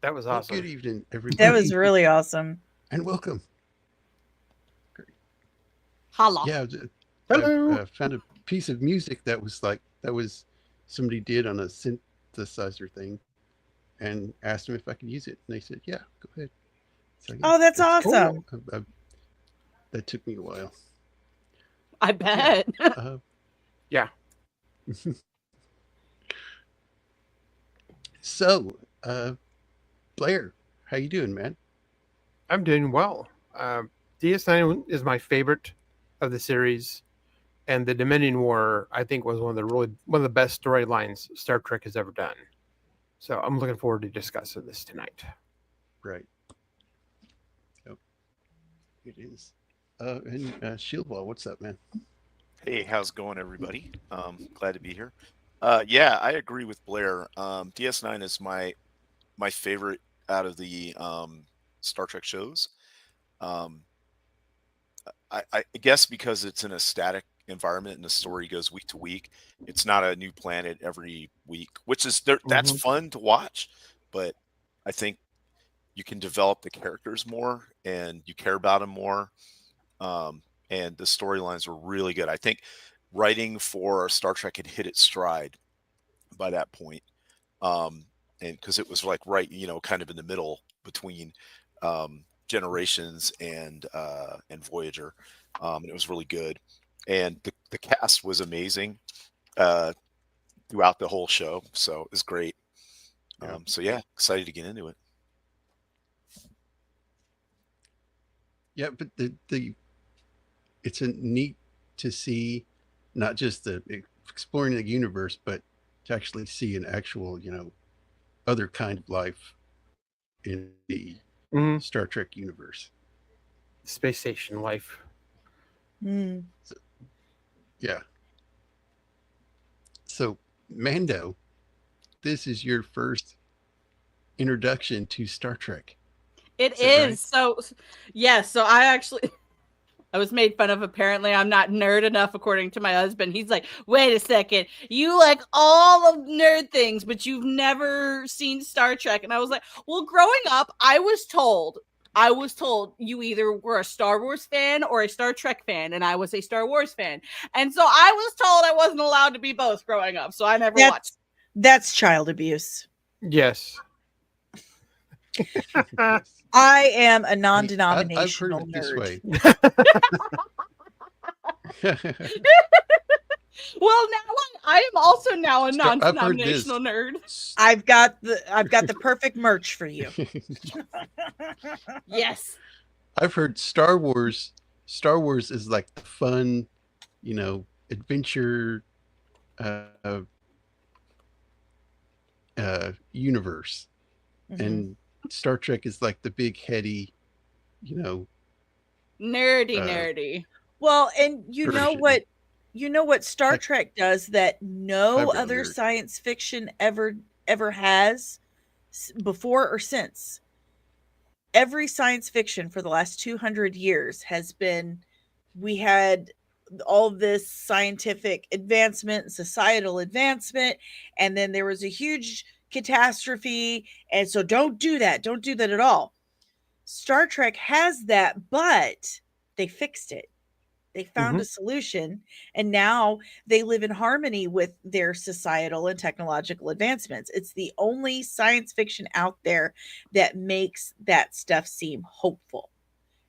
That was awesome. Good evening, everybody. That was really awesome. And welcome. Holla. Yeah, Hello. I found a piece of music that was somebody did on a synthesizer thing, and asked them if I could use it, and they said, "Yeah, go ahead." So, Oh, that's awesome. cool. That took me a while. I bet. Yeah. So, Blair, how you doing, man? I'm doing well. DS9 is my favorite of the series, and the Dominion War, I think, was one of the best storylines Star Trek has ever done. So I'm looking forward to discussing this tonight. Right. Yep. It is. And Shieldwall, what's up, man? Hey, how's it going, everybody? Glad to be here. Yeah, I agree with Blair. DS9 is my favorite out of the Star Trek shows. I guess because it's in a static environment and the story goes week to week. It's not a new planet every week, which is that's fun to watch. But I think you can develop the characters more and you care about them more. And the storylines were really good. I think writing for Star Trek had hit its stride by that point. And because it was like right, kind of in the middle between Generations and Voyager. And it was really good. And the cast was amazing throughout the whole show. So it was great. So yeah, excited to get into it. Yeah, but it's a neat to see not just the exploring the universe, but to actually see an actual, other kind of life in the Star Trek universe. Space station life. So, yeah. So, Mando, this is your first introduction to Star Trek. It is. Right? So, yes. So I was made fun of. Apparently, I'm not nerd enough, according to my husband. He's like, wait a second. You like all of nerd things, but you've never seen Star Trek. And I was like, well, growing up, I was told you either were a Star Wars fan or a Star Trek fan. And I was a Star Wars fan. And so I was told I wasn't allowed to be both growing up. So I never watched. That's child abuse. Yes. I am a non-denominational I've heard it nerd. This way. Well, now I am also now a non-denominational nerd. I've got the perfect merch for you. Yes. I've heard Star Wars. Star Wars is like the fun, adventure uh, universe, and Star Trek is like the big heady, nerdy. Well, and you know version. what Star Like Trek does that no eyebrow other nerd. science fiction ever has before or since. Every science fiction for the last 200 years has been, we had all this scientific advancement and societal advancement, and then there was a huge catastrophe, and so don't do that at all. Star Trek has that, but they fixed it. They found a solution, and now they live in harmony with their societal and technological advancements. It's the only science fiction out there that makes that stuff seem hopeful.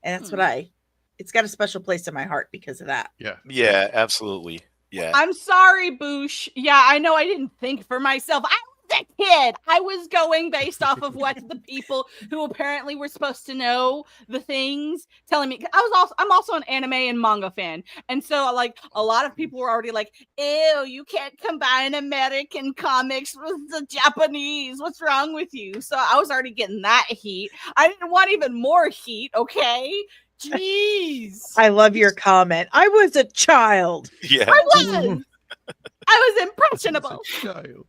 And that's it's got a special place in my heart because of that. Yeah, absolutely. Yeah. I'm sorry, Boosh. Yeah, I know I didn't think for myself. I was a kid. I was going based off of what the people who apparently were supposed to know the things telling me. I'm also an anime and manga fan. And so like a lot of people were already like, ew, you can't combine American comics with the Japanese. What's wrong with you? So I was already getting that heat. I didn't want even more heat, okay? Jeez. I love your comment. I was a child. Yeah. I was impressionable. Child.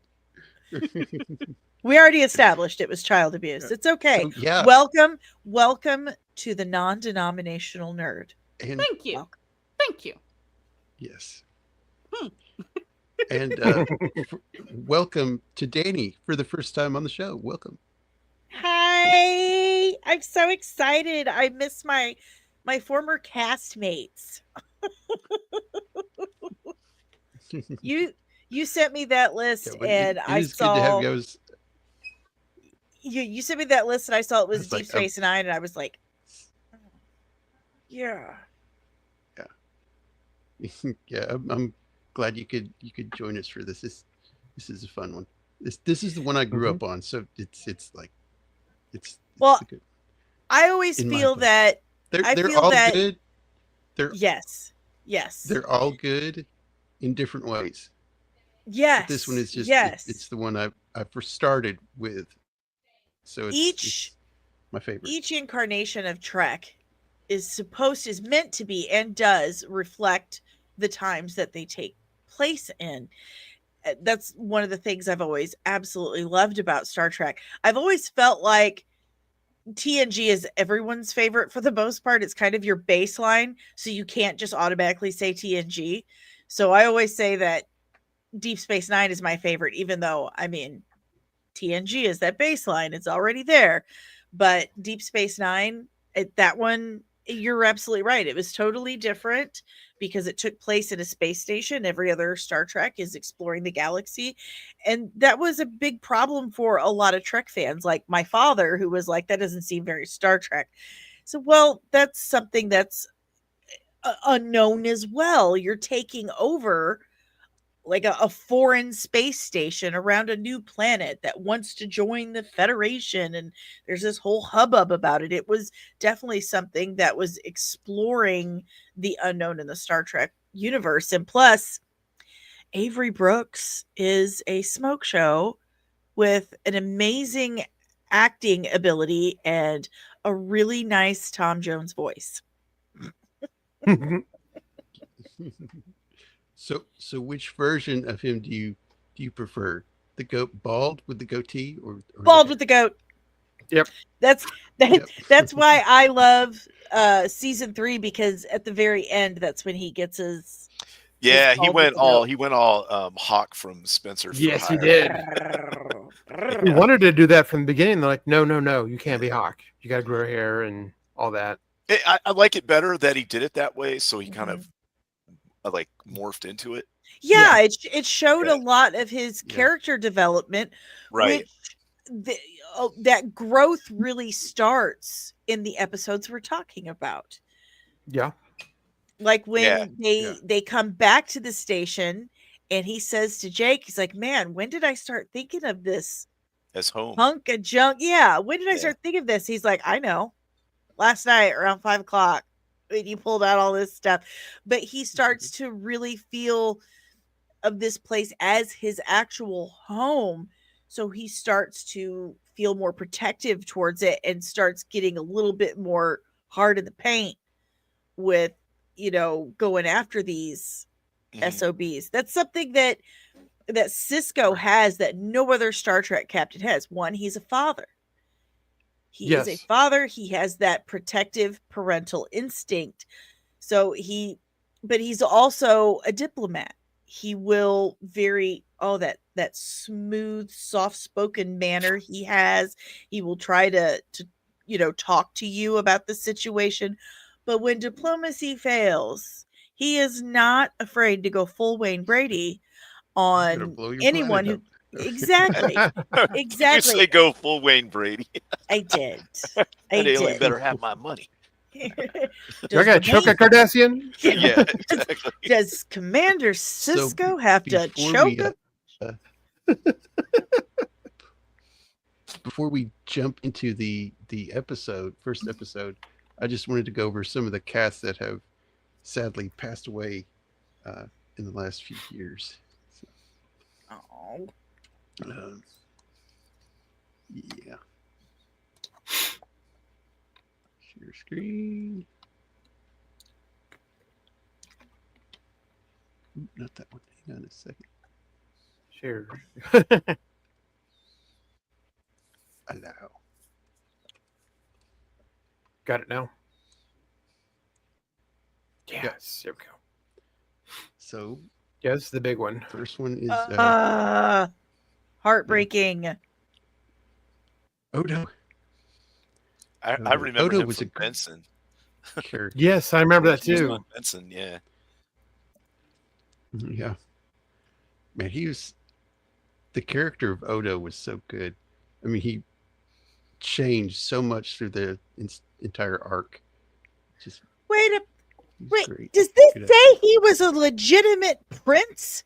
We already established it was child abuse. It's okay. So, yeah. Welcome to the non-denominational nerd. And Thank you. Thank you. yes. And welcome to Dani for the first time on the show. Welcome. Hi. I'm so excited. I miss my former castmates. You sent me that list, and I saw. Good to have you. You sent me that list, and I saw it was Deep Space Nine, and I was like, oh, yeah. Yeah. I'm glad you could join us for this. This is a fun one. This is the one I grew up on, so it's good. I always feel that they're all good. Yes. They're all good in different ways. Yes. But this one is just it's the one I first started with. So it's my favorite. Each incarnation of Trek is meant to be and does reflect the times that they take place in. That's one of the things I've always absolutely loved about Star Trek. I've always felt like TNG is everyone's favorite for the most part. It's kind of your baseline, so you can't just automatically say TNG. So I always say that Deep Space Nine is my favorite, even though, I mean, TNG is that baseline. It's already there. But Deep Space Nine, that one, you're absolutely right. It was totally different because it took place in a space station. Every other Star Trek is exploring the galaxy. And that was a big problem for a lot of Trek fans, like my father, who was like, that doesn't seem very Star Trek. So, well, that's something that's unknown as well. You're taking over like a foreign space station around a new planet that wants to join the Federation, and there's this whole hubbub about it. It was definitely something that was exploring the unknown in the Star Trek universe. And plus, Avery Brooks is a smoke show with an amazing acting ability and a really nice Tom Jones voice. So which version of him do you prefer? The goat bald with the goatee, or bald with the goat? Yep. That's why I love season 3, because at the very end, that's when he gets his. Yeah, he went all Hawk from Spencer. Yes, he did. He wanted to do that from the beginning. They're like, no, you can't be Hawk. You got to grow hair and all that. I like it better that he did it that way, so he kind of like morphed into it. Yeah. It showed a lot of his character development, right? That growth really starts in the episodes we're talking about. Yeah, like when they come back to the station, and he says to Jake, he's like, "Man, when did I start thinking of this as home hunk of junk? Yeah, when did I start thinking of this?" He's like, "I know." last night around 5:00 when you pulled out all this stuff. But he starts to really feel of this place as his actual home. So he starts to feel more protective towards it and starts getting a little bit more hard in the paint with, going after these SOBs. That's something that Sisko has that no other Star Trek captain has. One, he's a father. He is a father. He has that protective parental instinct. So but he's also a diplomat. He will that smooth, soft-spoken manner he has. He will try to talk to you about the situation. But when diplomacy fails, he is not afraid to go full Wayne Brady on anyone who Did exactly. you say go full Wayne Brady? I did. That alien better have my money. Do I got to choke a Cardassian? Yeah, exactly. Does Commander Sisko have to choke him? Before we jump into the first episode, I just wanted to go over some of the cast that have sadly passed away in the last few years. So, Oh. Yeah. Share screen. Ooh, not that one. Hang on a second. Sure. Allow. Got it now. Yes, there we go. So, yes, the big one. First one is heartbreaking. Odo. I remember Odo him was from a Benson. character. Yes, I remember that He was too. on Benson, yeah. Yeah. Man, the character of Odo was so good. I mean, he changed so much through the entire arc. Just Wait, great. Does this Good say he was a legitimate prince?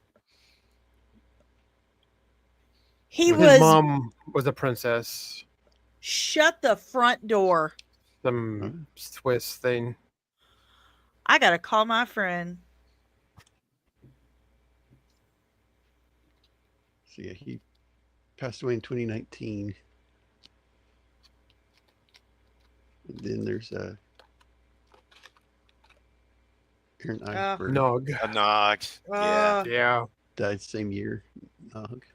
His mom was a princess. Shut the front door. Some Swiss thing. I gotta call my friend. So yeah, he passed away in 2019. And then there's Aaron Iceberg. Nog. A Nog. Yeah. Yeah. Died same year. Nog.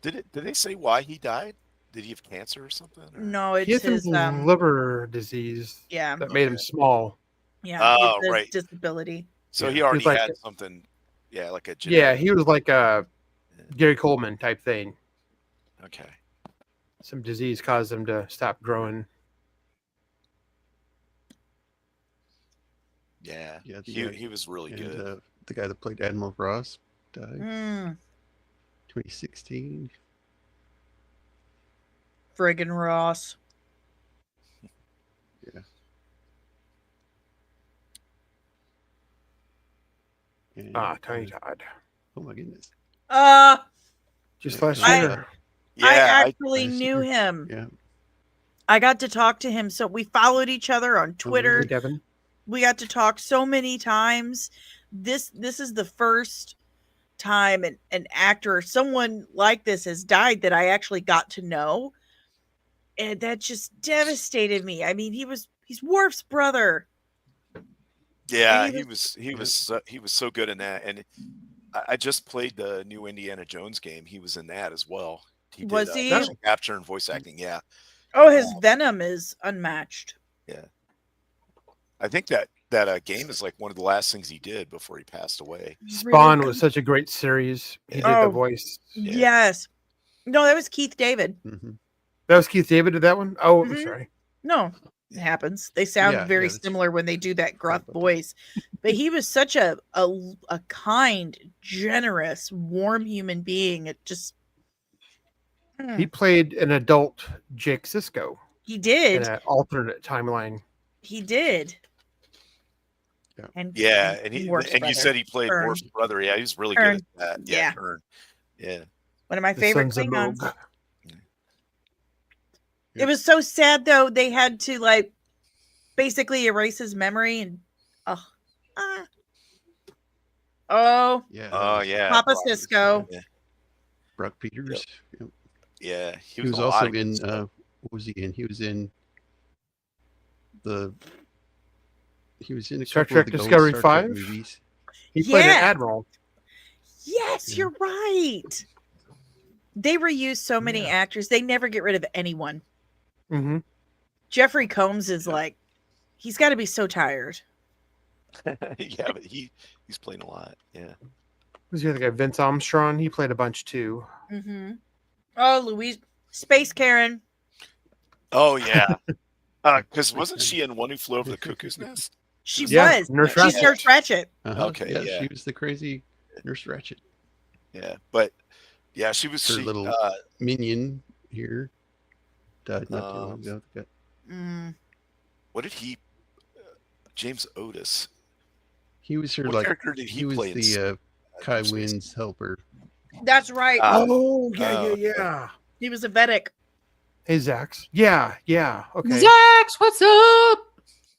Did they say why he died? Did he have cancer or something? Or? No, He it's had his some liver disease. Yeah. That made him small. Yeah. Oh, it's right. Disability. So Yeah. he already like, had something. Yeah, like a genetic. Yeah, he was like a Gary Coleman type thing. Okay. Some disease caused him to stop growing. Yeah. Yeah, He was really good. The guy that played Admiral Ross died. 2016. Friggin' Ross. Yeah. And, Tony Todd. Oh my goodness. Just last I- year. I Yeah, actually last knew year. him. Yeah. I got to talk to him. So we followed each other on Twitter. Hey, Devin. We got to talk so many times. This is the first time an actor or someone like this has died that I actually got to know. And that just devastated me. I mean, he's Worf's brother. Yeah, And he was so good in that. And I just played the new Indiana Jones game. He was in that as well. He did Was he? motion capture and voice acting. Yeah. Oh, his Venom is unmatched. Yeah. I think that game is like one of the last things he did before he passed away. Spawn was such a great series. He did the voice. Yeah. Yes. No, that was Keith David. Mm-hmm. That was Keith David did that one? Oh, I'm Mhm. sorry. No, it happens. They sound very similar when they do that gruff voice. But he was such a kind, generous, warm human being. It just He played an adult Jake Sisko. He did. In an alternate timeline. He did. Yeah. And you said he played Worf's brother. Yeah, he was really good at that. Yeah. Yeah. One of my favorite Klingons. Yeah. It was so sad though. They had to basically erases memory and oh Yeah. Oh yeah, Papa Brock. Sisko. Yeah, Brock Peters. Yep. yeah. He was in a lot also of good in. stuff. What was he in? He was in the. He was in a Star couple of Trek the old Discovery Star Trek 5? movies. He played an Yeah. admiral. Yes, Yeah. you're right. They reuse so many Yeah. actors. They never get rid of anyone. Mm-hmm. Jeffrey Combs is Yeah. like, he's got to be so tired. Yeah, but he's playing a lot. Yeah. Who's the other guy? Vince Armstrong. He played a bunch too. Mm-hmm. Oh, Louise, Space Karen. Oh yeah. Because wasn't she in One Who Flew Over the Cuckoo's Nest? She Yeah, was. Nurse She's Ratched. Nurse Ratched. Okay, Yeah, yeah. she was the crazy Nurse Ratched. Yeah, but yeah, she was. Her She little minion here died not too long ago. Mm. what did he? James Otis. He was her What character did he was play in the Kai Deep Space Wynn's helper. That's right. Oh yeah. He was a Vedic. Hey, Zax. Yeah. Okay. Zax, what's up?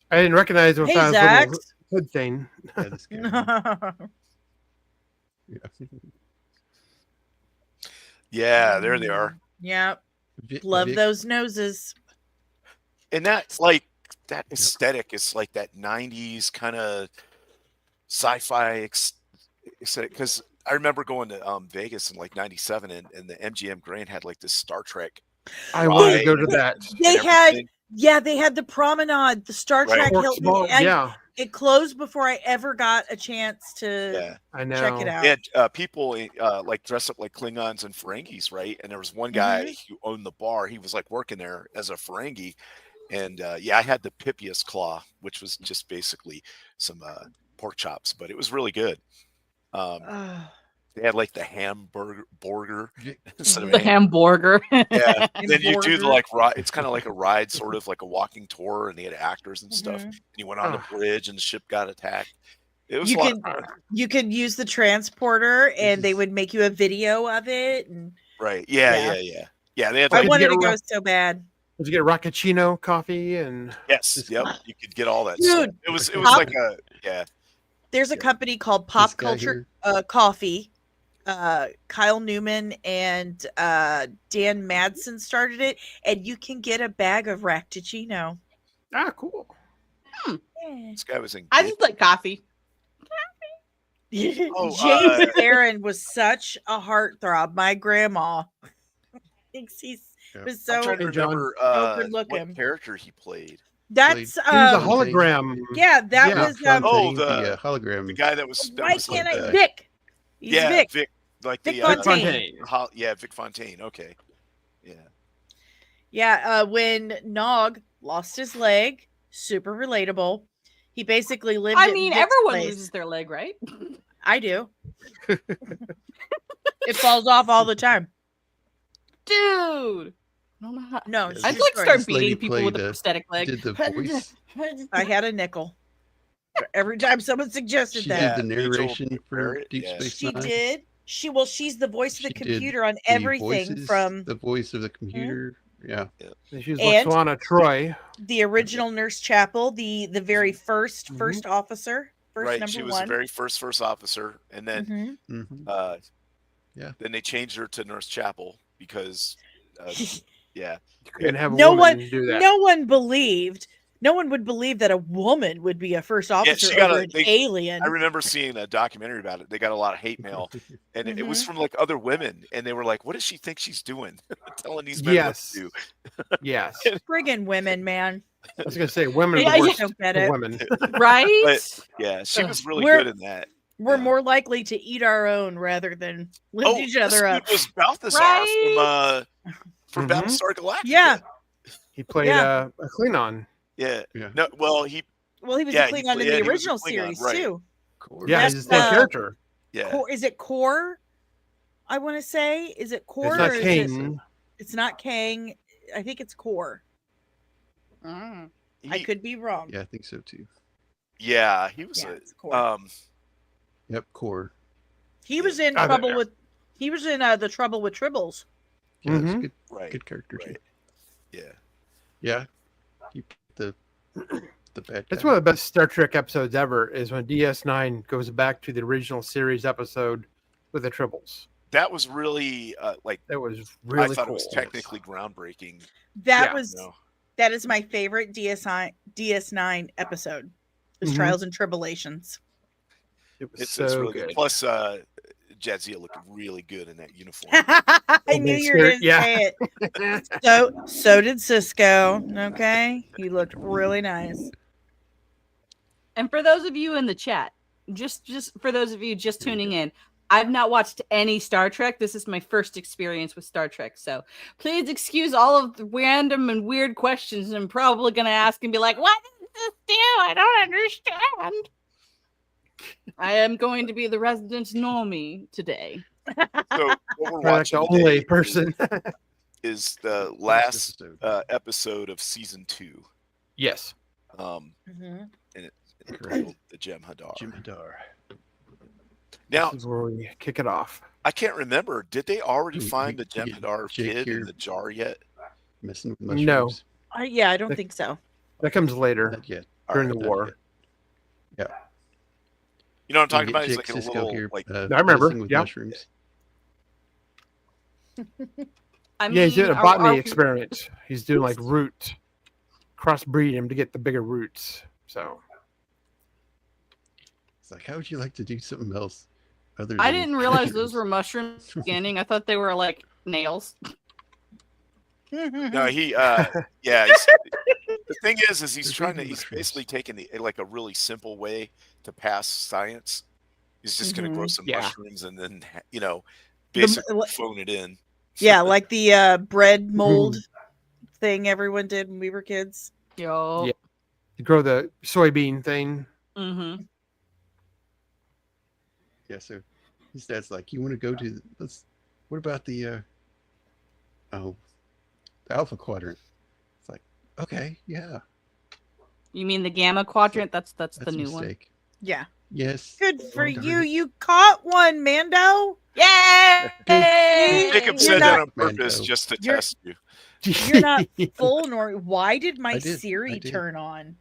I didn't recognize him. Hey, If I was Zax. little hood thing. Yeah, this guy. Yeah. Yeah, there they are. Yeah. Vic- Love Vic- those noses. And that's like that aesthetic is like that 90s kind of sci-fi aesthetic. Because I remember going to Vegas in like 97 and the MGM Grand had like this Star Trek. I wanted to go to that. They and had, everything. they had the promenade, the Star Right. Trek Quark's Hilton. ball, and yeah, it closed before I ever got a chance to Yeah. I know. check it out. They had people like dress up like Klingons and Ferengis, right? And there was one guy who owned the bar. He was like working there as a Ferengi. And I had the Pippius claw, which was just basically some pork chops, but it was really good. They had like the hamburger instead of The hamburger. Yeah. Then you do the Hamburger. like ride. It's kind of like a ride, sort of like a walking tour, and they had actors and stuff. Mhm. And you went on the bridge, and the ship got attacked. It was You a lot can- of fun. You could use the transporter and they would make you a video of it. And Right? Yeah. They had I like wanted to get go ro- so bad. Did you get Roccaccino coffee and yes, yep. You could get all that Dude, stuff. It was Pop- like a There's a Yeah. company called Pop This guy Culture Coffee. Kyle Newman and Dan Madsen started it, and you can get a bag of Racticino. cool. this guy was in. I just like coffee. James Aaron was such a heartthrob. My grandma thinks he's Yeah. was I'm so. trying to Hey, John. remember good looking. what character he played. That's He was a Um, hologram. yeah. That Yeah. was Oh, the hologram. The guy that was why was can't like I the- Vic? He's yeah, Vic. like Vic the Fontaine. yeah, Vic Fontaine. Okay, yeah. Yeah, when Nog lost his leg, super relatable. He basically lived. I at mean, Vic's everyone place. loses their leg, right? I do. It falls off all the time. Dude. I don't know how. No, Yes. it's I'd true like to story. start This lady beating people with a played, prosthetic leg. did the voice. I had a nickel every time someone suggested She that. did the Angel narration for Barrett, Deep yeah. Space She Nine. did. She's the voice of the She did computer on The everything voices, from the voice of the computer. Yeah. And she was And- Luxwana Troy. the original Nurse Chapel, the very first Mhm. officer, first Right, number she was one. the very first officer, and then Mhm. Mhm. then they changed her to Nurse Chapel because yeah, You couldn't have a No woman one- do that. No one would believe that a woman would be a first officer she got over a- an they- alien. I remember seeing a documentary about it. They got a lot of hate mail, and it was Mhm. from like other women, and they were like, "What does she think she's doing, telling these men Yes. what to do?" Yes. Friggin' women, man. I was gonna say women are Yeah, the yeah. worst Don't get of it. women. Right? But yeah, she was really We're- good in that. We're Yeah. more likely to eat our own rather than lift each this other up. dude was Balthazar Right? from Mhm. Battlestar Galactica. Yeah. He played Yeah. a Klingon. yeah. Yeah. No, well, he Well, he was Yeah, a he Klingon played- in yeah, the he was a original Klingon, series right. too. Cool. Yeah, That's he's the same character. yeah. Is it Core? I want to say, is it Core? It's not or is Kane. It's not Kang. I think it's Core. Mm. I He- could be wrong. Yeah, I think so too. Yeah, he was Yeah, a it's Core. Yep, core. He was in Oh, trouble there. with. He was in the Trouble with Tribbles. Yeah, that's Mhm. good. right. Good character too. Right. Yeah. Yeah. He put the bad guy. That's one of the best Star Trek episodes ever. Is when DS9 goes back to the original series episode with the Tribbles. That was really That was really I thought cool. it was technically groundbreaking. That Yeah. was You know? that is my favorite DS9 episode. Is Mhm. Trials and Tribulations. It was It's so really good. Plus, Jadzia looked really good in that uniform. I knew big you were going shirt, to yeah. say it. So did Sisko. Okay, he looked really nice. And for those of you in the chat, just for those of you just tuning in, I've not watched any Star Trek. This is my first experience with Star Trek. So please excuse all of the random and weird questions I'm probably going to ask and be like, what does this do? I don't understand. I am going to be the resident normie today. So what we're Probably like watching the only today person. is the last episode. episode of season 2. Yes. Mhm. Entitled The Jem'Hadar. Jem'Hadar. Now, This is where we kick it off. I can't remember. Did they already Ooh, find the you get Jem'Hadar Jake kid in here. the jar yet? Messing with No. mushrooms. Yeah, I don't think so. That comes later Not yet. during Alright. the Not war. yet. You know what I'm talking You get about? He's Jake like in a Sisko little here, like I remember, messing with yeah. mushrooms. I Yeah, he's doing a botany are- experiment. He's doing like root crossbreed him to get the bigger roots. So It's like, how would you like to do something else? Other I than didn't realize those mushrooms? were mushrooms at the beginning. I thought they were like nails. no, he the thing is he's They're trying to baby he's mushrooms. basically taking like a really simple way to pass science. He's just gonna grow some Yeah. mushrooms and then The- basically phone it in. Yeah, like the bread mold thing everyone did when we were kids. Yo. Yeah. to grow the soybean thing. Mm-hmm. Yeah, so his dad's like, you want to go to what about the Alpha Quadrant? It's like, okay, yeah. You mean the Gamma Quadrant? That's the That's a new one. mistake. Yeah. Yes. Good for Well done. you. You caught one, Mando. Yay! Jacob You're said not- that on purpose Mando. just to You're- test you. You're not full nor why did my I did. Siri I did. turn on?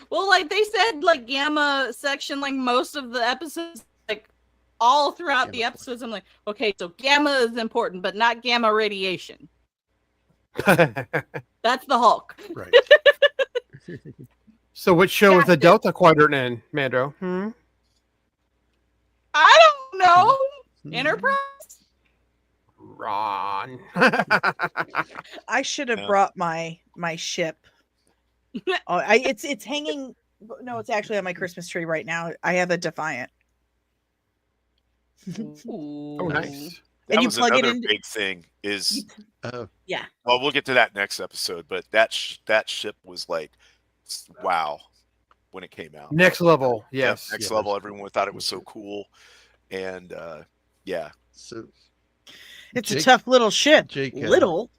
Well, like they said, like Gamma section, like most of the episodes, like all throughout the Gamma episodes, I'm like, okay, so Gamma is important, but not Gamma radiation. That's the Hulk. Right. So which show is the Gotcha. Delta Quadrant in, Mando? Hmm? I don't know. Hmm. Enterprise? Ron. I should have Yeah. brought my ship. It's hanging. No, it's actually on my Christmas tree right now. I have a Defiant. Oh, nice. That And you was plug it another into- big thing is Oh, well, we'll get to that next episode, but that ship was like wow when it came out. Next level. Yeah, Yes. next Yes. level. Everyone thought it was so cool, and yeah, so It's a Jake- tough little ship. Jake, Little.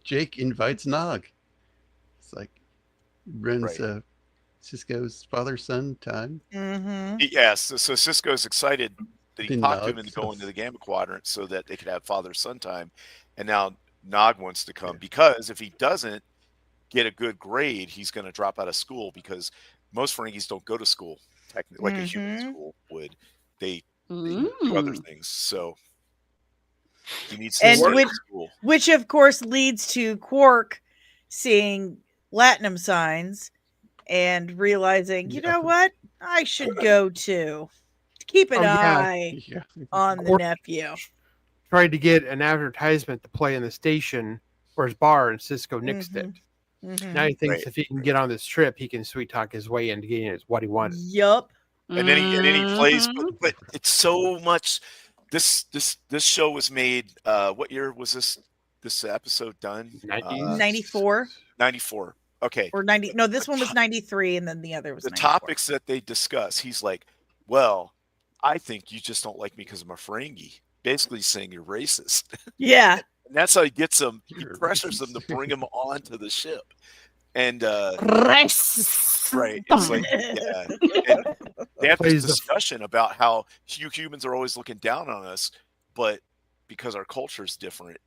Jake invites Nog. It's like runs Right. Sisko's father-son time. Mm-hmm. yeah. So Sisko's excited that he Then talked him Nog into going says- to the Gamma Quadrant so that they could have father-son time, and now Nog wants to come because if he doesn't get a good grade, he's going to drop out of school because most Ferengis don't go to school technically like a human Mhm. school would. They do other Mm. things. So he needs to And start with- school. Which of course leads to Quark seeing Latinum signs and realizing, you Yeah. know what? I should go too. Keep an Oh, yeah. eye Yeah. on the Quark- nephew. Tried to get an advertisement to play in the station or his bar, and Cisco nixed it. Mhm. Now he thinks Right. if he can get on this trip, he can sweet talk his way into getting what he wanted. Yup. And then he plays, Mhm. but it's so much. This show was made. What year was this episode done? 94 94. Okay. or 90. No, this one was 93, and then the other was The 94. topics that they discuss, he's like, well, I think you just don't like me because I'm a Ferengi. Basically saying you're racist. Yeah. And that's how he gets them. He You're pressures them to bring him onto the ship. And Racist. right, it's like yeah. And they have Plays this the- discussion about how you humans are always looking down on us, but because our culture is different.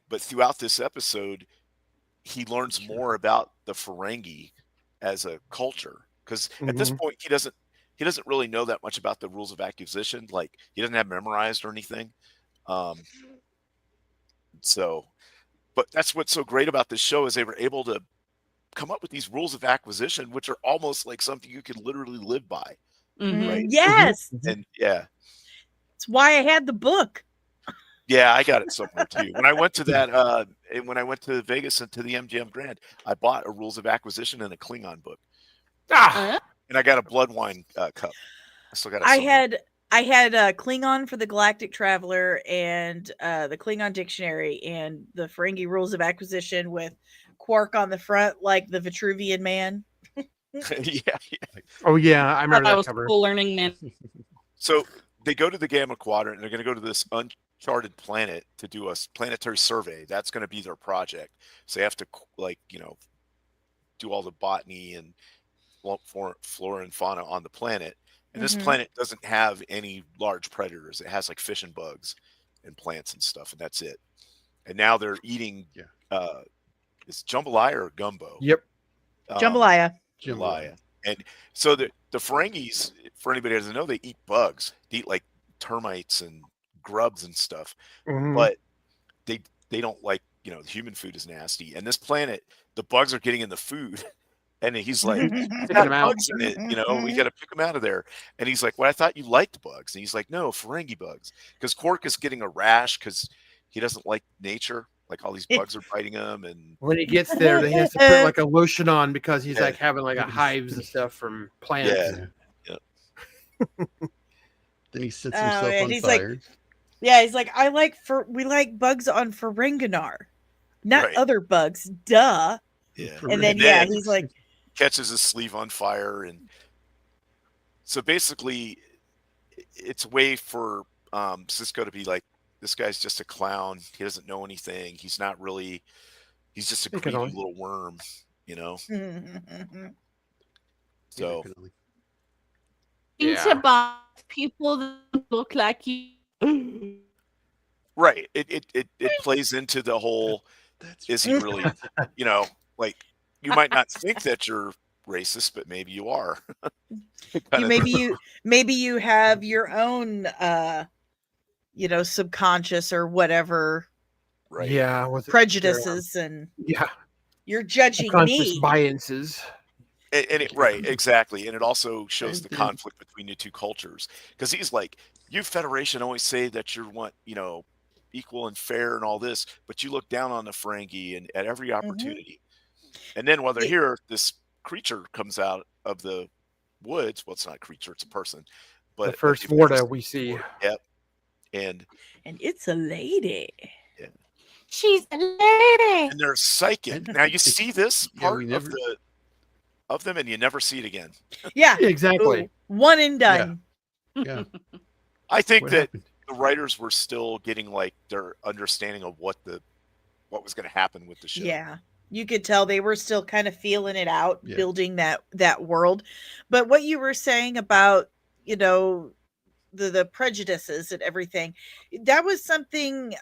But throughout this episode, he learns more about the Ferengi as a culture, because at this point he doesn't really know that much about the rules of acquisition. Like, he doesn't have memorized or anything. So, but that's what's so great about this show, is they were able to come up with these rules of acquisition, which are almost like something you can literally live by. Right? Yes. And yeah, That's why I had the book. yeah, I got it somewhere too. When I went to that, when I went to Vegas and to the MGM Grand, I bought a rules of acquisition and a Klingon book. And I got a blood wine cup. I still got it somewhere. I had Klingon for the Galactic Traveler and the Klingon Dictionary and the Ferengi Rules of Acquisition with Quark on the front, like the Vitruvian Man. Yeah. Oh yeah, I remember that was cover. cool learning, man. So they go to the Gamma Quadrant, and they're going to go to this uncharted planet to do a planetary survey. That's going to be their project. So they have to, like, do all the botany and flora and fauna on the planet. And this planet doesn't have any large predators. It has like fish and bugs and plants and stuff, and that's it. And now they're eating is jambalaya or gumbo? Yep. Jambalaya. And so the Ferengis, for anybody who doesn't know, they eat bugs. They eat like termites and grubs and stuff. But they don't like, the human food is nasty. And this planet, the bugs are getting in the food. And he's like, it's got bugs in it, we got to pick them out of there. And he's like, well, I thought you liked bugs. And he's like, no, Ferengi bugs. Because Quark is getting a rash because he doesn't like nature. Like, all these bugs are biting him. And when he gets there, he has to put like a lotion on because he's like having like a hives and stuff from plants. Yeah. Then he sets himself on fire. He's like, we like bugs on Ferenginar, not other bugs. Duh. Yeah. And then he's like, catches his sleeve on fire. And so basically it's a way for Sisko to be like, this guy's just a clown. He doesn't know anything. He's not really, he's just a greedy little worm, So about people that look like you. Right. It plays into the whole, is he really, like, you might not think that you're racist, but maybe you are. maybe you have your own subconscious or whatever, right? Yeah, prejudices and you're judging me. Biases. And exactly. And it also shows the conflict between the two cultures, because he's like, you Federation always say that you're equal and fair and all this, but you look down on the Ferengi and at every opportunity. And then while they're here, this creature comes out of the woods. Well, it's not a creature, it's a person. But the first Vorta we see. Yep. And it's a lady. Yeah. She's a lady. And they're psychic. Now you see this part of them, and you never see it again. Yeah. Exactly. Ooh, one and done. Yeah. I think that the writers were still getting like their understanding of what was going to happen with the show. Yeah. You could tell they were still kind of feeling it out, building that world. But what you were saying about, the prejudices and everything, that was something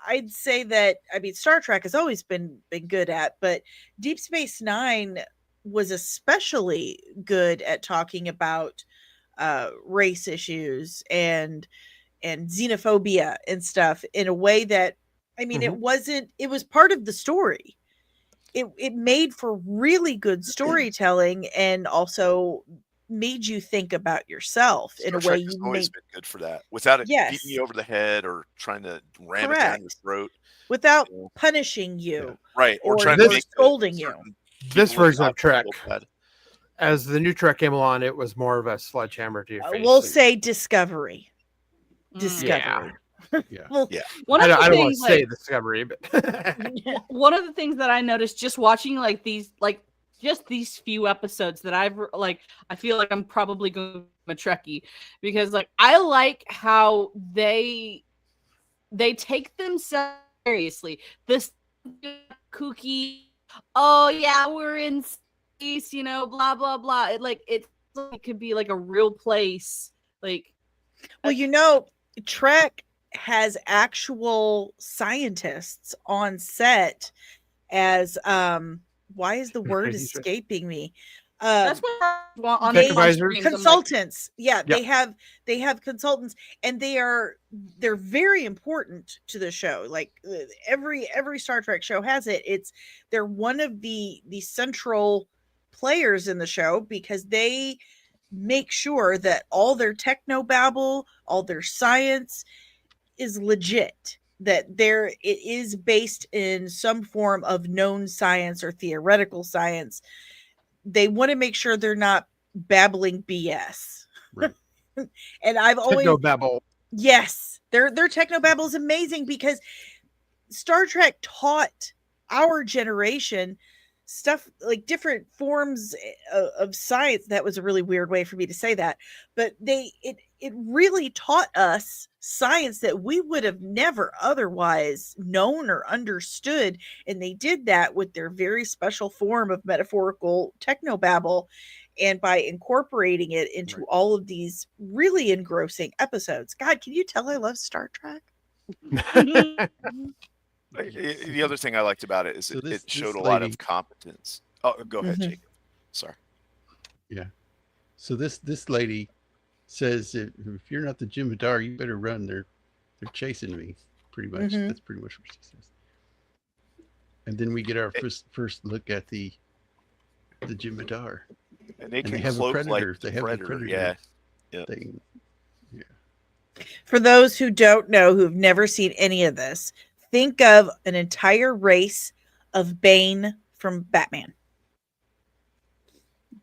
I'd say that, Star Trek has always been good at, but Deep Space Nine was especially good at talking about race issues and xenophobia and stuff in a way that, it was part of the story. It made for really good storytelling and also made you think about yourself in a way you've always been good for that, without it beating you over the head or trying to ram it down your throat, without punishing you, right? Or trying to scolding you. This version of Trek, as the new Trek came along, it was more of a sledgehammer to your face. We'll say Discovery. Yeah. Well, I don't want to say Discovery, but one of the things that I noticed just watching just these few episodes that I feel like I'm probably going to be a Trekkie, because I like how they take themselves seriously. This kooky, oh yeah, we're in space, blah blah blah. It could be like a real place. Trek has actual scientists on set as why is the word He's right. escaping me? That's what on They- the on Supervisors? screens, I'm like, Consultants. Yeah, Yeah. they have consultants, and they're very important to the show. Like every Star Trek show has it. They're one of the central players in the show because they make sure that all their technobabble, all their science is legit, that it is based in some form of known science or theoretical science. They want to make sure they're not babbling BS. Right. And I've always Technobabble. yes, their technobabble is amazing because Star Trek taught our generation stuff like different forms of science. That was a really weird way for me to say that, but it really taught us science that we would have never otherwise known or understood, and they did that with their very special form of metaphorical technobabble, and by incorporating it into all of these really engrossing episodes. God, can you tell I love Star Trek? The other thing I liked about it is So it showed a lot of competence. Oh, go ahead, Jacob. Sorry. Yeah. So this lady says if you're not the Jem'Hadar, you better run. They're chasing me. Pretty much. That's pretty much what she says. And then we get our first look at the Jem'Hadar. And they have a predator. Like they have predator. a predator. Yeah. Thing. For those who don't know, who've never seen any of this, think of an entire race of Bane from Batman.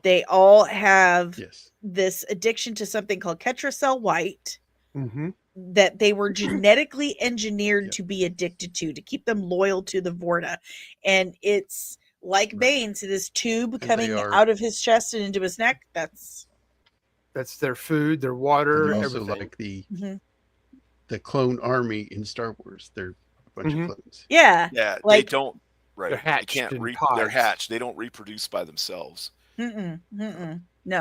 They all have this addiction to something called Ketracel White that they were genetically engineered to be addicted to keep them loyal to the Vorta. And it's like Bane, so this tube coming out of his chest and into his neck, that's their food, their water, and also everything. Like the clone army in Star Wars. They're a bunch of clones. Yeah. Yeah, like, they don't They're hatched. They can't in they're pods. hatched. They don't reproduce by themselves. No,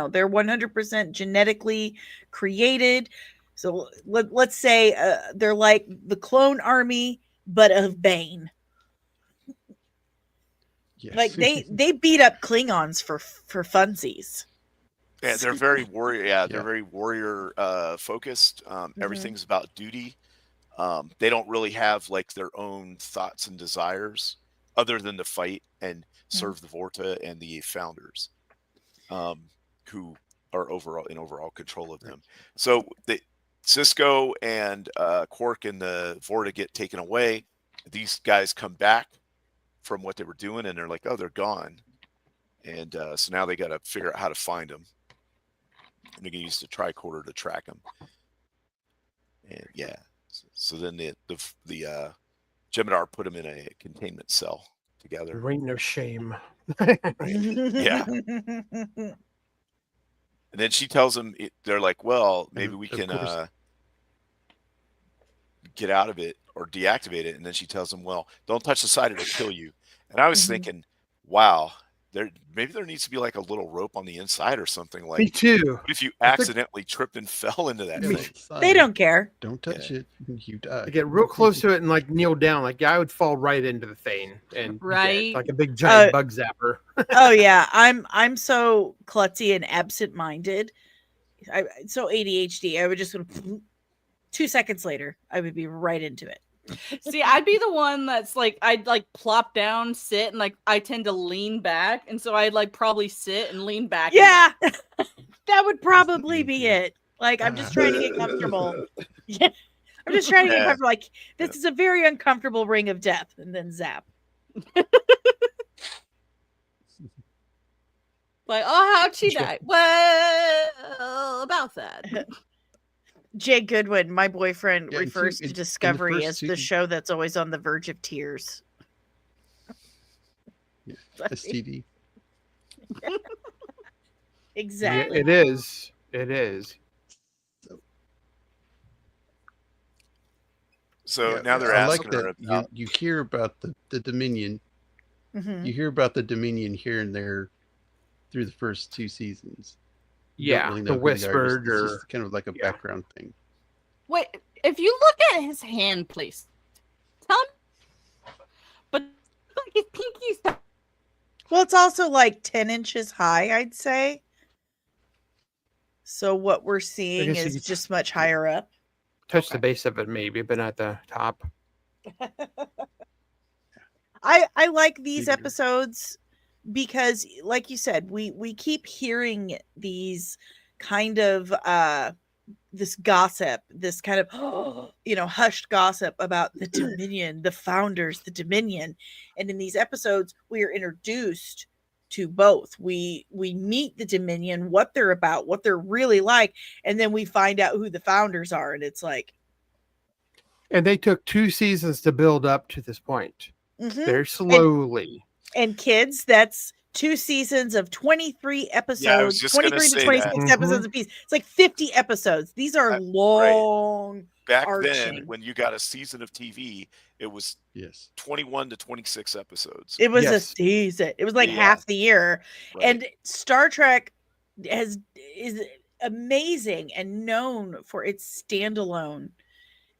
they're 100% genetically created. So let's say they're like the clone army, but of Bane. Yes. Like they beat up Klingons for funsies. Yeah, they're very warrior. Yeah, they're very warrior focused. Everything's about duty. They don't really have like their own thoughts and desires other than to fight and serve the Vorta and the founders, who are in overall control of them. So Sisko and Quark and the Vorta get taken away. These guys come back from what they were doing, and they're like, oh, they're gone. And so now they got to figure out how to find them. And they're going to use the tricorder to track them. And yeah, so then the Jem'Hadar put them in a containment cell together. There ain't no shame. Yeah. And then she tells them, they're like, well, maybe we can get out of it or deactivate it. And then she tells them, well, don't touch the side, it'll kill you. And I was thinking, wow, maybe there needs to be like a little rope on the inside or something. Like, me too. What if you accidentally tripped and fell into that thing? They don't care. Don't touch it. You die. I get real close to it and like kneel down. Like I would fall right into the thing and like a big giant bug zapper. Oh yeah, I'm so klutzy and absent-minded. I'm so ADHD. I would just 2 seconds later, I would be right into it. See, I'd be the one that's like, I'd like plop down, sit, and like I tend to lean back, and so I'd like probably sit and lean back. Yeah, that would probably be it. Like I'm just trying to get comfortable. Yeah, I'm just trying to get comfortable. Like this is a very uncomfortable ring of death, and then zap. Like, oh, how'd she die? Well, about that. Jay Goodwin, my boyfriend, refers to Discovery as the show that's always on the verge of tears. Yeah, STD. Exactly. Yeah, it is. It is. So now they're asking her about... you hear about the Dominion. You hear about the Dominion here and there through the first 2 seasons. Yeah, really the whispered or just kind of like a background thing. Wait, if you look at his hand, please tell me. But like his pinky's. Well, it's also like 10 inches high, I'd say. So what we're seeing guess you is could- just much higher up. Touch the base of it, maybe, but not the top. I like these Bigger. episodes because, like you said, we keep hearing these kind of this gossip, this kind of hushed gossip about the Dominion, the founders, the Dominion, and in these episodes we are introduced to both. We meet the Dominion, what they're about, what they're really like, and then we find out who the founders are, and it's like, And they took 2 seasons to build up to this point. mhm. Very slowly. And kids, that's 2 seasons of 23 episodes, Yeah, I was just gonna 23 to say 26 that. episodes apiece. It's like 50 episodes. These are Right. long. Back then, arching. when you got a season of TV, it was Yes. 21 to 26 episodes. It was a Yes. season. It was like Yeah. half the year. Right. And Star Trek is amazing and known for its standalone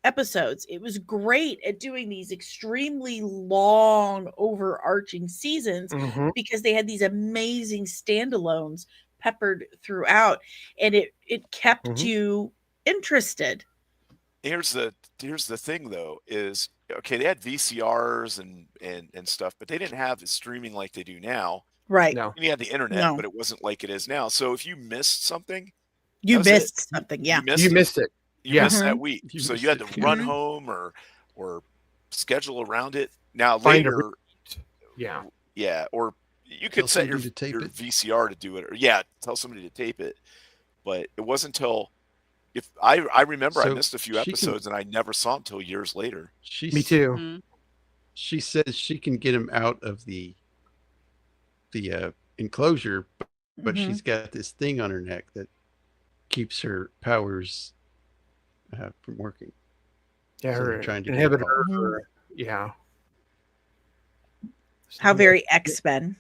episodes. It was great at doing these extremely long overarching seasons Mhm. because they had these amazing standalones peppered throughout, and it kept Mhm. you interested. Here's the thing though, is okay, they had VCRs and stuff, but they didn't have the streaming like they do now. Right. No. And you had the internet, No. but it wasn't like it is now. So if you missed something, You that was it. missed something. Yeah. you You it. missed it. You Yeah. missed that Mhm. week. You So missed you had it, to yeah. run Mhm. home or schedule around it. Now Find a later, Yeah. yeah, or you Tell could set your somebody to tape your it. VCR to do it, or yeah, tell somebody to tape it. But it wasn't until if I remember I So missed a few she can- episodes and I never saw them until years later. Me too. Mhm. She says she can get him out of the enclosure, but Mhm. she's got this thing on her neck that keeps her powers from working. Yeah, So they're her trying to get it inhibitor. off. Or, yeah. How very X-Men.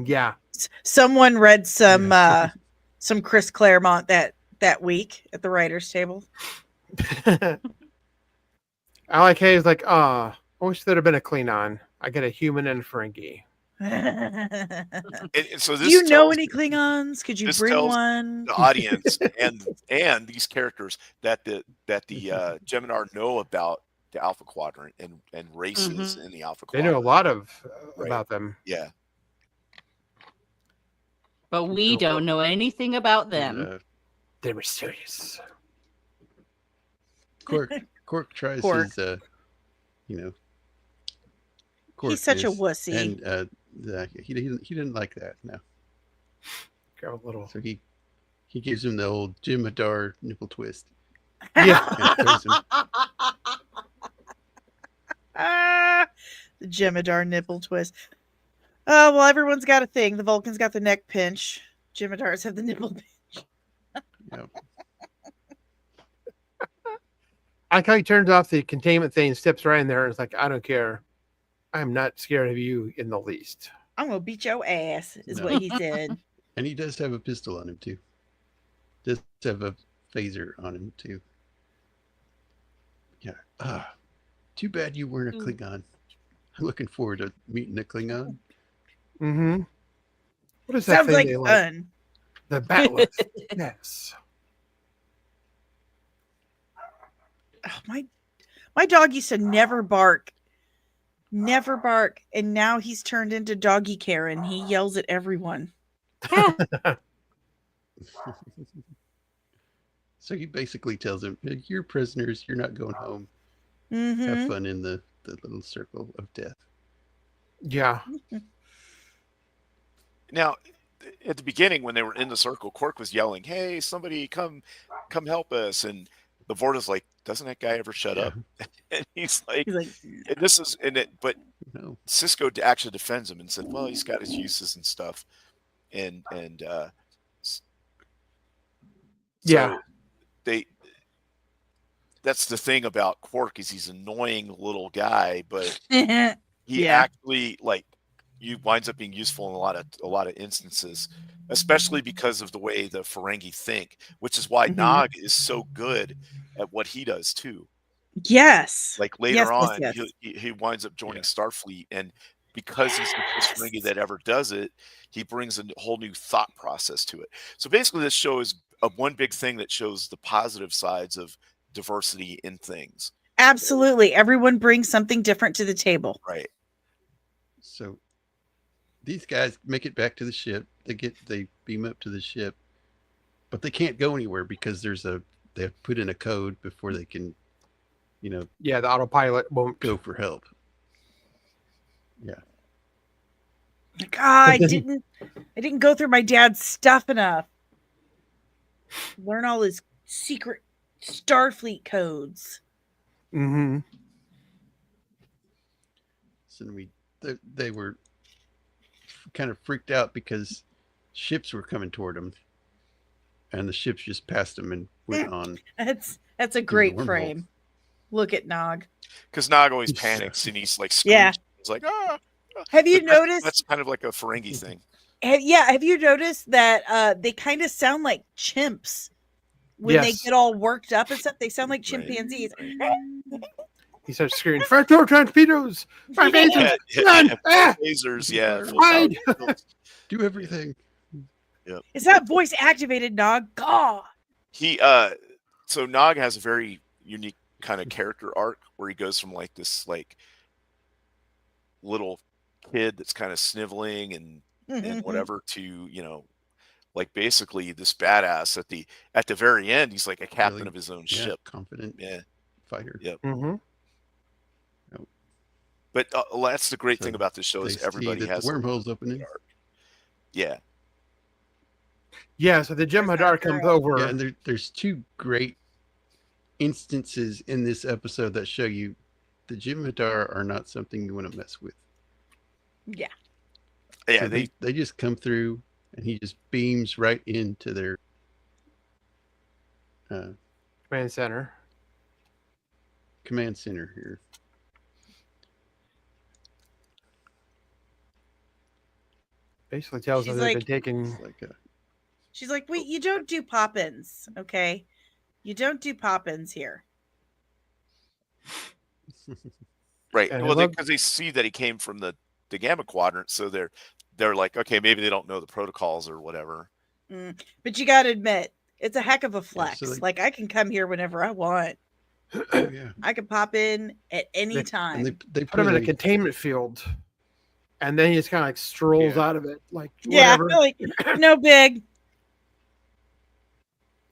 Yeah. Someone read some Yes. some Chris Claremont that week at the writers' table. I like Hayes like, I wish there'd have been a Klingon. I get a human and a Ferengi. Do And so this you know tells any Klingons? Could you this bring tells one? the audience and these characters that the Jem'Hadar know about the Alpha Quadrant and races in the Alpha They Quadrant. know a lot of Right. about them. Yeah. But we don't know anything about them. And, They're mysterious. Quark tries Quark. his, He's such a quirkiness, wussy. and he didn't like that. No, Grab a little. so he gives him the old Jem'Hadar nipple twist. Yeah. And throws him. The Jem'Hadar nipple twist. Oh, well, everyone's got a thing. The Vulcans got the neck pinch. Jem'Hadars have the nipple pinch. Yep. I like how he turns off the containment thing, steps right in there, and it's like, I don't care. I'm not scared of you in the least. I'm going to beat your ass, is No. what he said. And he does have a pistol on him too. Does have a phaser on him too. Yeah. Too bad you weren't a Klingon. I'm looking forward to meeting a Klingon. Mm-hmm. What is that Sounds thing like they like? fun. The battle. Yes. Oh, my dog used to never bark. Never bark. And now he's turned into doggy Karen. He yells at everyone. So he basically tells him, "You're prisoners. You're not going home. Mm-hmm. Have fun in the little circle of death." Yeah. Now, at the beginning, when they were in the circle, Quark was yelling, "Hey, somebody come help us!" And the Vorta's like, "Doesn't that guy ever shut up?" And he's like, He's like, and "This is in it." But No. Sisko actually defends him and said, "Well, he's got his uses and stuff." And Yeah. So that's the thing about Quark, is he's an annoying little guy, but he Yeah. actually winds up being useful in a lot of instances, especially because of the way the Ferengi think, which is why Mhm. Nog is so good at what he does too. Yes. Like later Yes, on, yes. he winds up joining Yeah. Starfleet, and because he's the first Ferengi that ever does it, he brings a whole new thought process to it. So basically, this show is one big thing that shows the positive sides of diversity in things. Absolutely. Everyone brings something different to the table. Right. So these guys make it back to the ship. They beam up to the ship, but they can't go anywhere because they have put in a code before they can, Yeah, the autopilot won't go for help. Yeah. Like, I didn't go through my dad's stuff enough. Learn all his secret Starfleet codes. Mm-hmm. So they were kind of freaked out because ships were coming toward them, and the ships just passed them and went on. That's a great frame. Look at Nog. Because Nog always panics and he's like screeching. Yeah. He's like, ah. Have you noticed? That's kind of like a Ferengi thing. Have you noticed that they kind of sound like chimps when they get all worked up and stuff? They sound like chimpanzees. Right. He starts screaming, "Fractal torpedoes! Fire lasers! Lasers, yeah. Hide! Do everything." Yep. Is that voice activated, Nog? God. So Nog has a very unique kind of character arc where he goes from like this like little kid that's kind of sniveling and whatever to, like basically this badass at the very end. He's like a captain of his own ship. Confident fighter. Yep. Mm-hmm. But that's the great thing about this show is everybody has the wormholes opening. Yeah. Yeah, so the Jem'Hadar comes over. Yeah, and there's two great instances in this episode that show you the Jem'Hadar are not something you want to mess with. Yeah. Yeah, so they just come through and he just beams right into their command center here. Basically tells us they've been taking. She's like, wait, you don't do pop-ins, okay? You don't do pop-ins here. Right. Well, because they see that he came from the Gamma Quadrant, so they're like, okay, maybe they don't know the protocols or whatever. But you got to admit, it's a heck of a flex. Yeah, so like, I can come here whenever I want. Oh, yeah. I can pop in at any time. And they put him in a containment field, and then he just kind of like strolls out of it, like whatever. Yeah, like no big.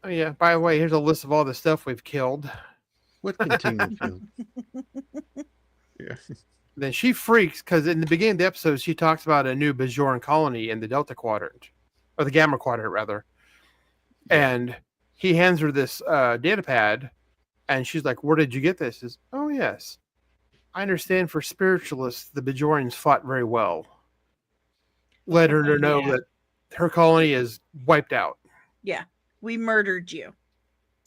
Oh yeah. By the way, here's a list of all the stuff we've killed. What containment field? Yeah. Then she freaks because in the beginning of the episode, she talks about a new Bajoran colony in the Delta Quadrant, or the Gamma Quadrant rather. Yeah. And he hands her this data pad, and she's like, "Where did you get this?" Says, "Oh yes, I understand. For spiritualists, the Bajorans fought very well." Let her know that her colony is wiped out. Yeah, we murdered you.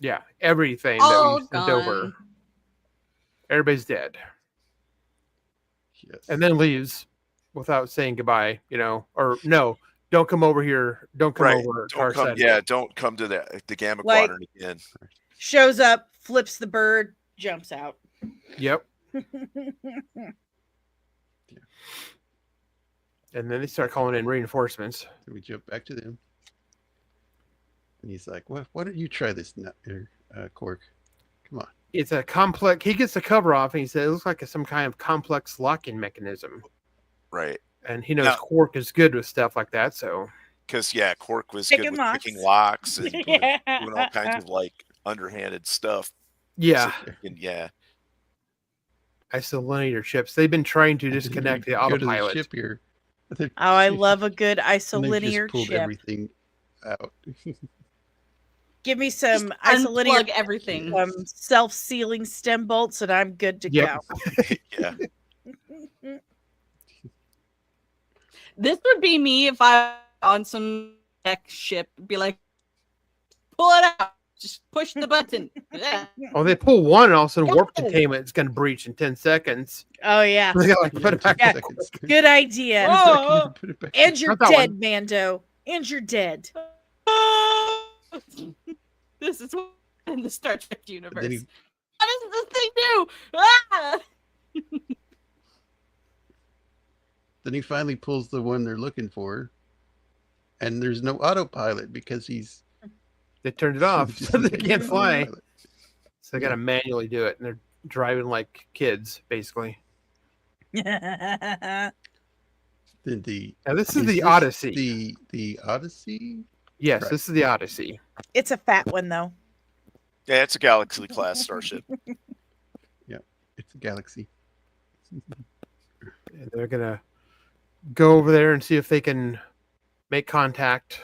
Yeah, everything that we sent over. Everybody's dead. Yes. And then leaves without saying goodbye, or no, don't come over here. Don't come over. Don't come to the Gamma Quadrant again. Shows up, flips the bird, jumps out. Yep. And then they start calling in reinforcements. So we jump back to them. And he's like, "Well, why don't you try this, Quark? Come on." It's a complex. He gets the cover off, and he says it looks like some kind of complex locking mechanism. Right. And he knows Quark is good with stuff like that. So, because Quark was good with picking locks and doing all kinds of like underhanded stuff. Yeah. So, Isolinear chips. They've been trying to disconnect the autopilot. To the ship here. I love a good isolinear just pulled chip. Everything out. Give me some isolinear everything. Self-sealing stem bolts, and I'm good to go. Yeah. This would be me if I on some tech ship, be like, pull it out, just push the button. Oh, they pull one, and all of a sudden warp containment is going to breach in 10 seconds. Oh yeah. They got put it back. Yeah. Good idea. Oh, and you're dead, Mando. And you're dead. This is in the Star Trek universe. What is the they do? Ah! Then he finally pulls the one they're looking for, and there's no autopilot because he's They turned it off, so they can't fly. autopilot. So they got to manually do it, and they're driving like kids, basically. Then Now this is the this Odyssey. The Odyssey. Yes, Right. this is the Odyssey. It's a fat one though. Yeah, it's a Galaxy class starship. It's a Galaxy. And they're gonna go over there and see if they can make contact,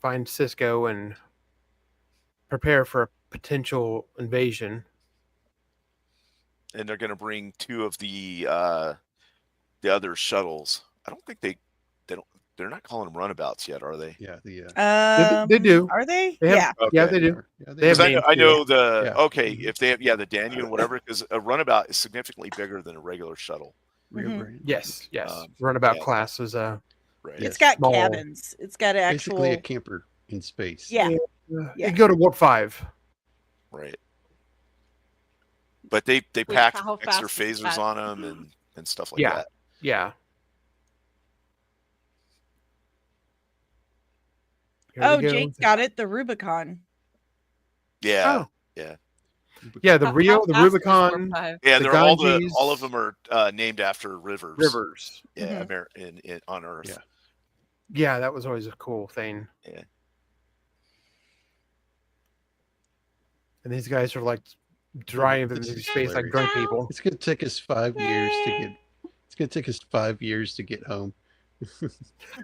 find Sisko, and prepare for a potential invasion. And they're going to bring 2 of the other shuttles. I don't think they're not calling them runabouts yet, are they? Yeah, They do. Are they? They have- Yeah. Okay. Yeah, they do. Yeah, They have Because names I too. know the Yeah. okay, if they have the Dani and whatever, because a runabout is significantly bigger than a regular shuttle. Real Mhm. brand. Yes. Runabout yeah. class is Right. Yeah. It's got Small. cabins. It's got an Basically actual. a camper in space. Yeah. you can go to warp 5. Right. But they Wait, pack how extra fast is phasers that? on them and stuff like Yeah. that. Yeah. Here Oh, we go. Jake's got it. The Rubicon. Yeah. Oh. Yeah, the How Rio, the fast is Rubicon, warp 5? Yeah, The they're all Ganges. of them are named after rivers. rivers. Yeah, Mhm. on Earth. Yeah. Yeah, that was always a cool thing. Yeah. And these guys are like driving This through is space like hilarious. drunk people. It's gonna take us 5 years to get. It's gonna take us 5 years to get home.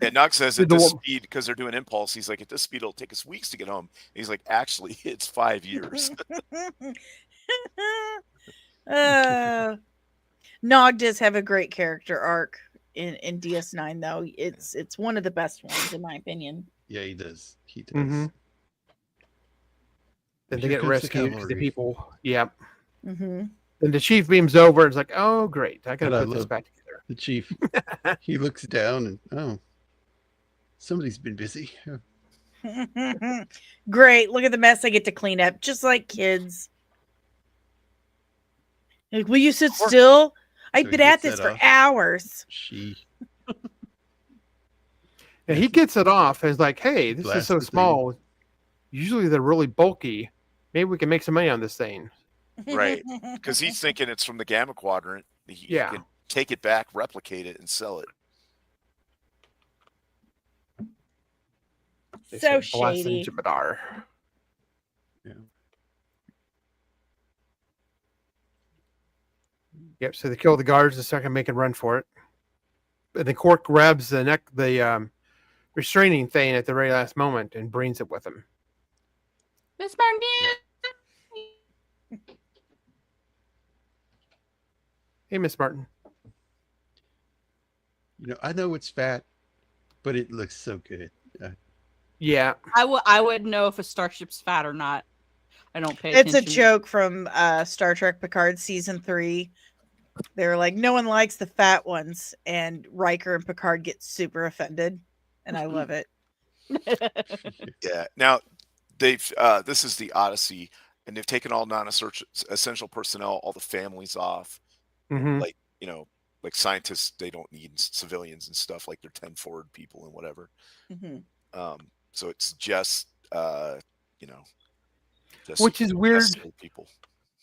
And Knox says Did at the this one- speed, because they're doing impulse, he's like, at this speed, it'll take us weeks to get home. And he's like, actually, it's 5 years. Nog does have a great character arc in DS9 though. It's one of the best ones in my opinion. Yeah, he does. He does. Mhm. Then they Here get comes the rescued. The cavalry. people. Yep. Mm-hmm. Then the chief beams over and it's like, oh, great. I can And I put this love- back together. The chief. He looks down and somebody's been busy. Great. Look at the mess I get to clean up, just like kids. Like, will you sit Quark- still? I've So he been at gets this that for off. hours. She. And he gets it off and is like, hey, this is Blast so the thing. small. Usually they're really bulky. Maybe we can make some money on this thing. Right. Because he's thinking it's from the Gamma Quadrant. He Yeah. can take it back, replicate it, and sell it. They So said, "Blast the shady. Jem'Hadar." Yeah. Yep. So they kill the guards and start making a run for it. And then Quark grabs the restraining thing at the very last moment and brings it with him. Miss Martin. Hey, Miss Martin. I know it's fat, but it looks so good. Yeah. I would know if a starship's fat or not. I don't pay It's a attention. joke from Star Trek Picard season 3. They were like, no one likes the fat ones, and Riker and Picard get super offended, and I love it. Yeah. Now, they've this is the Odyssey, and they've taken all non-essential personnel, all the families off. Mm-hmm. Like, like scientists, they don't need civilians and stuff. Like they're 10 forward people and whatever. Mhm. So it's just, just Which is weird. necessary people.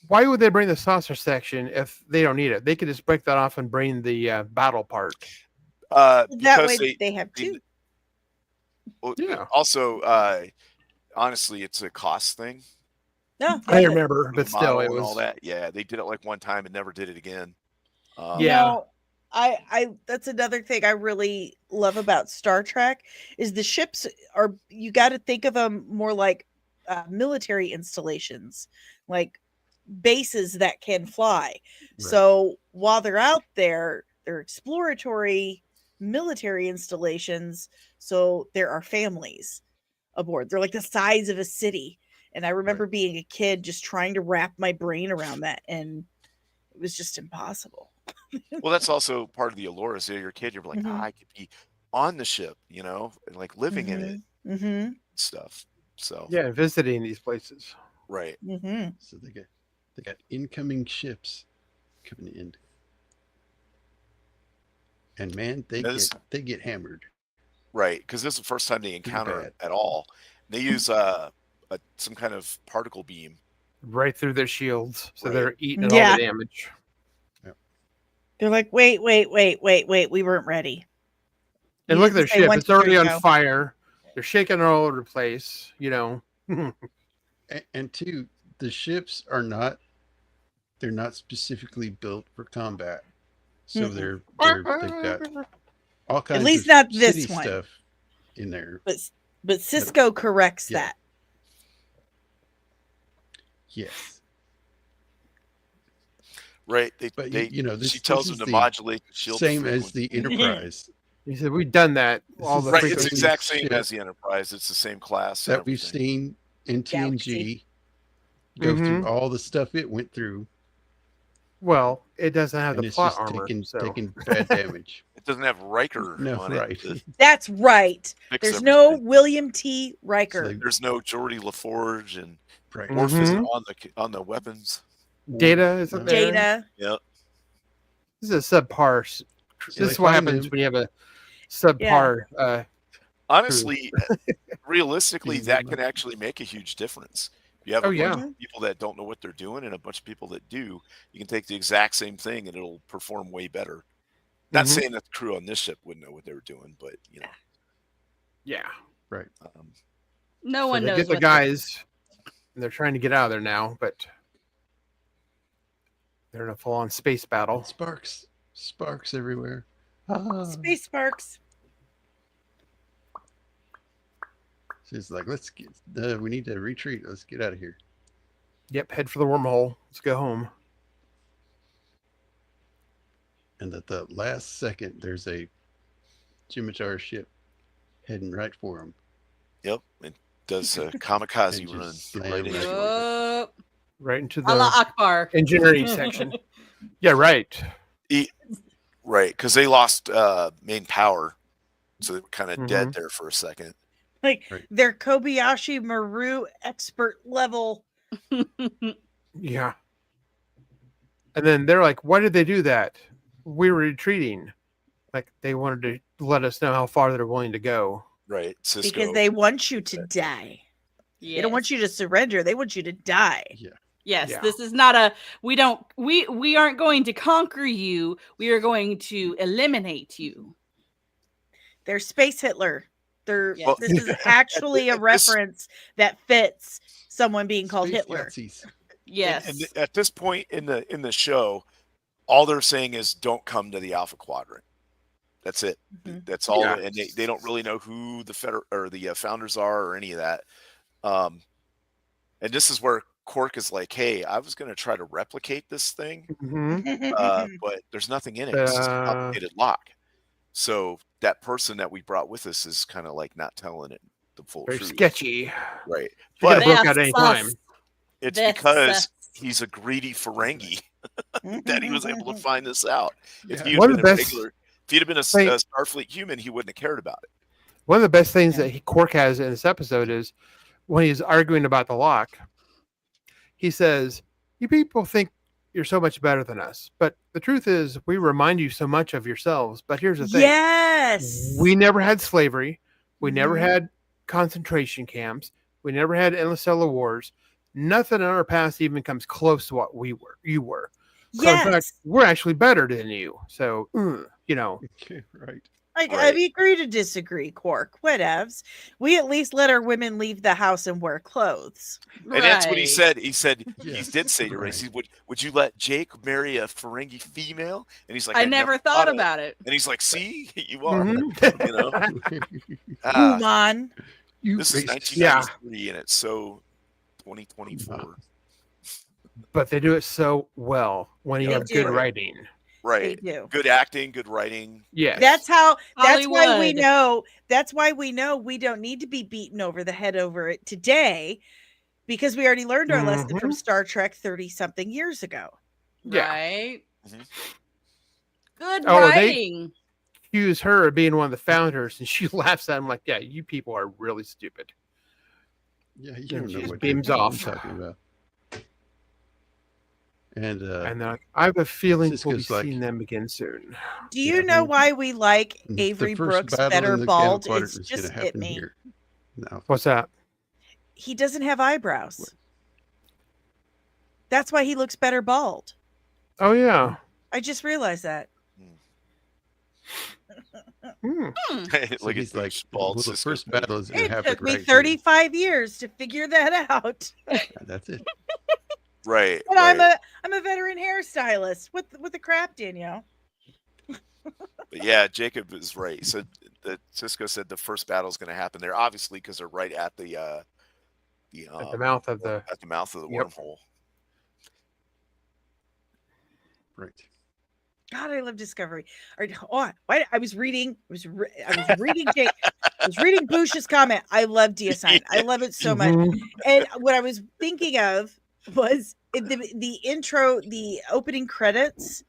Why would they bring the saucer section if they don't need it? They could just break that off and bring the battle part. That Because way they have two. Yeah. Also, honestly, it's a cost thing. No, I yeah. remember, The but still, model it and all was. that. Yeah, they did it like one time and never did it again. Yeah. No, I that's another thing I really love about Star Trek is the ships are, you got to think of them more like military installations, like bases that can fly. So while they're out there, they're exploratory military installations. So there are families aboard. They're like the size of a city. And I remember being a kid just trying to wrap my brain around that, and it was just impossible. Well, that's also part of the allure. Is you're a kid, you're like, Mhm. I could be on the ship, and like living in it Mm-hmm. and stuff. So Yeah, visiting these places. right. Mm-hmm. So they get They got incoming ships coming in, and man, they get hammered. Right, because this is the first time they encounter bad. it at all. They use some kind of particle beam. Right through their shields, so Right. they're eating all Yeah. the damage. They're like, wait, we weren't ready. And You look at didn't their say ship; one, it's two, already three, on go. fire. They're shaking all over the place. And two, the ships are not. They're not specifically built for combat, so Mm-mm. they've got all kinds least of not this city one. stuff in there. But Sisko corrects Yeah. that. Yes, Right, but she this tells is them to the modulate the shield. same as the Enterprise He said, "We've done that. This All is the Right, frequency it's the frequencies." exact same ship as the Enterprise. It's the same class and that we've everything. seen in Galaxy. TNG go through Mhm. all the stuff it went through, Well, it doesn't have and the it's plot just armor. taking bad damage. It doesn't have Riker No, on right. it. To That's right. fix There's no everything. William T. Riker. like- There's no Geordi LaForge, and Right. Mhm. Worf isn't on the weapons. Data isn't there. Data. Yep. This is a subpar. So This they is what find happens him. when you have a subpar. Honestly, realistically, He's that not- can actually make a huge difference. If you have Oh, a yeah. bunch of people that don't know what they're doing and a bunch of people that do, you can take the exact same thing and it'll perform way better. Not Mhm. saying that the crew on this ship wouldn't know what they were doing, but Yeah. No So one they knows get the what they're- guys, and they're trying to get out of there now, but they're in a full-on space battle. Sparks everywhere. Ah. Space Sparks. She's like, let's get. We need to retreat. Let's get out of here. Yep, head for the wormhole. Let's go home. And at the last second, there's a Jem'Hadar ship heading right for him. It does a kamikaze And just run slam right into right it. Oh, Right into Allah the Akbar. engineering section. Yeah, right. Right, because they lost main power, so they were kind of dead Mhm. there for a second. Like Right. they're Kobayashi Maru expert level. Yeah. And then they're like, why did they do that? We were retreating. Like they wanted to let us know how far they're willing to go. Right, Sisko. Because they want you to die. They don't want you to surrender. They want you to die. Yes, Yeah. this is not a we aren't going to conquer you. We are going to eliminate you. They're Space Hitler. Yes. This is actually a reference that fits someone being called Space Hitler. Yazis. Yes. And at this point in the show, all they're saying is don't come to the Alpha Quadrant. That's it. Mhm. That's all. Yeah. And they don't really know who the founders are or any of that. And this is where Quark is like, hey, I was going to try to replicate this thing, but there's nothing in it. It's just a complicated lock. So that person that we brought with us is kind of like not telling it the full Very truth. sketchy. Right. But But it broke out any time. it's This because sus. he's a greedy Ferengi that he was able to find this out. If Yeah. he One had of been the a best regular, if he'd have been a thing- Starfleet human, he wouldn't have cared about it. One of the best things that Quark has in this episode is when he's arguing about the lock, he says, you people think you're so much better than us. But the truth is, we remind you so much of yourselves. But here's the thing. Yes. We never had slavery. We never Mhm. had concentration camps. We never had interstellar wars. Nothing in our past even comes close to what you were. So in fact, Yes. we're actually better than you. So, Okay, right. I Right. agree to disagree, Quark. Whatevs. We at least let our women leave the house and wear clothes. And that's what he Right. said. He said Yes, he did say to Race, right. would you let Jake marry a Ferengi female? And he's like, I never thought about it. And he's like, see, you are. Mhm. You know, Ah, Human. You this is racist. 1993, and it's so 2024. But they do it so well when you They have good do. writing. They Right. do. Good acting, good writing. Yes. That's why we Hollywood. know. That's why we know we don't need to be beaten over the head over it today, because we already learned our lesson from Mhm. Star Trek 30-something years ago. Yeah. Right. Mhm. Good Oh, they- writing. accuse her of being one of the founders, and she laughs at him like, yeah, you people are really stupid. Yeah, you And don't she know just what beams you're off. talking about. And I have a feeling we'll be Sisko's like, seeing them again soon. Do you Yeah, know we- why we like the Avery first Brooks battle better in the Gamma bald? Quadrant It's is going just to hit happen me. here. No, What's that? He doesn't have eyebrows. That's why he looks better bald. Oh yeah. I just realized that. Hmm. so Look he's at like, bald well, the Sisko first Avery. battle is going It to happen took me right here. 35 years to figure that out. That's it. Right, But right. I'm a veteran hairstylist. What the crap, Danielle? But yeah, Jacob is right. He said that Sisko said the first battle is going to happen there, obviously, because they're right at the At the mouth of the. Yep. wormhole. Right. God, I love Discovery. I was reading Bush's comment. I love DS9. I love it so much. Mhm. And what I was thinking of was the intro, the opening credits,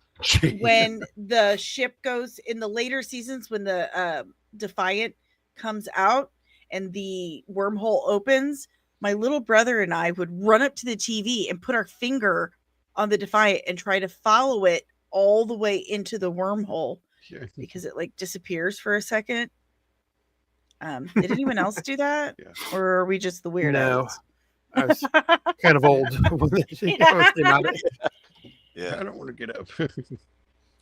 when the ship goes in the later seasons, when the Defiant comes out and the wormhole opens. My little brother and I would run up to the TV and put our finger on the Defiant and try to follow it all the way into the wormhole Sure. because it like disappears for a second. Did anyone else do that? Yeah. Or are we just the weirdos? No, I was kind of old when they came out. Yeah. I don't want to get up.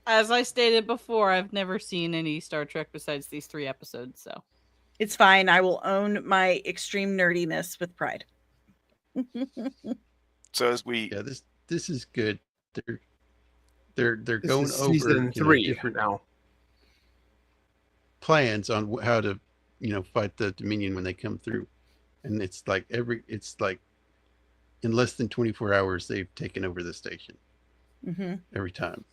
As I stated before, I've never seen any Star Trek besides these 3 episodes, so It's fine. I will own my extreme nerdiness with pride. So as we Yeah, this is good. They're This going is over season 3 different now. plans on how to fight the Dominion when they come through, and it's like in less than 24 hours they've taken over the station Mm-hmm. every time.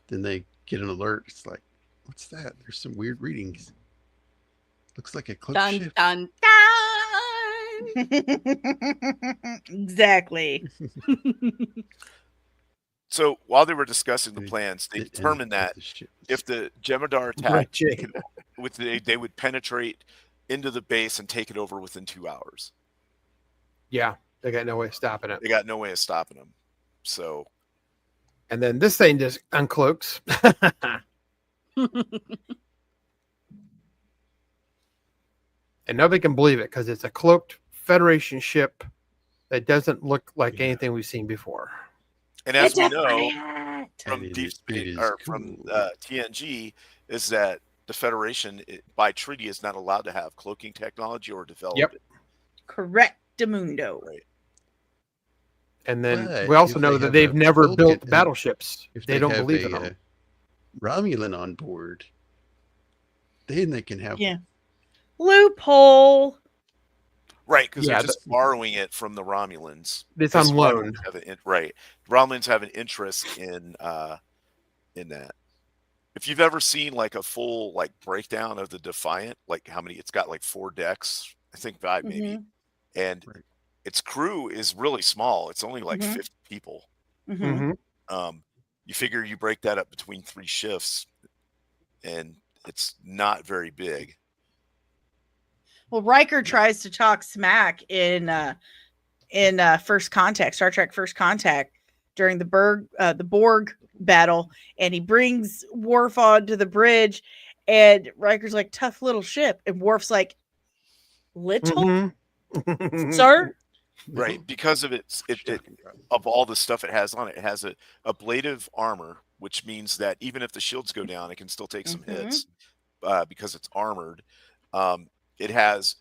Then they get an alert. It's like, what's that? There's some weird readings. Looks like a cloak dun ship. dun dun. Exactly. so while they were discussing the plans, they And determined that the ship. if the Jem'Hadar Right, attacked, Jake. they would penetrate into the base and take it over within 2 hours. Yeah, they got no way of stopping it. They got no way of stopping them. So And then this thing just uncloaks. And nobody can believe it because it's a cloaked Federation ship that doesn't look like anything we've seen before. and as we know from And it Deep is- Space it is or from cool. TNG is that the Federation by treaty is not allowed to have cloaking technology or develop Yep. it. Correctamundo. Right. And then But we also if know they that have they've a never cloak built and- battleships. If They don't have believe in a, them. Romulan on board, then they can have Yeah. Loophole. Right, because Yeah, they're just borrowing it from the Romulans. It's on Because loan. Romulans have right. Romulans have an interest in that. If you've ever seen like a full like breakdown of the Defiant, like how many it's got like 4 decks, I think 5 maybe, and Right. its crew is really small. It's only like Mhm. 50 people. Mm-hmm. Mhm. You figure you break that up between 3 shifts, and it's not very big. Well, Riker tries to talk smack in First Contact, Star Trek First Contact, during the Borg battle, and he brings Worf onto the bridge, and Riker's like, "Tough little ship," and Worf's like, "Little, Mhm. sir." Right, because of of all the stuff it has on it. It has a ablative armor, which means that even if the shields go down, it can still take some hits because it's armored. It has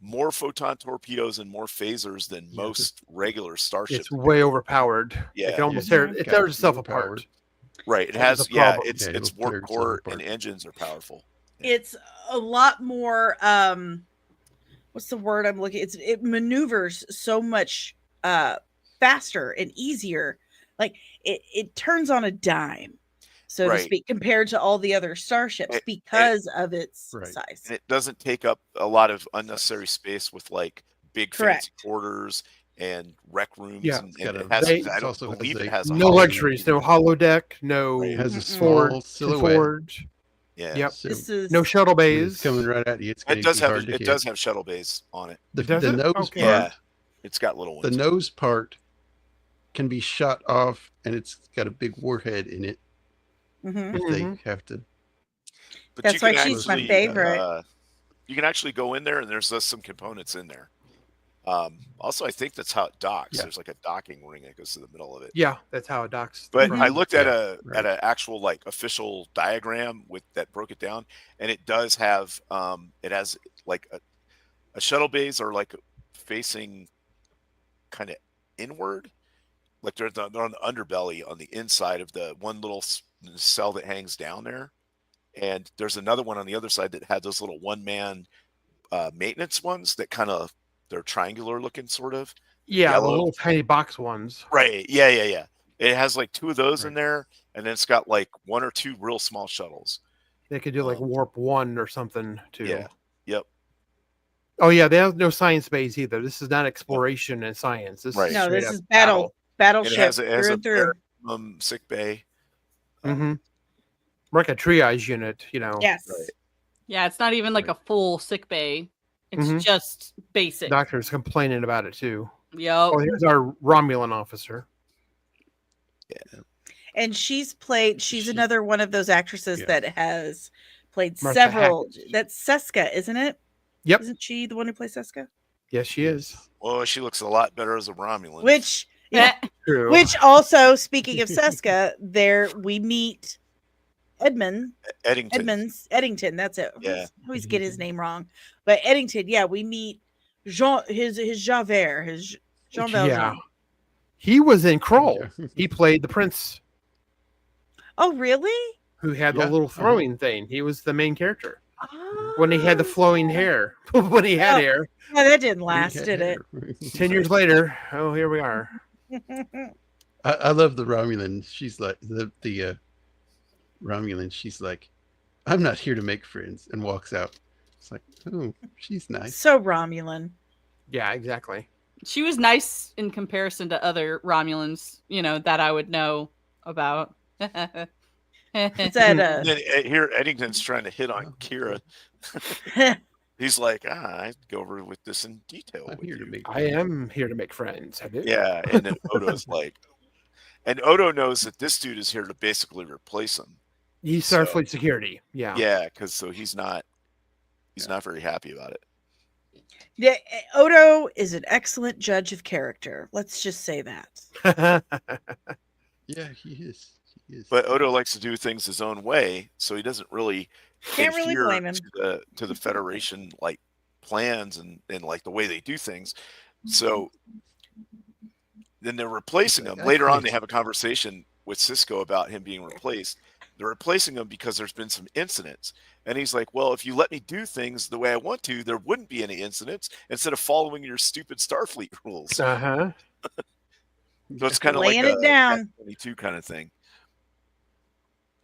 more photon torpedoes and more phasers than most regular starships. It's way overpowered. Yeah. It can almost Yeah, tear it's it got tears itself overpowered. apart. Right. It That was has the problem. its Yeah, it'll tear warp itself core apart. and engines are powerful. It's a lot more. What's the word I'm looking? It maneuvers so much faster and easier. Like it turns on a dime, so to Right. speak, compared to all the other starships And- because of its Right. size. And it doesn't take up a lot of unnecessary space with like big fancy Correct. quarters and rec rooms. Yeah. and It's got it a- has, They- I it don't also has believe a- it has a No holodeck luxuries, no either. holodeck, no Right. It has a Mm-mm. forward small to silhouette. forward, Yeah. Yep. So This is no shuttle when it's bays. coming right at you. It's going It to does be have hard to it hit. does have shuttle bays on it. The, Does the it? nose Okay. Yeah. part, It's got little The ones. nose part can be shot off, and it's got a big warhead in it. Mhm. If they have to. But That's you can why she's my actually, favorite. you can actually go in there, and there's some components in there. Also, I think that's how it docks. Yeah. There's like a docking ring that goes to the middle of it. Yeah, that's how it docks. But Mhm. I looked at Yeah, at an actual like official diagram with that broke it down, and it does have it has like a shuttle bays are like facing kind of inward, like they're on the underbelly on the inside of the one little cell that hangs down there, and there's another one on the other side that had those little one-man maintenance ones that kind of they're triangular looking sort of. Yeah, yellow. the little tiny box ones. Right. Yeah. It has like 2 of those in there, and then it's got like 1 or 2 real small shuttles. They could do like warp 1 or something too. Yeah. Yep. Oh yeah, they have no science base either. This is not exploration and science. This Right. is No, straight this up is And battleship it has through a and through. sick bay. Mm-hmm. Like a triage unit, you know. Yes. Right. Yeah, it's not even like a full sick bay. It's just basic. Doctor's complaining about it too. Yep. Oh, here's our Romulan officer. Yeah. And she's another one of those actresses that has played Martha several. Hackett. That's Sisko, isn't it? Yep. Isn't she the one who plays Sisko? Yes, she is. Well, she looks a lot better as a Romulan. Which True. Which also, speaking of Sisko, there we meet Eddington. That's it. Yeah. I always get his name wrong. But Eddington, yeah, we meet Jean Javert, his Jean Valjean. Yeah. He was in Kroll. He played the prince Oh, really? who had Yeah. the little throwing thing. He was the main character. Oh. When he had the flowing hair. When he had hair. Yeah, that didn't last, did it? 10 years later, oh, here we are. I love the Romulan. She's like the Romulan. She's like, I'm not here to make friends, and walks out. It's like, oh, she's nice. So Romulan. Yeah, exactly. She was nice in comparison to other Romulans, that I would know about. Is that Here, Eddington's trying to hit on Kira. He's like, I'd go over with this in detail. I'm here to make I am here to make friends. I do. Yeah, and then Odo's like, and Odo knows that this dude is here to basically replace him. He's Starfleet security. Yeah. Yeah, because he's not very happy about it. Yeah, Odo is an excellent judge of character. Let's just say that. Yeah, he is. But Odo likes to do things his own way, so he doesn't really Can't really adhere blame him. to the Federation like plans and like the way they do things. So then they're replacing him. Later on, they have a conversation with Sisko about him being replaced. They're replacing him because there's been some incidents. And he's like, well, if you let me do things the way I want to, there wouldn't be any incidents instead of following your stupid Starfleet rules. Uh-huh. So it's kind of like Laying it down. 22 kind of thing.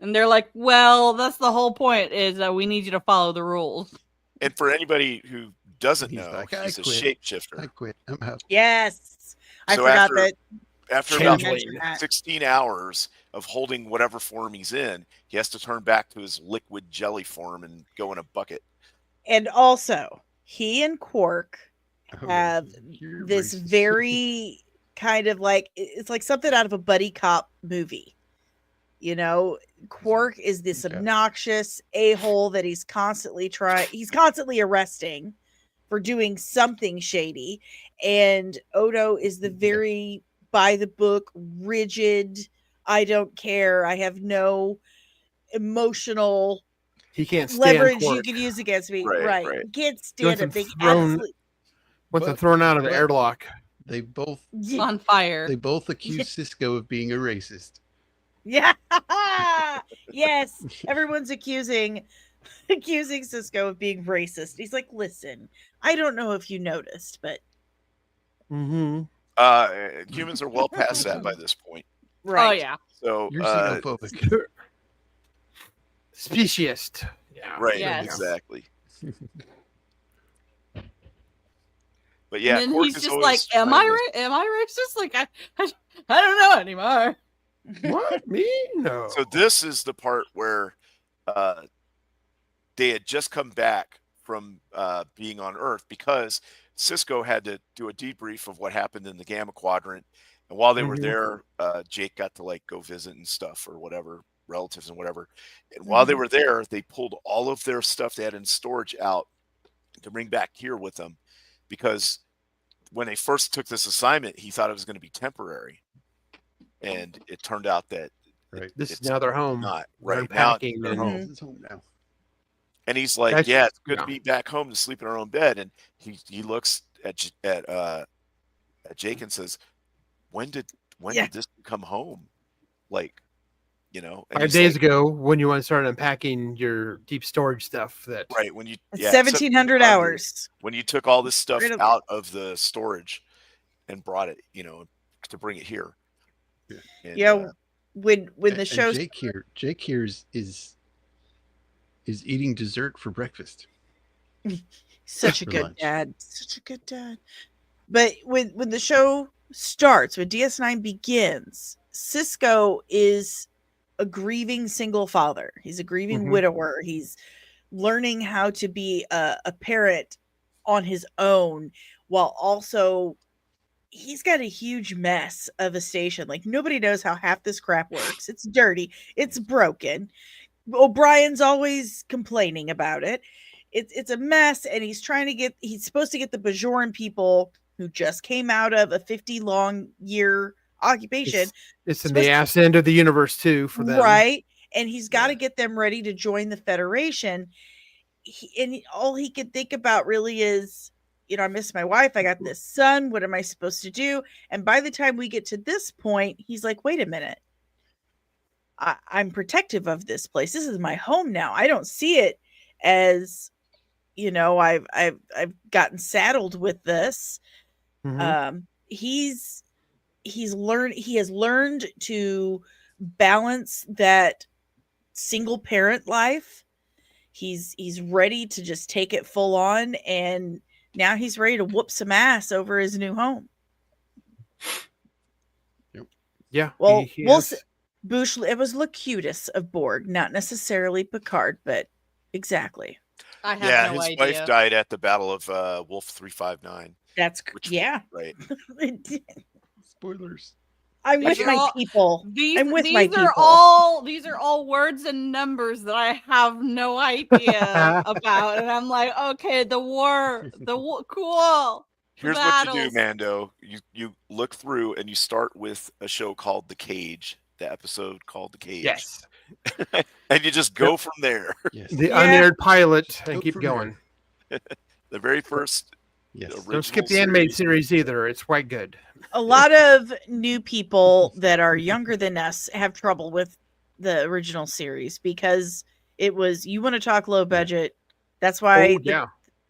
And they're like, well, that's the whole point, is that we need you to follow the rules. And for anybody who doesn't He's know, like, he's a quit. shapeshifter. I quit. I'm out. Yes. I So forgot that. After about Changeling. 16 hours of holding whatever form he's in, he has to turn back to his liquid jelly form and go in a bucket. And also, he and Quark Oh, have you're this racist. very kind of like, it's like something out of a buddy cop movie. Quark is this obnoxious a-hole that he's constantly arresting for doing something shady. And Odo is the very by the book, rigid, I don't care, I have no emotional He can't stand leverage Quark. you can use against me. Right. You can't He wants stand him it. thrown out of the but- airlock. They both On fire. they both accuse Sisko of being a racist. Yeah. Yes. Everyone's accusing Sisko of being racist. He's like, listen, I don't know if you noticed, but Mm-hmm. Humans are well past that by this point. right. Oh, yeah. So You're xenophobic. Speciest. Yeah. right, Yes. exactly. But yeah, And then Quark he's is just always like, am trying I racist? Like, I don't know anymore. What? Me? No. So this is the part where they had just come back from being on Earth because Sisko had to do a debrief of what happened in the Gamma Quadrant. And while they were there, Jake got to like go visit and stuff or whatever, relatives and whatever. And while they were there, they pulled all of their stuff they had in storage out to bring back here with them, because when they first took this assignment, he thought it was going to be temporary. And it turned out that this is now their home. Not They're right now. unpacking Their and- home. It's home now. And he's like, That's- "Yeah, it's good yeah. to be back home to sleep in our own bed." And he looks at Jake and says, "When did this come home? Like, you know?" And 5 he's days like, ago, when you want to start unpacking your deep storage stuff, that right when you 1,700 hours. when you took all this stuff Right. out of the storage and brought it, you know, to bring it here. Yeah. And, When the show Jake here is eating dessert for breakfast. such a For good lunch. dad, such a good dad. But when the show starts, when DS9 begins, Sisko is a grieving single father. He's a grieving widower. He's learning how to be a parent on his own, while also he's got a huge mess of a station. Like, nobody knows how half this crap works. It's dirty. It's broken. O'Brien's always complaining about it. It's a mess, and he's supposed to get the Bajoran people who just came out of a 50 long year occupation. it's in the ass end of the universe too for them. Right. And he's got to get them ready to join the Federation. And all he could think about really is, you know, I miss my wife. I got this son. What am I supposed to do? And by the time we get to this point, he's like, wait a minute. I'm protective of this place. This is my home now. I don't see it as, you know, I've gotten saddled with this. He has learned to balance that single parent life. He's ready to just take it full on, and now he's ready to whoop some ass over his new home. Yeah. Well, he we'll is- see. Bush, it was Locutus of Borg, not necessarily Picard, but exactly. I have yeah, no his idea. wife died at the Battle of Wolf 359. That's Which, yeah. right. Spoilers. I'm with These are my all- people. These, I'm with these my are people. all words and numbers that I have no idea about, and I'm like, okay, the war, cool. Here's what you do, battles. Mando. You look through and you start with a show called The Cage, the episode called The Cage. Yes. And you just go from there. Yes. The Yeah. unaired pilot and Go keep from going. The very first Yes. Don't skip original the animated series either. It's quite good. A lot of new people that are younger than us have trouble with the original series because it was, you want to talk low budget. That's why Oh, yeah.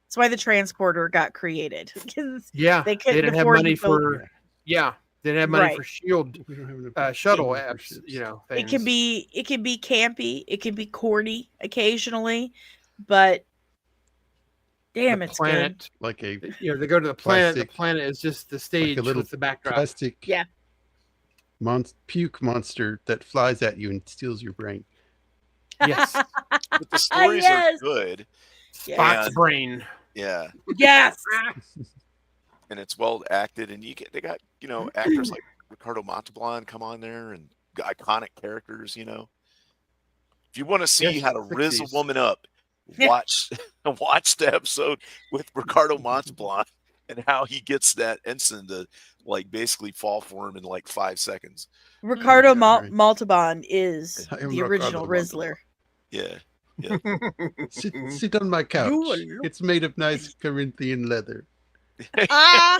that's why the transporter got created. 'Cause Yeah. they They couldn't didn't have afford money to build- for, yeah. They didn't have money Right. for Shield We don't have enough shuttle money for apps, ships. you know. it can things. be campy, it can be corny occasionally, but damn, The it's planet. like a You know, they go to the planet. Plastic- The planet is just the stage little with the backdrop. plastic Yeah. puke monster that flies at you and steals your brain. Yes. But the stories Yes. are good. Spock's And- brain. Yeah. good. Yes. And it's well acted, and they got, you know, actors like Ricardo Montalban come on there and iconic characters, you know. If you want to see Yes, how to riz a 60s. woman up, watch the episode with Ricardo Montalban and how he gets that ensign to like basically fall for him in like 5 seconds. Ricardo Yeah, right. Montalban is I am the original Ricardo Rizzler. Yeah. Sit on my couch. You alone. It's made of nice Corinthian leather. Ah!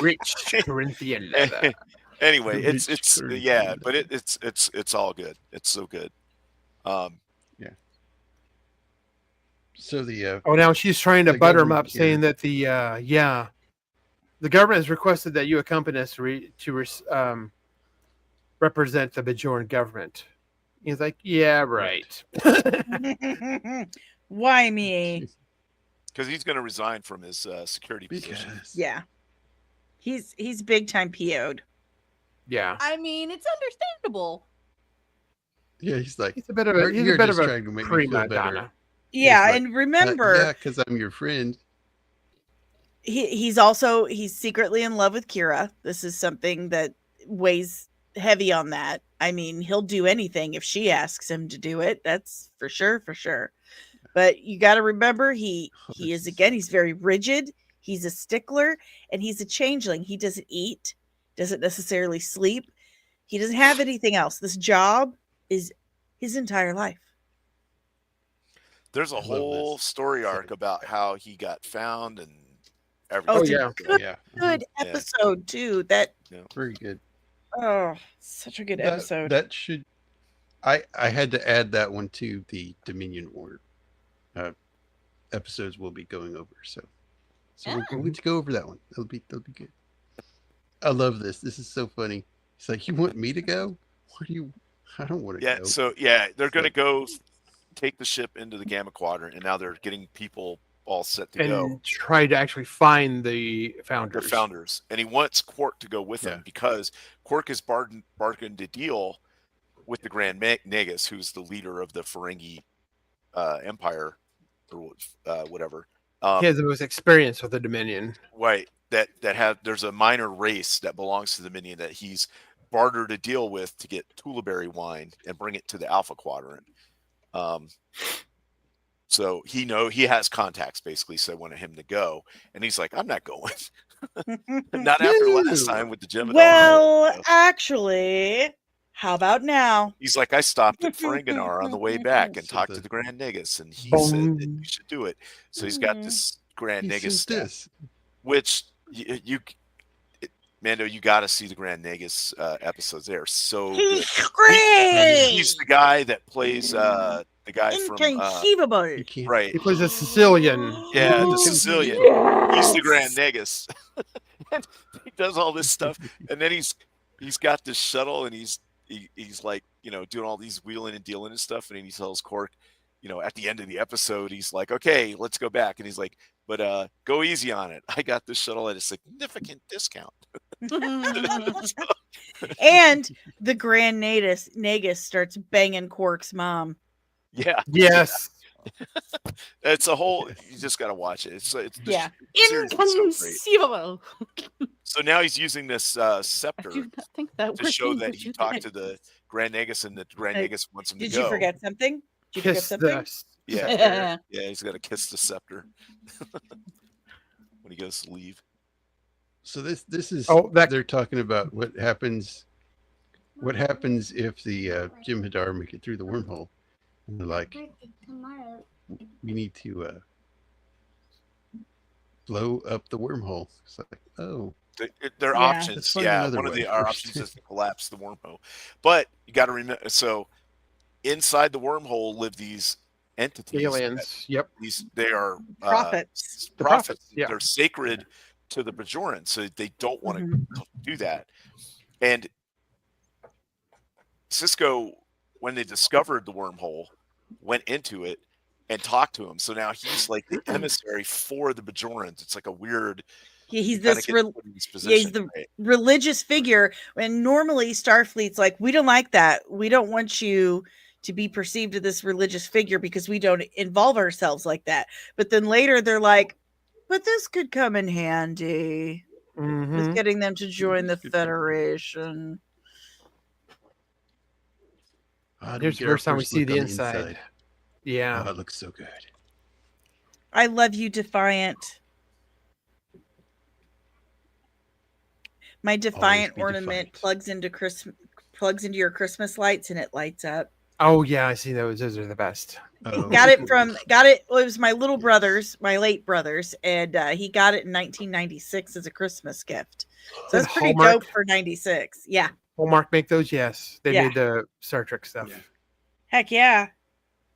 Rich Corinthian leather. Anyway, it's Rich Corinthian yeah, leather. but it's all good. It's so good. So the Oh, now she's trying to The butter him government up, saying here. that the government has requested that you accompany us represent the Bajoran government. He's like, yeah, right. Why me? Because he's going to resign from his security position. because Yeah. He's big time PO'd. Yeah, I mean, it's understandable. yeah, he's like he's a bit of You're- a he's you're a bit just of a trying to make me feel prima better. donna. Yeah, like, and remember, yeah, because I'm your friend. he's secretly in love with Kira. This is something that weighs heavy on that. I mean, he'll do anything if she asks him to do it. That's for sure. But you got to remember, he is, again, he's very rigid. He's a stickler, and he's a changeling. He doesn't eat, doesn't necessarily sleep. He doesn't have anything else. This job is his entire life. There's a whole story arc about how he got found and everything. Oh, Oh, yeah. Good episode, too. That very good. Oh, such a good episode. That should... I had to add that one to the Dominion War episodes we'll be going over. So we'll get to go over that one. That'll be good. I love this. This is so funny. It's like, you want me to go? What do you... I don't want to go. So they're going to go take the ship into the Gamma Quadrant, and now they're getting people all set to go. And try to actually find the founders. The founders. And he wants Quark to go with him because Quark is bargained a deal with the Grand Nagus, who's the leader of the Ferengi Empire, or whatever. He has the most experience with the Dominion. Right. There's a minor race that belongs to the Dominion that he's bartered a deal with to get Tullaberry wine and bring it to the Alpha Quadrant. So he has contacts, basically, so they wanted him to go. And he's like, I'm not going. Not after last time with the Jem'Hadar. Well, actually, how about now? He's like, I stopped at Ferenginar on the way back and talked to the Grand Nagus, and he said that you should do it. So he's got this Grand Nagus stuff, which Mando, you got to see the Grand Nagus episodes. They're so He's good. great. He's the guy that plays the guy from Inconceivable. right. He plays a Sicilian. Yeah, the Sicilian. He's the Grand Nagus. And he does all this stuff, and then he's got this shuttle, and he's like, doing all these wheeling and dealing and stuff, and then he tells Quark, at the end of the episode, he's like, okay, let's go back, and he's like, but go easy on it. I got this shuttle at a significant discount. And the Grand Nagus starts banging Quark's mom. Yeah. Yes. It's a whole. You just got to watch it. It's Inconceivable. So now he's using this scepter to show that he talked to the Grand Nagus, and the Grand Nagus wants him to go. Did you forget something? Yeah, he's got to kiss the scepter when he goes to leave. So this is they're talking about what happens if the Jem'Hadar make it through the wormhole, and they're like, we need to blow up the wormhole. It's like, there are options. Yeah, one of our options is to collapse the wormhole, but you got to remember. So inside the wormhole live these entities, aliens. They are prophets. Prophets. Yeah. They're sacred to the Bajorans, so they don't want to do that. And Sisko, when they discovered the wormhole, went into it and talked to him. So now he's like the emissary for the Bajorans. It's like a weird. He's this. He's the religious figure. And normally Starfleet's like, we don't like that. We don't want you to be perceived as this religious figure because we don't involve ourselves like that. But then later they're like, but this could come in handy with getting them to join the Federation. Here's the first time we see the inside. Yeah. Oh, it looks so good. I love you, Defiant. My Defiant ornament plugs into your Christmas lights and it lights up. Oh yeah, I see those. Those are the best. Got it. It was my little brother's, my late brother's, and he got it in 1996 as a Christmas gift. So that's pretty dope for 96. Yeah. Hallmark make those? Yes. They made the Star Trek stuff. Yeah. Heck yeah.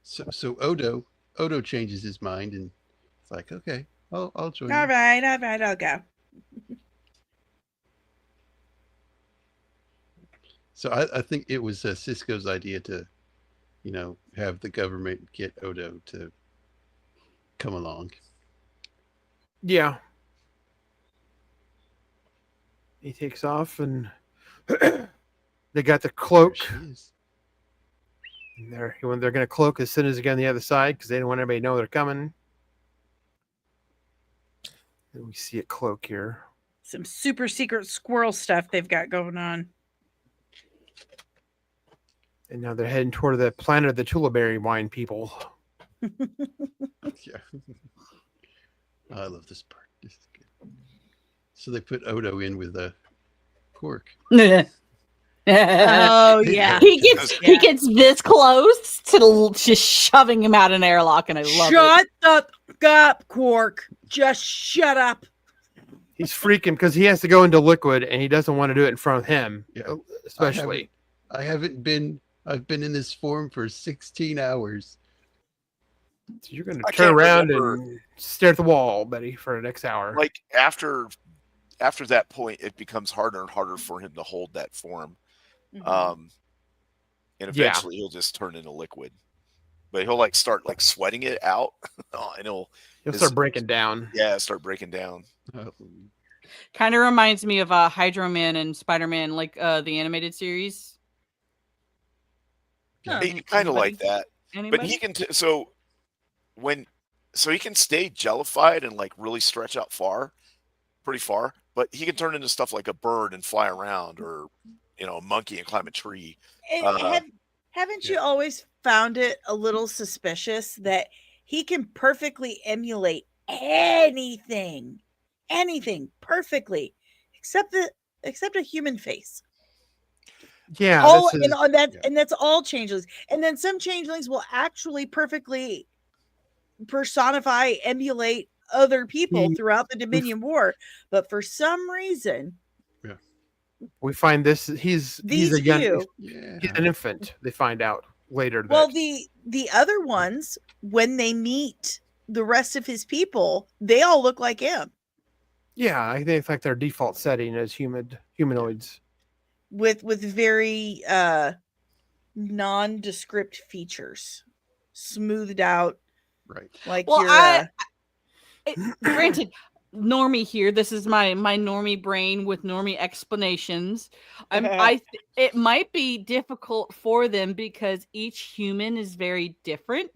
So Odo changes his mind and it's like, okay, I'll join. All right, I'll go. So I think it was Sisko's idea to, have the government get Odo to come along. Yeah. He takes off and they got the cloak. They're going to cloak as soon as they get on the other side because they don't want anybody to know they're coming. We see a cloak here. Some super secret squirrel stuff they've got going on. And now they're heading toward the planet of the Tullaberry wine people. Yeah. I love this part. This is good. So they put Odo in with Quark. Oh yeah. He gets this close to just shoving him out an airlock, and I love it. Shut the fuck up, Quark. Just shut up. He's freaking because he has to go into liquid and he doesn't want to do it in front of him. Yeah. Especially. I've been in this form for 16 hours. So you're going to turn around and stare at the wall, Betty, for the next hour. Like after that point, it becomes harder and harder for him to hold that form. Mm-hmm. And eventually he'll just turn into liquid. But he'll like start like sweating it out. And he'll start breaking down. Yeah, start breaking down. Kind of reminds me of Hydro Man and Spider-Man, like the animated series. Yeah, kind of like that. Anybody? But he can he can stay jellified and like really stretch out pretty far. But he can turn into stuff like a bird and fly around, or a monkey and climb a tree. Haven't you always found it a little suspicious that he can perfectly emulate anything perfectly, except a human face? Yeah, and that's all changelings. And then some changelings will actually perfectly personify, emulate other people throughout the Dominion War, but for some reason, we find he's a young, he's an infant. They find out later. Well, the other ones, when they meet the rest of his people, they all look like him. Yeah, I think it's like their default setting as humanoids with very nondescript features, smoothed out. Right. Like granted, normie here. This is my normie brain with normie explanations. It might be difficult for them because each human is very different,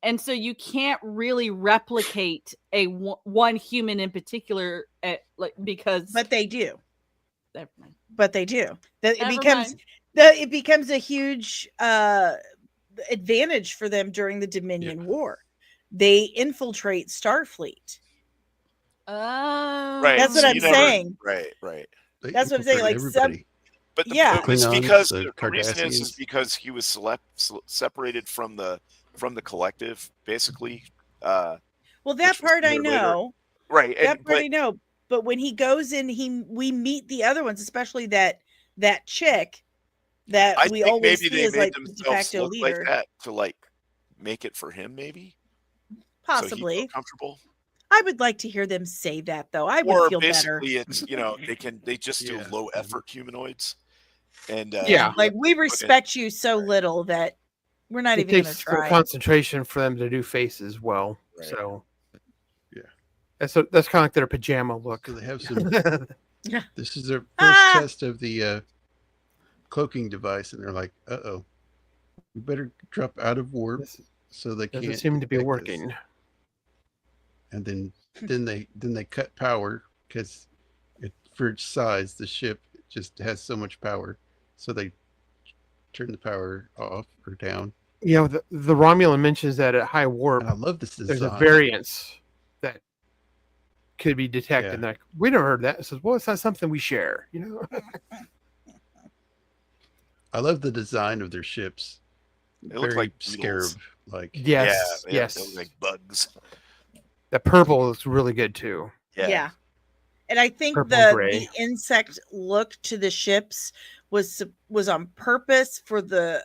and so you can't really replicate one human in particular, because. But they do. Never mind. But they do. It becomes a huge advantage for them during the Dominion War. They infiltrate Starfleet. Oh, right. That's what I'm saying. Right. That's what I'm saying. Like everybody. But the reason is because he was separated from the collective, basically. Well, that part I know. Right. That part I know. But when he goes in, we meet the other ones, especially that chick that we always see as like the de facto leader. Like that to like make it for him, maybe. Possibly. So he felt comfortable. I would like to hear them say that, though. I would feel better. It's they just do low effort humanoids, and like we respect you so little that we're not even going to try. It takes concentration for them to do faces well. Right. So that's kind of like their pajama look. So they have some. This is their first test of the cloaking device, and they're like, "Uh-oh, we better drop out of warp." So they can't. Doesn't seem to be working. And then they cut power because for its size, the ship just has so much power. So they turn the power off or down. Yeah, the Romulan mentions that at high warp, and I love this design. There's a variance that could be detected. Like, we never heard that. It says, well, it's not something we share, I love the design of their ships. They look like scarab, like yes. They look like bugs. The purple is really good too. Yeah. And I think the insect look to the ships was on purpose for the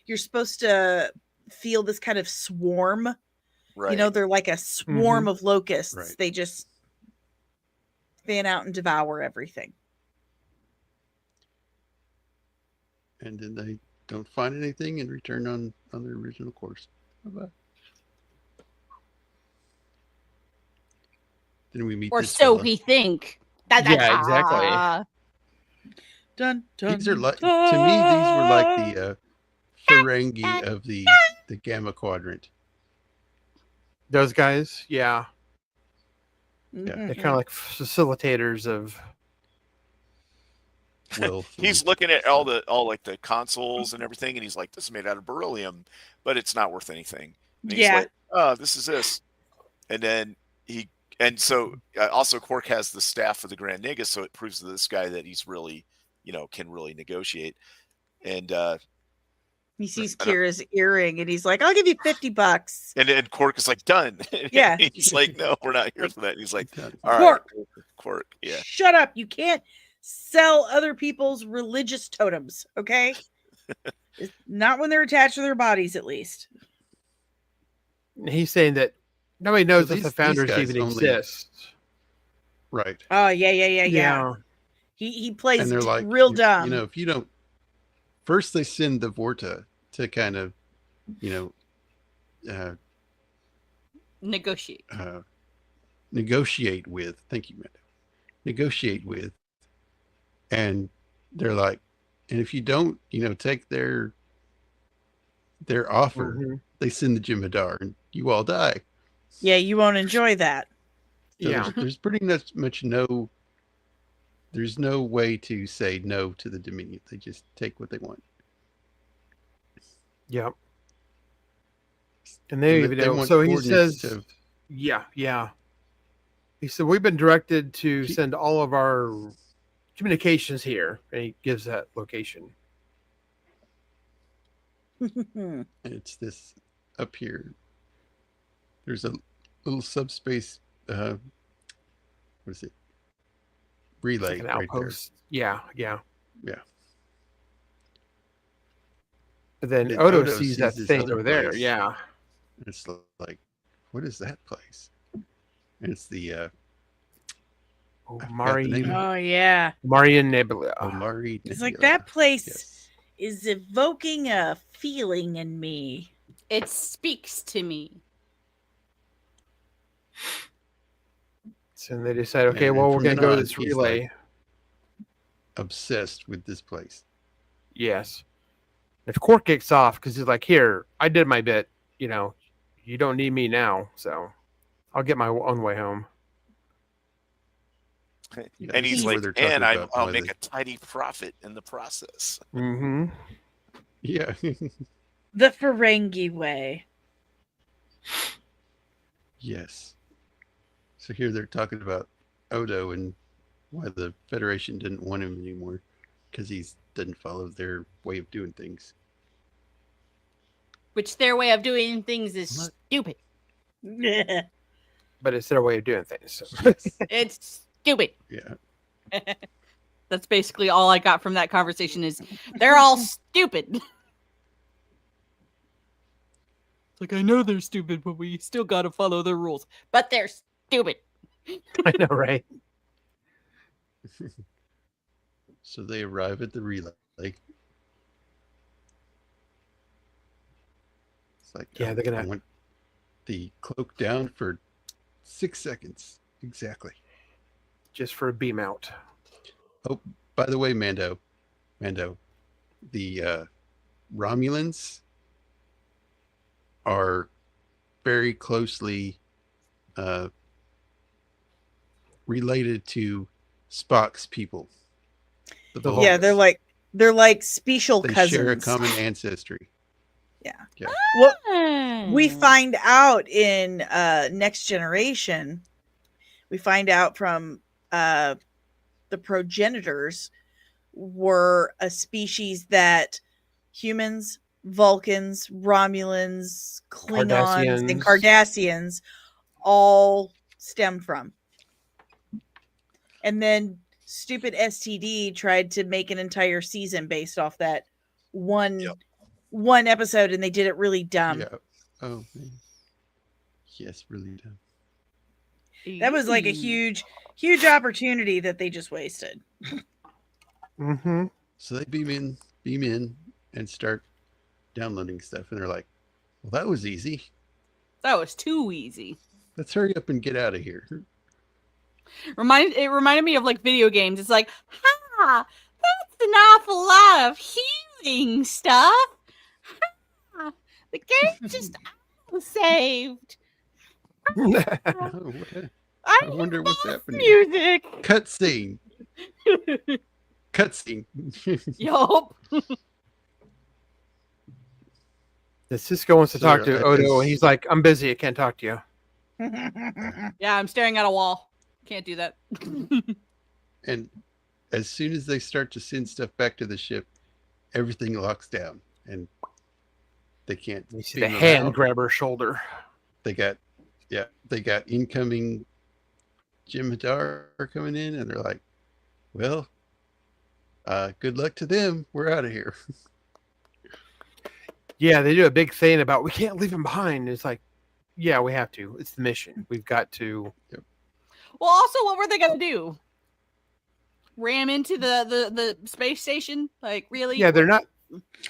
you're supposed to feel this kind of swarm. Right. They're like a swarm of locusts. Right. They just fan out and devour everything. And then they don't find anything and return on their original course. Bye-bye. Then we meet. Or so we think. Yeah, exactly. Dun, dun, these are like, to me, these were like the Ferengi of the Gamma Quadrant. Those guys, yeah. They're kind of like facilitators of. He's looking at all like the consoles and everything, and he's like, "This is made out of beryllium, but it's not worth anything." And he's like, "Oh, this is this," and then also Quark has the staff of the Grand Nagus, so it proves to this guy that he's really, can really negotiate. And he sees Kira's earring, and he's like, "I'll give you $50." And then Quark is like, "Done." Yeah, he's like, "No, we're not here for that." And he's like, "All Quark, right, Quark, yeah, shut up! You can't sell other people's religious totems, okay? Not when they're attached to their bodies, at least." He's saying that nobody knows if the founders even exist. Right. Oh, yeah. He plays and they're like, real dumb. If you don't... First, they send the Vorta to kind of, negotiate. Negotiate with. Thank you, Mando. Negotiate with. And they're like, and if you don't, take their offer, they send the Jem'Hadar and you all die. Yeah, you won't enjoy that. So there's pretty much there's no way to say no to the Dominion. They just take what they want. Yep. And they even know. So he says, yeah. He said, we've been directed to send all of our communications here. And he gives that location. It's this up here. There's a little subspace, what is it? Relay like right there. Yeah. But then And Odo sees that this thing other over there. place. Yeah. It's like, what is that place? And it's the Marian Nebula. Mari It's like that place is evoking a feeling in me. It speaks to me. So they decide, okay, well, we're going to go to this relay. Like obsessed with this place. Yes. If Quark kicks off, because he's like, here, I did my bit. You don't need me now, so I'll get my own way home. And he's like, and I'll make a tidy profit in the process. Mm-hmm. Yeah. The Ferengi way. Yes. So here they're talking about Odo and why the Federation didn't want him anymore because he didn't follow their way of doing things. Which their way of doing things is stupid. But it's their way of doing things. Yes. It's stupid. Yeah. That's basically all I got from that conversation is they're all stupid. It's like, I know they're stupid, but we still got to follow their rules. But they're stupid. I know, right? So they arrive at the relay. It's like, they're gonna. I want the cloak down for 6 seconds exactly, just for a beam out. Oh, by the way, Mando, the Romulans are very closely related to Spock's people. Yeah, they're like special cousins. They share a common ancestry. Yeah. Well, we find out in Next Generation. We find out from the progenitors were a species that humans, Vulcans, Romulans, Klingons, and Cardassians all stem from. And then stupid STD tried to make an entire season based off that one episode, and they did it really dumb. Yeah. Oh, man. Yes, really dumb. That was like a huge opportunity that they just wasted. Mm-hmm. So they beam in and start downloading stuff, and they're like, well, that was easy. That was too easy. Let's hurry up and get out of here. It reminded me of like video games. It's like, that's an awful lot of healing stuff. The game just saved. I wonder what's happening. Music. Cutscene. Cutscene. Yup. The Sisko wants to talk to So, Odo, and he's like, "I'm busy. I can't talk to you." Yeah, I'm staring at a wall. Can't do that. And as soon as they start to send stuff back to the ship, everything locks down, and they can't. You see beam the them hand out. grab her shoulder. They got incoming Jem'Hadar coming in, and they're like, "Well, good luck to them. We're out of here." Yeah, they do a big thing about we can't leave him behind. It's like, yeah, we have to. It's the mission. We've got to. Well, also, what were they gonna do? Ram into the space station? Like, really? Yeah, they're not.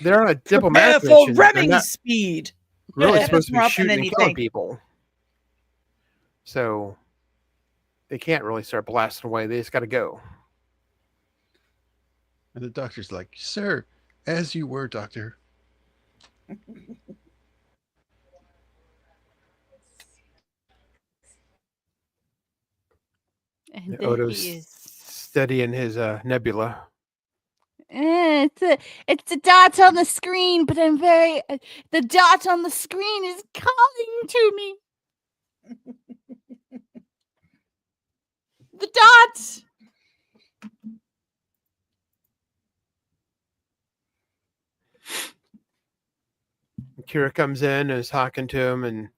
They're on a Prepare diplomatic for mission. They're ramming not speed. really Yeah, supposed to more be often shooting than and you killing think. people. So they can't really start blasting away. They just got to go. And the doctor's like, "Sir, as you were, doctor." And there Odo's he is. studying his nebula. It's a dot on the screen, but I'm very. The dot on the screen is calling to me. The dot. Kira comes in and is talking to him and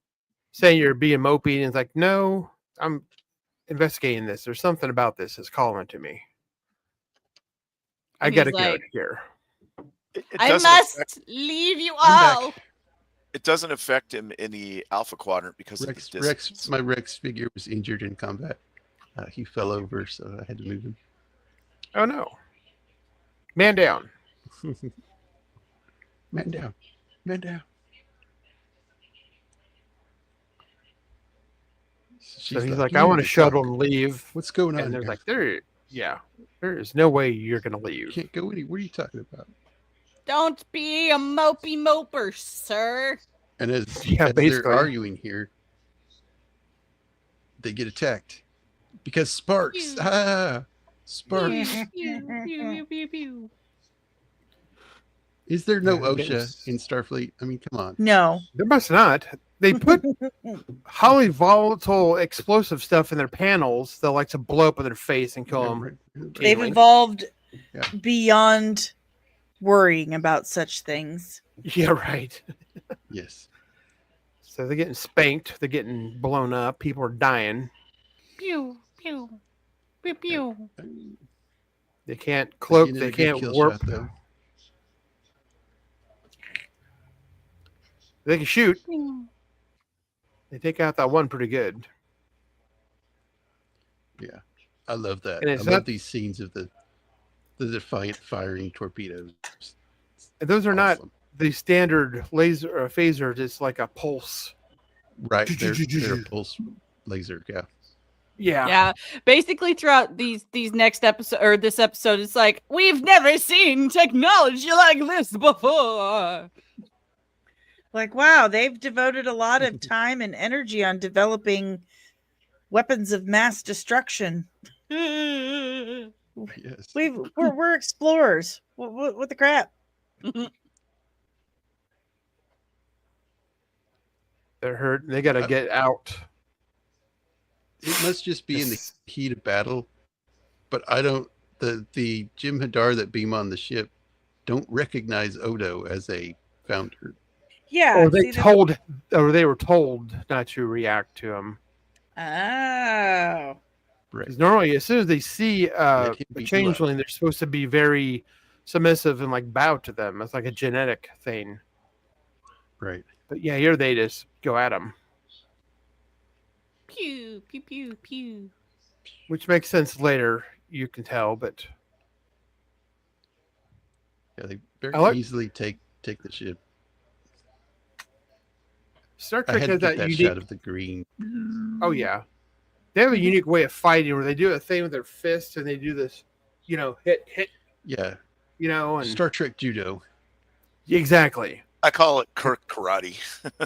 saying you're being mopey, and he's like, "No, I'm investigating this. There's something about this that's calling to me. I And got to he's go like, here." I doesn't must affect- leave you I'm all. back. It doesn't affect him in the Alpha Quadrant because of the distance. My Rex figure was injured in combat. He fell over, so I had to move him. Oh no, man down. Man down. Man down. So he's like, "I want to shuttle and leave." What's going on? And they're here? like, there is no way you're gonna You leave. can't go anywhere. What are you talking about? Don't be a mopey moper, sir. And as they're basically. arguing here, they get attacked because sparks. Pew. Sparks. Pew, pew, pew, pew, pew. Is there no Yeah, OSHA it's- in Starfleet? I mean, come on. No. There must not. They put highly volatile explosive stuff in their panels that like to blow up in their face and kill them. They've Anyway. evolved Yeah. beyond worrying about such things. Yeah, right. Yes. So they're getting spanked. They're getting blown up. People are dying. Pew, pew, pew, pew. They can't cloak. Getting They a good can't kill warp. shot, though. They can shoot. They take out that one pretty good. Yeah, I love that. And I it's love not- these scenes of the Defiant firing torpedoes. And those are not Awesome. the standard laser or phasers. It's like a pulse. Right. They're a pulse laser. Yeah. Yeah. Yeah, basically throughout these next episode or this episode, it's like we've never seen technology like this before. Like, wow, they've devoted a lot of time and energy on developing weapons of mass destruction. Yes. We're explorers. What the crap? They're hurt. They got to get out. It must just be in the Yes. heat of battle, but I don't. The Jem'Hadar that beam on the ship don't recognize Odo as a founder. Yeah. Or they see, that's- they were told not to react to him. Oh. Right. Because normally, as soon as they see Let him a be changeling, they're supposed to be very submissive and like bow to them. It's like a genetic thing. Right. But yeah, here they just go at them, Pew, pew, pew, pew. which makes sense later. You can tell, but Yeah, they very I like- easily take the ship. Star I Trek had has to get that that unique. shot of the green. Oh yeah, they have a unique way of fighting where they do a thing with their fist and they do this, hit, Yeah. and Star Trek judo. exactly. I call it Kirk karate.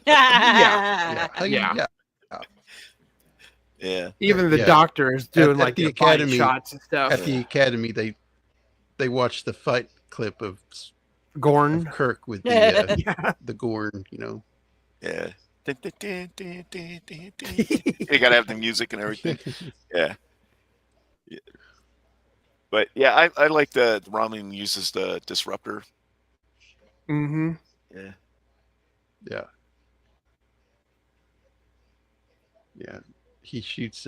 Yeah. Yeah. Yeah. Even the Yeah. doctor is doing At like the the body academy- shots and stuff. At the academy, they watched the fight clip of Gorn. Kirk with Yeah. Yeah. the Gorn. You know. Yeah. Dun, dun, dun, dun, dun, dun, dun. You gotta have the music and everything. Yeah. Yeah. But yeah, I like the Romulan uses the disruptor. Mm-hmm. Yeah. Yeah. Yeah. He shoots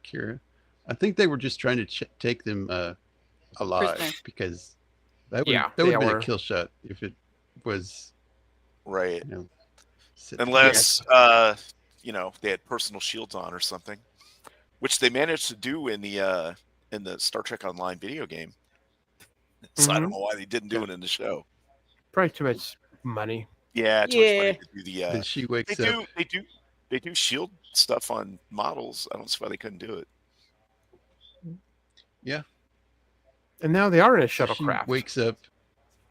Kira. I think they were just trying to take them alive Prisoner. because that would Yeah, that would they have been were. a kill shot if it was, Right. you know, Unless they had personal shields on or something, which they managed to do in the Star Trek Online video game. So I don't know why they didn't do it in the show. Probably too much money. Yeah, too much money to do the. Then she wakes They up. do shield stuff on models. I don't see why they couldn't do it. Yeah. And now they are in a She shuttlecraft. wakes up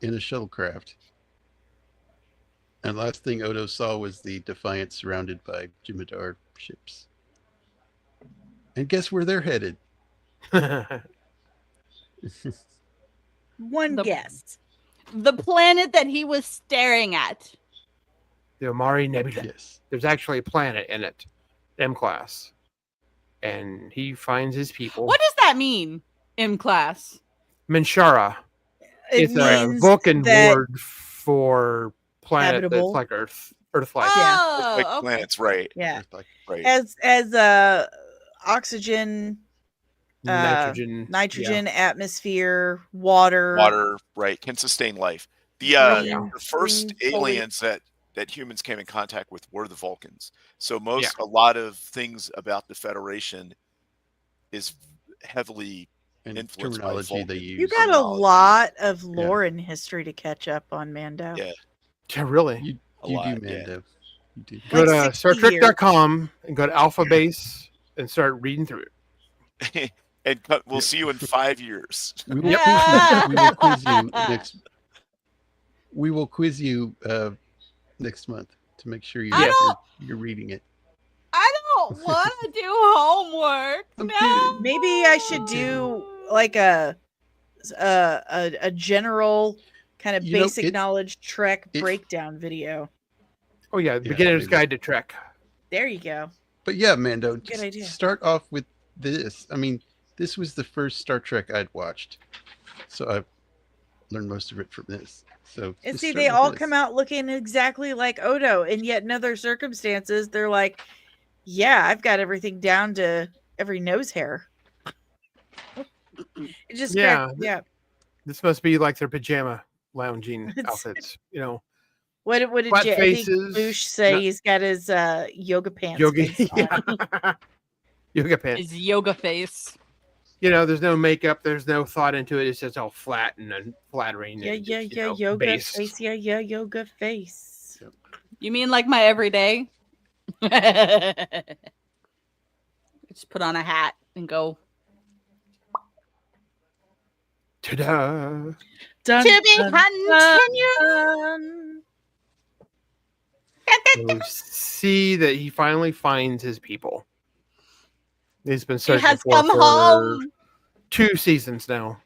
in a shuttlecraft. And last thing Odo saw was the Defiant surrounded by Jem'Hadar ships. And guess where they're headed? One The- guess. The planet that he was staring at. The Omari Nebula. Yes. There's actually a planet in it, M-class. And he finds his people. What does that mean, M class? Minshara. It It's a means Vulcan that word for planet habitable. that's like Earth-like. Yeah. Oh, Like okay. planets, right? yeah, Right. as oxygen, nitrogen, atmosphere, Water, right, can sustain life. The first green, fully- aliens that humans came in contact with were the Vulcans. So a lot of things about the Federation is heavily And influenced by terminology they Vulcan. use. You got a terminology. lot of lore and history to catch up on, Mando. Yeah. Yeah, really. You A do, lot, yeah. Mando. You do. Go Like to 60 StarTrek.com and go to Alpha Base and start reading through it. And we'll see you in 5 years. We will, Yeah. we will quiz you next. We will quiz you next month to make sure you're reading it. I don't want to do homework. I'm No. kidding. Maybe I should do like a general kind of You know, basic knowledge Trek it- breakdown video. Oh, yeah. Yeah, Beginner's maybe. Guide to Trek. There you go. But yeah, Mando, Good idea. start off with this. I mean, this was the first Star Trek I'd watched, so I've learned most of it from this. So And just see, start they with all this. come out looking exactly like Odo, and yet in other circumstances, they're like, "Yeah, I've got everything down to every nose hair." It just Yeah. yeah. This must be like their pajama lounging It's- outfits. You know, What did Flat I think faces, Boosh say? not- He's got his yoga pants. yoga, face on. yeah. Yoga pants. His yoga face. You know, there's no makeup, there's no thought into it. It's just all flat and unflattering. Yeah, and yeah, just, yeah, you know, yoga based. face. Yeah, yeah, yoga face. You mean like my everyday? Just put on a hat and go. Ta-da! Dun, To be dun, continued. dun. We see that he finally finds his people. He's been He searching has for come home. 2 seasons now.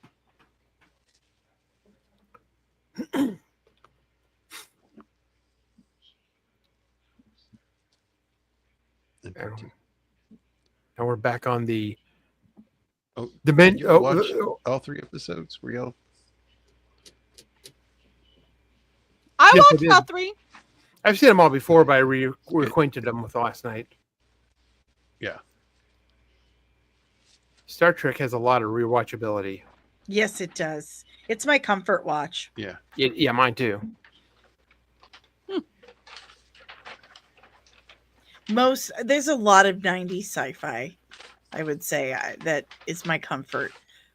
And we're back on the Oh, dimension. you watched all 3 episodes? Were y'all? I Yes, I watched did. all 3. I've seen them all before, but I reacquainted them with last night. Yeah. Star Trek has a lot of rewatchability. Yes, it does. It's my comfort watch. Yeah. Yeah, mine too. There's a lot of 90s sci-fi, I would say, that is my comfort.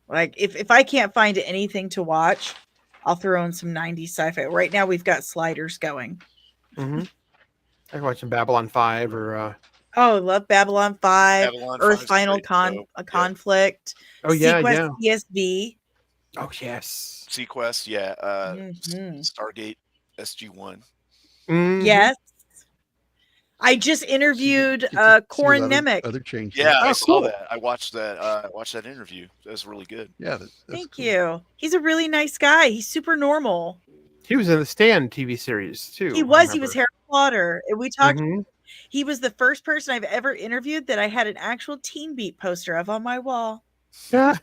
Like if I can't find anything to watch, I'll throw in some 90s sci-fi. Right now we've got Sliders going. Mm-hmm. I watch some Babylon 5 or Oh, I love Babylon 5, Babylon Earth 5's Final great show. Yeah. Conflict, oh yeah, Sequest yeah. CSV. Oh yes. Sequest, yeah. Mhm. Stargate SG1. Mhm. Yes. I just interviewed Get to see a Corin lot of Nemec. Other changes. Yeah, I Oh, saw cool. that. I watched that. Watched that interview. That was really good. Yeah, that's Thank cool. you. He's a really nice guy. He's super normal. He was in the Stand TV series too. He was. He was Harry Potter. And we talked. Mm-hmm. He was the first person I've ever interviewed that I had an actual Teen Beat poster of on my wall. Yeah.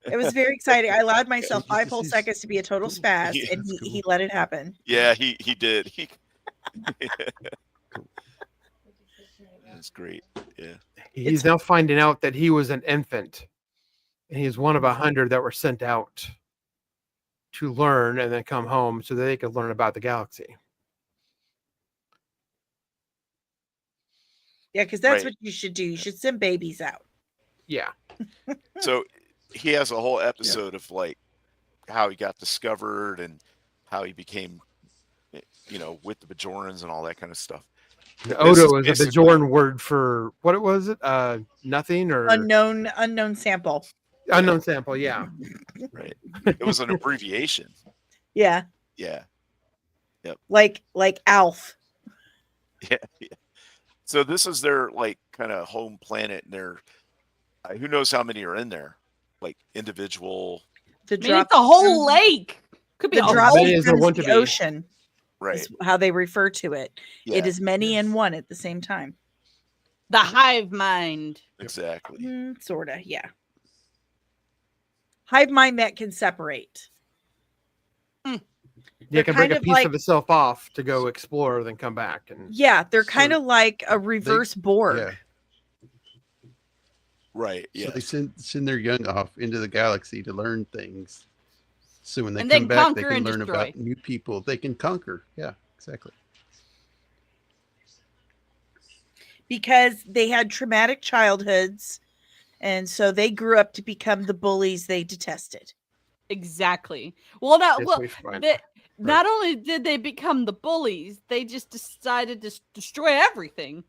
It was very exciting. I allowed myself you get 5 to whole see seconds to be a total cool. spaz, Yeah, and that's he cool. let it happen. Yeah, he did. That's great. Yeah. He's now finding out that he was an infant, and he's one of 100 that were sent out to learn and then come home so that they could learn about the galaxy. Yeah, because that's Right. what you should do. You should send babies out. Yeah. So he has a whole episode of like how he got discovered and how he became, with the Bajorans and all that kind of stuff. The This Odo is is a basically- Bajoran word for what was it? Nothing or Unknown sample. unknown sample. Yeah. Right. It was an abbreviation. Yeah, Yeah. like Alf. Yeah. So this is their like kind of home planet, and they're who knows how many are in there, like individual. The I mean, it's a whole lake. Could be The a drop whole. many as there becomes want to the be. ocean. Right. Is how they refer to it. Yeah. It is many in one at the same time. The hive mind. Exactly. Sorta, yeah. Hive mind that can separate. You can break kind a of piece like- of itself off to go explore, then come back. And Yeah, they're So kind of like a reverse Borg. Yeah. Right. So Yeah. they send their young off into the galaxy to learn things. So when they And come then back, they conquer can and learn destroy. about new people. They can conquer. Yeah, exactly. Because they had traumatic childhoods, and so they grew up to become the bullies they detested. Exactly. Well, not Yes, well. we find- Not only did they become the bullies, they just decided to destroy everything,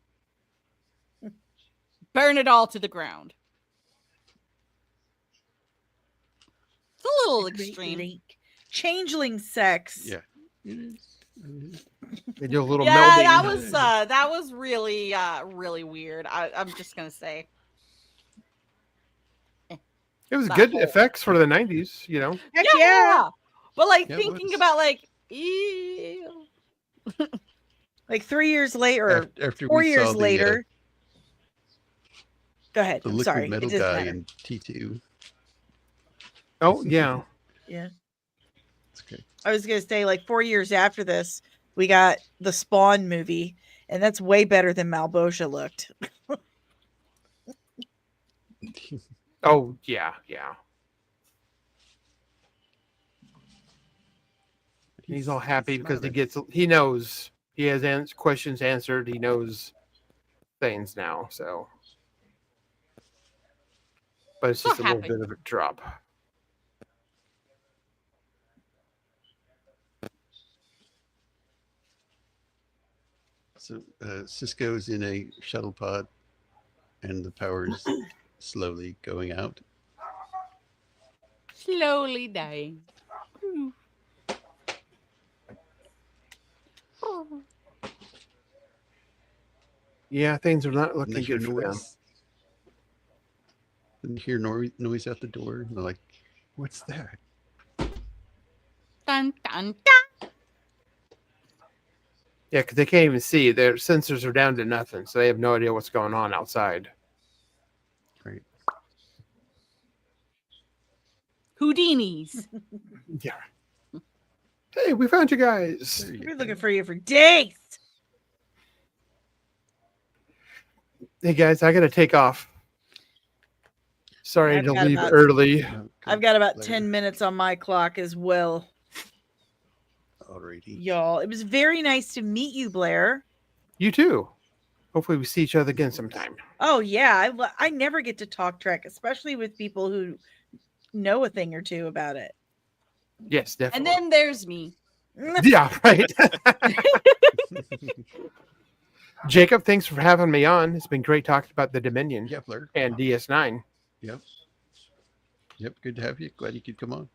burn it all to the ground. It's a little Great extreme. Lake. Changeling sex. Yeah. It is. they do a little Yeah, melding. that was really really weird. I'm just gonna say. It was that good whole- effects for the 90s, Heck yeah. But like Yeah, it thinking was. about like, ew. Like 3 years later, After 4 we years saw the, later. Go ahead. the I'm liquid sorry. metal It doesn't guy matter. in T2. Oh, yeah. Yeah. It's okay. I was going to say, like 4 years after this, we got the Spawn movie, and that's way better than Malbosia looked. Oh, yeah, yeah. He's all happy because he knows he has questions answered. He knows things now, so. But it's So just a little happy. bit of a drop. So Sisko's in a shuttle pod, and the power is slowly going out. Slowly dying. Yeah, things are not And looking they hear good for them. noise. And they hear noise out the door, and they're like, "What's that?" Dun, dun, dun. Yeah, because they can't even see. Their sensors are down to nothing, so they have no idea what's going on outside. Right. Houdinis. Yeah. Hey, we found you guys. There you We've been go. looking for you for days. Hey guys, I gotta take off. Sorry I've to got leave about- early. No, I've got about later. 10 minutes on my clock as well. Alrighty. Y'all, it was very nice to meet you, Blair. You too. Hopefully, we see each other again sometime. Oh, yeah. I never get to talk Trek, especially with people who know a thing or two about it. Yes, And definitely. then there's me. Yeah, right. Jacob, thanks for having me on. It's been great talking about the Dominion Yeah, Blair. and DS9. Yep. Yep. Good to have you. Glad you could come on.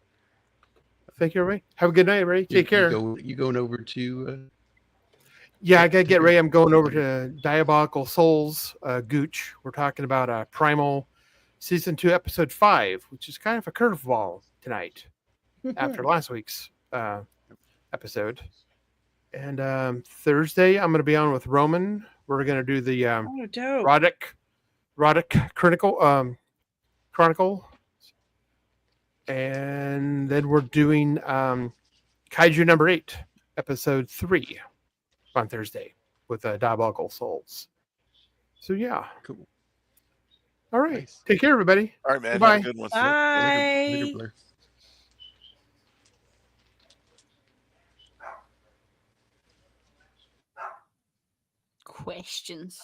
Thank you, everybody. Have a good night, everybody. Take care. You going over to? Yeah, I gotta get ready. I'm going over to Diabolical Souls, Gooch. We're talking about Primal Season 2, Episode 5, which is kind of a curveball tonight after last week's episode. And Thursday, I'm going to be on with Roman. We're going to do the Roddick Chronicle. And then we're doing Kaiju number 8, Episode 3 on Thursday with Diabolical Souls. So, yeah. Cool. All right. Nice. Take care, everybody. All right, man. Goodbye. Have a good one. Bye. Later, Blair. Questions.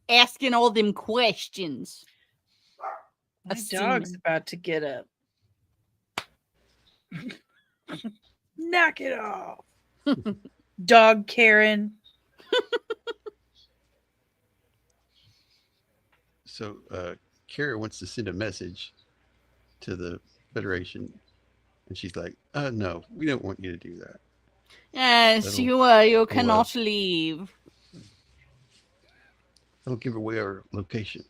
Asking all them questions. My dog's about to get up. Knock it off. Dog Karen. So, Kara wants to send a message to the Federation, and she's like, no, we don't want you to do that. Yes, you cannot leave. That'll give away our location.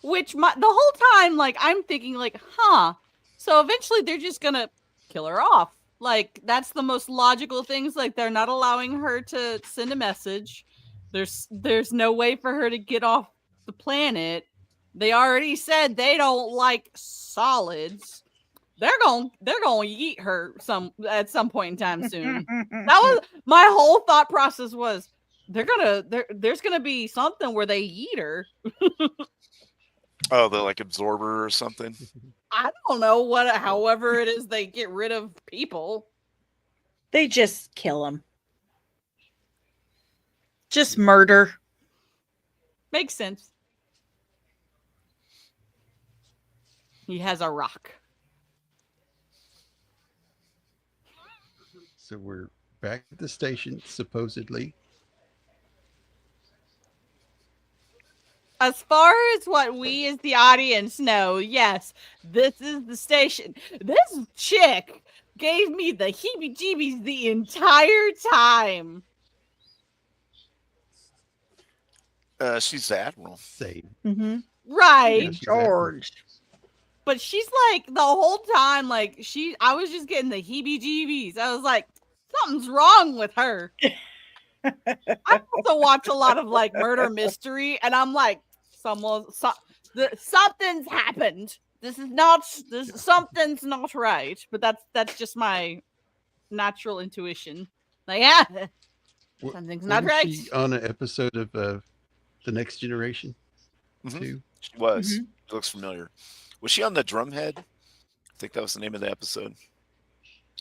Which the whole time, like, I'm thinking, like, so eventually they're just gonna kill her off. Like, that's the most logical things. Like, they're not allowing her to send a message. There's no way for her to get off the planet. They already said they don't like solids. They're going to eat her at some point in time soon. That was my whole thought process was there's gonna be something where they eat her. Oh, the like absorber or something. I don't know however it is they get rid of people. They just kill them. Just murder. Makes sense. He has a rock. So we're back at the station, supposedly. As far as what we as the audience know, yes, this is the station. This chick gave me the heebie-jeebies the entire time. She's the admiral. Same. Mm-hmm. Right. Yeah, she's George. But she's like, the whole time, like, I was just getting the heebie-jeebies. I was like, something's wrong with her. I also watch a lot of, like, murder mystery, and I'm like, something's happened. Something's not right. But that's just my natural intuition. Like, something's not right. She on an episode of The Next Generation too? She was. Mm-hmm. She looks familiar. Was she on the Drumhead? I think that was the name of the episode.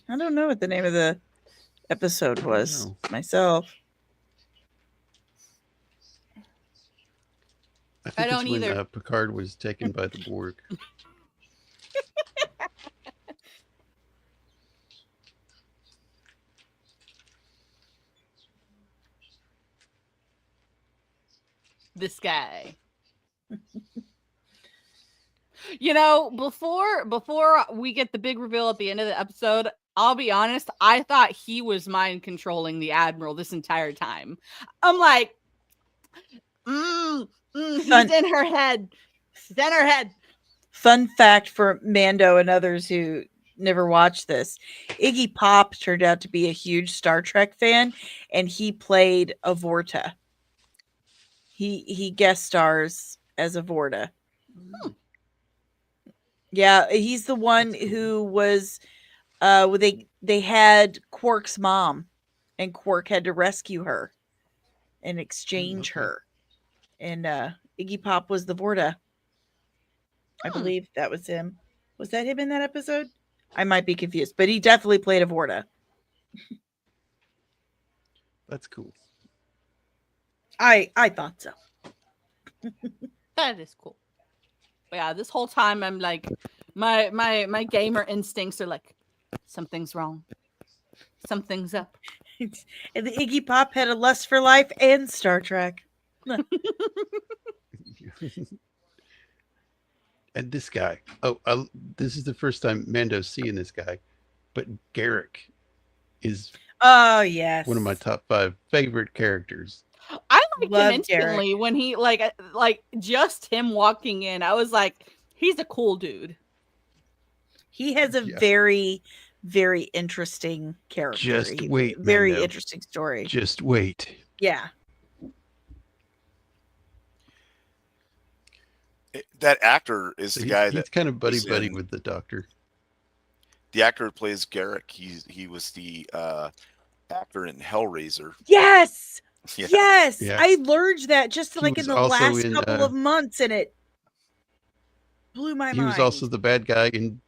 I don't know what the name of the episode was myself. I think don't it's when either. Picard was taken by the Borg. This guy. You know, before we get the big reveal at the end of the episode, I'll be honest, I thought he was mind controlling the Admiral this entire time. I'm like, he's in her head. He's in her head. Fun fact for Mando and others who never watched this. Iggy Pop turned out to be a huge Star Trek fan, and he played a Vorta. He guest stars as a Vorta. Yeah, he's the one who was they had Quark's mom, and Quark had to rescue her and exchange her. And Iggy Pop was the Vorta. I believe that was him. Was that him in that episode? I might be confused, but he definitely played a Vorta. That's cool. I thought so. That is cool. But yeah, this whole time I'm like, my gamer instincts are like, something's wrong. Something's up. And the Iggy Pop had a lust for life and Star Trek. And this guy. This is the first time Mando's seeing this guy, but Garrick is Oh yes. One of my top 5 favorite characters. I liked him Love instantly Derek. when he like just him walking in. I was like, he's a cool dude. He has a Yeah. very, very interesting character. Just wait, Very Mando. interesting story. Just wait. Yeah. That actor is So the he's, guy he's that kind of buddy was buddy in- with the Doctor. the actor who plays Garrick. He was the actor in Hellraiser. Yes. Yeah. Yes. Yeah. I learned that just He like in was the also last in, couple of months, and it blew my He mind. was also the bad guy in.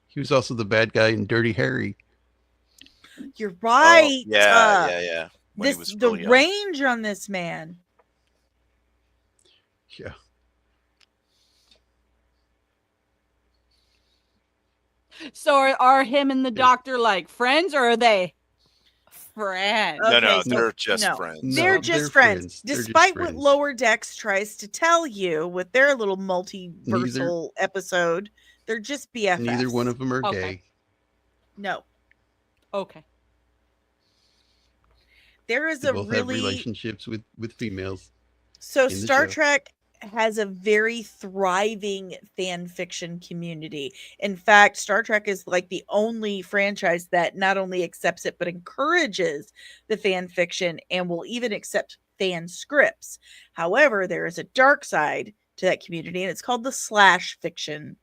He was also the bad guy in Dirty Harry. You're right. Oh, yeah. When he was The really young. range on this man. Yeah. So are him and the Doctor like friends, or are they friends? No, Okay, so- they're just no. friends. No, They're just friends. They're just Despite what friends. Lower Decks tries to tell you with their little multiversal episode, they're just BFFs. Neither one of them are Okay. gay. No. Okay. There is They a both have really relationships with females. So in the Star show. Trek has a very thriving fan fiction community. In fact, Star Trek is like the only franchise that not only accepts it but encourages the fan fiction and will even accept fan scripts. However, there is a dark side to that community, and it's called the slash fiction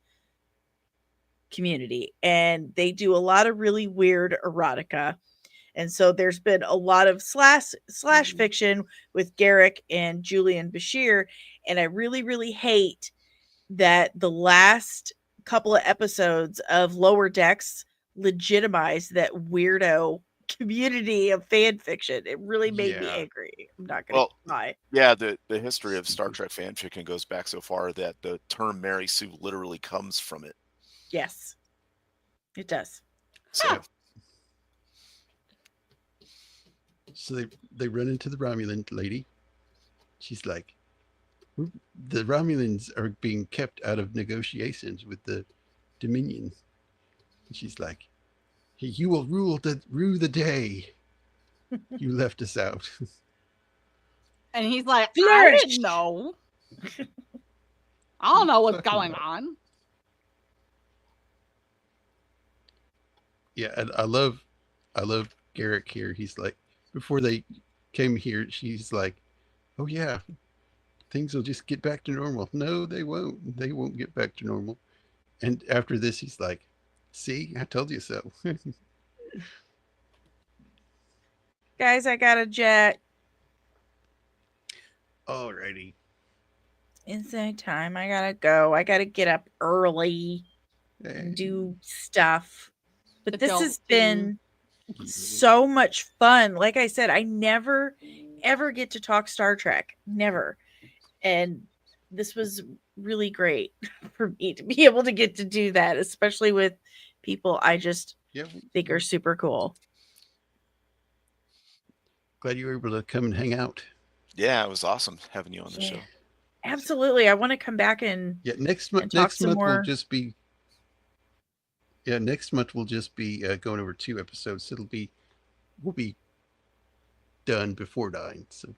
community, and they do a lot of really weird erotica. And so there's been a lot of slash fiction with Garrick and Julian Bashir. And I really, really hate that the last couple of episodes of Lower Decks legitimized that weirdo community of fan fiction. It really made me Yeah. angry. I'm not going to lie. Yeah, the history of Star Trek fanfiction goes back so far that the term Mary Sue literally comes from it. Yes, it does. So So they run into the Romulan lady. She's like, the Romulans are being kept out of negotiations with the Dominion. And she's like, hey, you will rue the day you left us out. And he's like, I Flourish. didn't know. I don't know what's Fucking going know. on. Yeah, and I love Garrick here. He's like, before they came here, she's like, oh yeah, things will just get back to normal. No, they won't. They won't get back to normal. And after this, he's like, see, I told you so. Guys, I got a jet. Alrighty. Inside time. I gotta go. I gotta get up early and do stuff. But this Adult has thing. been so much fun. Like I said, I never ever get to talk Star Trek. Never. And this was really great for me to be able to get to do that, especially with people I just Yeah, think are super cool. glad you were able to come and hang out. yeah, it was awesome having you on the Yeah. show. Absolutely. I want to come back and Yeah, next And month. talk Next some month more. will just be. Yeah, next month we'll just be going over 2 episodes. We'll be done before 9, so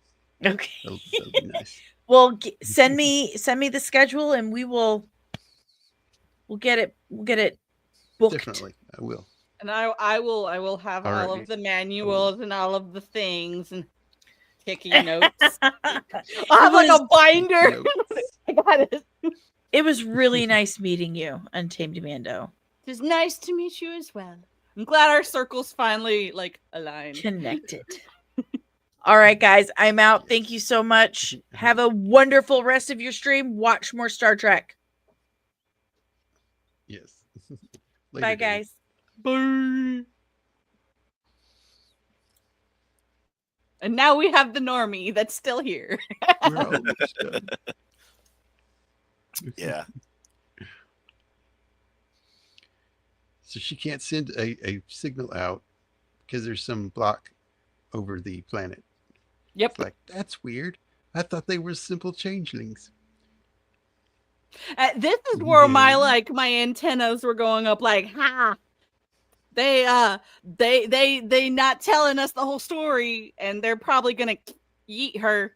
okay. that'll be nice. Well, send me the schedule and we'll get it booked. Definitely, I will. And I will have All all right. of the manuals and all of the things and taking notes. I'll have like a binder. Notes. I got it. It was really nice meeting you, Untamed Mando. It was nice to meet you as well. I'm glad our circles finally like aligned. Connected. All right, guys, I'm out. Thank you so much. Have a wonderful rest of your stream. Watch more Star Trek. Yes. Bye, Later, Dave. guys. Bye. And now we have the normie that's still here. We're almost done. Yeah. So she can't send a signal out because there's some block over the planet. Yep. It's like, that's weird. I thought they were simple changelings. This is where my Yeah. my antennas were going up like, ha. they not telling us the whole story, and they're probably gonna eat her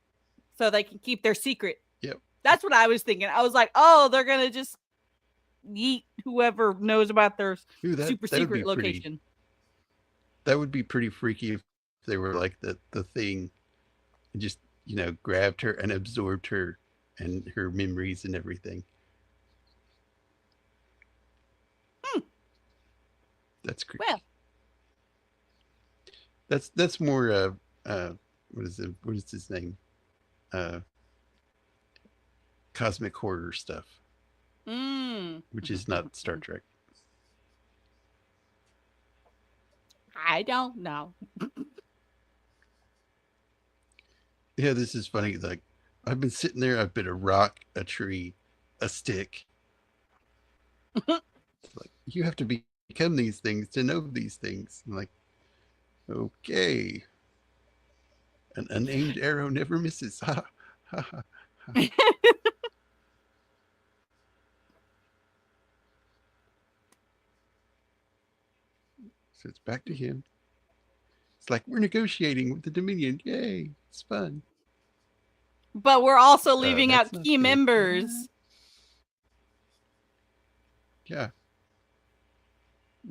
so they can keep their secret. Yep. That's what I was thinking. I was like, oh, they're gonna just eat whoever knows about their super secret location. That would be pretty freaky if they were like the thing and just, grabbed her and absorbed her and her memories and everything. That's creepy. Well, that's more what is his name? Cosmic horror stuff. Which is not Star Trek. I don't know. Yeah, this is funny. Like, I've been sitting there, I've been a rock, a tree, a stick. It's like, you have to become these things to know these things. I'm like, okay. An unaimed arrow never misses. Ha ha ha. So it's back to him. It's like, we're negotiating with the Dominion. Yay, it's fun. But we're also leaving out key members. Yeah.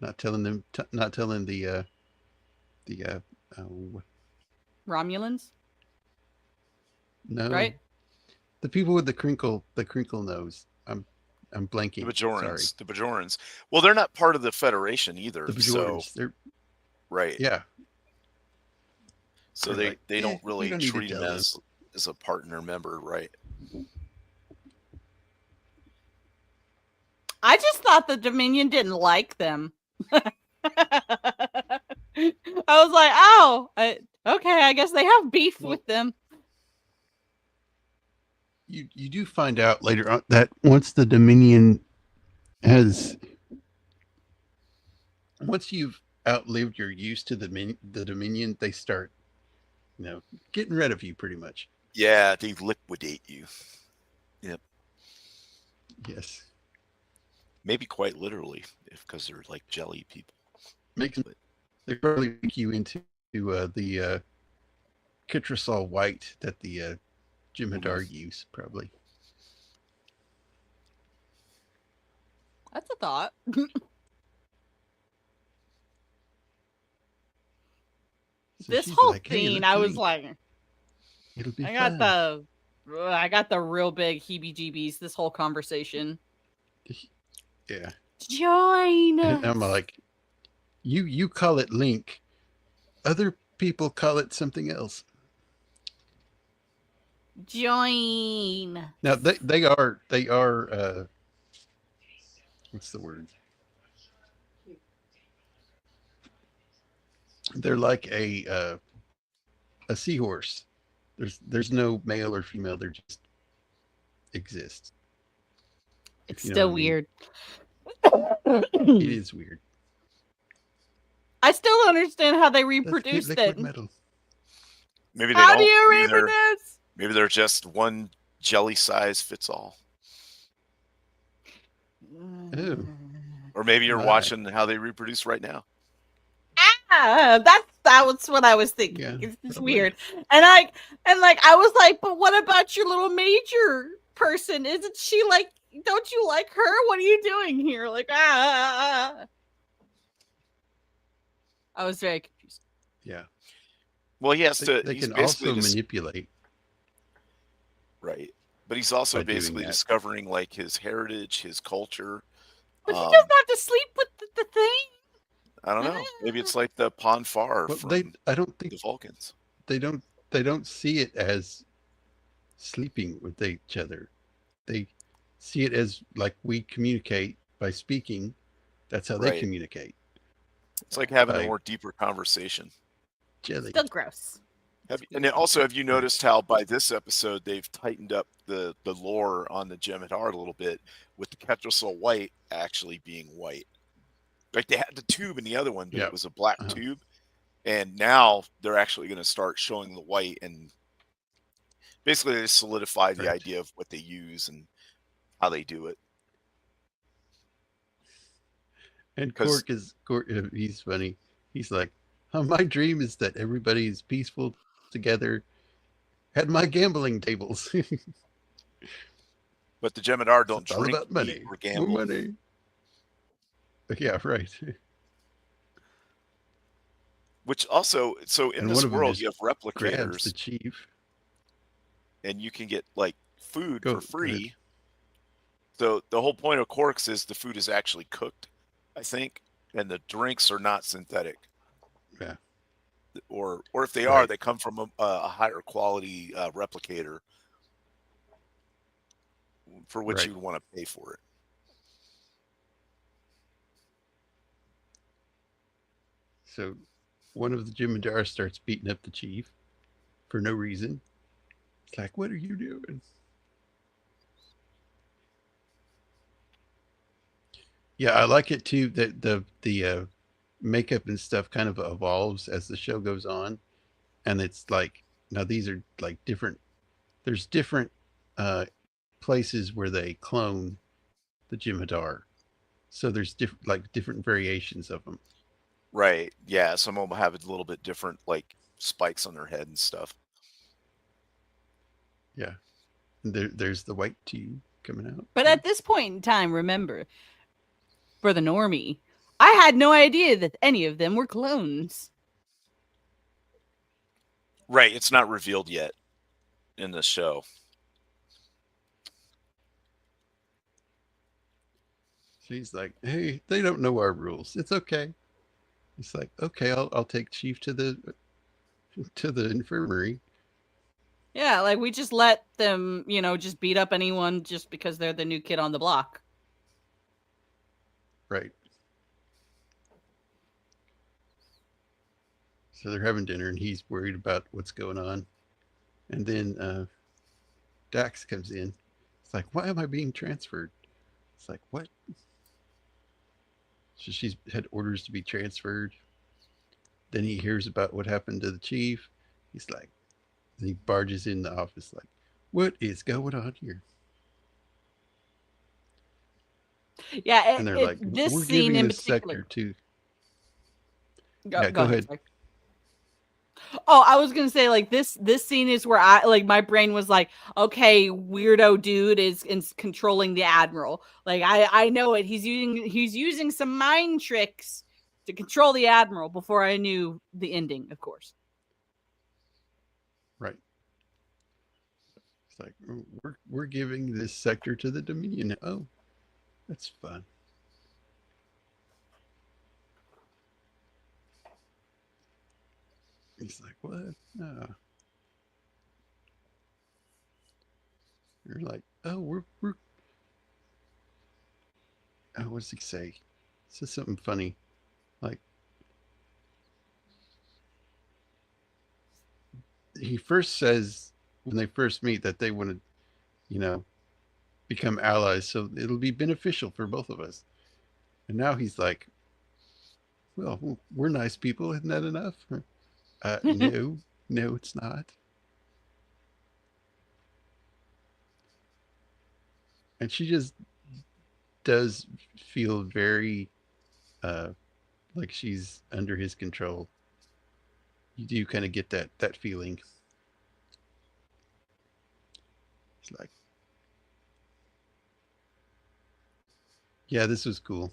Not telling them, not telling the Romulans? No. Right? The people with the crinkle nose. I'm blanking. The Bajorans. Sorry. The Bajorans. Well, they're not part of the Federation either. The Bajorans. So, They're right. Yeah. So They're they like, don't really you don't need to treat him tell as a partner member, right? I just thought the Dominion didn't like them. I was like, oh, okay, I guess they have beef with them. You do find out later on that once the Dominion once you've outlived your use to the Dominion, they start, getting rid of you pretty much. Yeah, they liquidate you. Yep. Yes. Maybe quite literally, because they're like jelly people. They probably make you into the Kitrasol white that the Jem'Hadar use, probably. That's a thought. So this she's whole like, "Hey, scene, look I at was me. like, It'll be I fun." got the real big heebie-jeebies. This whole conversation. Yeah. Join us. And I'm like, you call it Link. Other people call it something else. Join. Now they are what's the word? They're like a seahorse. There's no male or female. They just exist. It's still weird. It is weird. I still don't understand how they reproduce liquid it. metal. Maybe they How don't. do you Maybe reproduce? Maybe they're just one jelly size fits all. Ooh. Or maybe you're My. watching how they reproduce right now. That was what I was thinking. Yeah, it's just probably. weird. And I was like, but what about your little major person? Isn't she like, don't you like her? What are you doing here? Like, I was very confused. Yeah. Well, he has to. They he's can basically also manipulate. Right. But he's also by doing basically that. discovering like his heritage, his culture. But he doesn't have to sleep with the thing. I don't know. Maybe it's like the Ponfar Well, from I don't think the Vulcans. they don't see it as sleeping with each other. They see it as like we communicate by speaking. That's how they Right. communicate. It's like having a Like- more deeper conversation. Jelly. Still gross. And then also, have you noticed how by this episode they've tightened up the lore on the Jem'Hadar a little bit with the Ketracel white actually being white? Like they had the tube in the other one, but Yep. it was a black Uh-huh. tube. And now they're actually going to start showing the white, and basically they solidify the Right. idea of what they use and how they do it. And 'Cause- Quark, he's funny. He's like, my dream is that everybody is peaceful together at my gambling tables. But the Jem'Hadar So don't it's all drink, about money. eat, or More gamble. money. Yeah, right. Which also, so in And one this of them world, just you have grabs the replicators, chief. and you can get like food Go for ahead. free. So the whole point of Quarks is the food is actually cooked, I think, and the drinks are not synthetic. Yeah. Or if they are, Right. they come from a higher quality replicator for which Right. you would want to pay for it. So one of the Jem'Hadar starts beating up the chief for no reason. It's like, what are you doing? Yeah, I like it too that the makeup and stuff kind of evolves as the show goes on, and it's like now these are like different. There's different uh, places where they clone the Jem'Hadar, so there's different variations of them. Right. Yeah. Some of them have a little bit different, like spikes on their head and stuff. Yeah, and there's the white tube coming out. But at this point in time, remember, for the normie, I had no idea that any of them were clones. Right. It's not revealed yet in the show. She's like, hey, they don't know our rules. It's okay. It's like, okay, I'll take Chief to the infirmary. Yeah, like we just let them, just beat up anyone just because they're the new kid on the block. Right. So they're having dinner, and he's worried about what's going on. And then Dax comes in. It's like, why am I being transferred? It's like, what? So she's had orders to be transferred. Then he hears about what happened to the chief. He's like, and he barges in the office like, what is going on here? Yeah, And they're like, this we're scene giving in this particular. sector to. Go ahead. Sorry. Oh, I was gonna say, like, this scene is where my brain was like, okay, weirdo dude is controlling the admiral. Like, I know it. He's using some mind tricks to control the admiral. Before I knew the ending, of course. Right. It's like, we're giving this sector to the Dominion. Oh, that's fun. He's like, what? No. You're like, oh, we're oh, what does he say? He says something funny. Like, he first says when they first meet that they want to, become allies, so it'll be beneficial for both of us. And now he's like, well, we're nice people. Isn't that enough? No, it's not. And she just does feel very like she's under his control. You do kind of get that feeling. It's like, yeah, this was cool.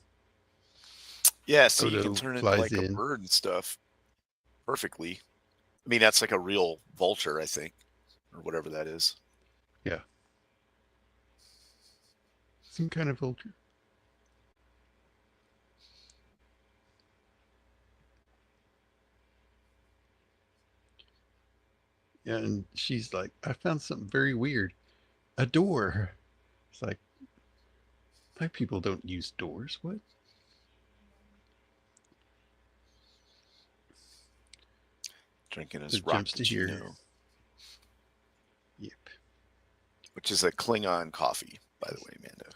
Yeah, see, you Odo can turn into flies like a in. bird and stuff perfectly. I mean, that's like a real vulture, I think, or whatever that is. Yeah. Some kind of vulture. Yeah, and she's like, I found something very weird. A door. It's like, my people don't use doors. What? Drinking his So jumps to here. Rockagino, Yep. which is a Klingon coffee, by the way, Mando.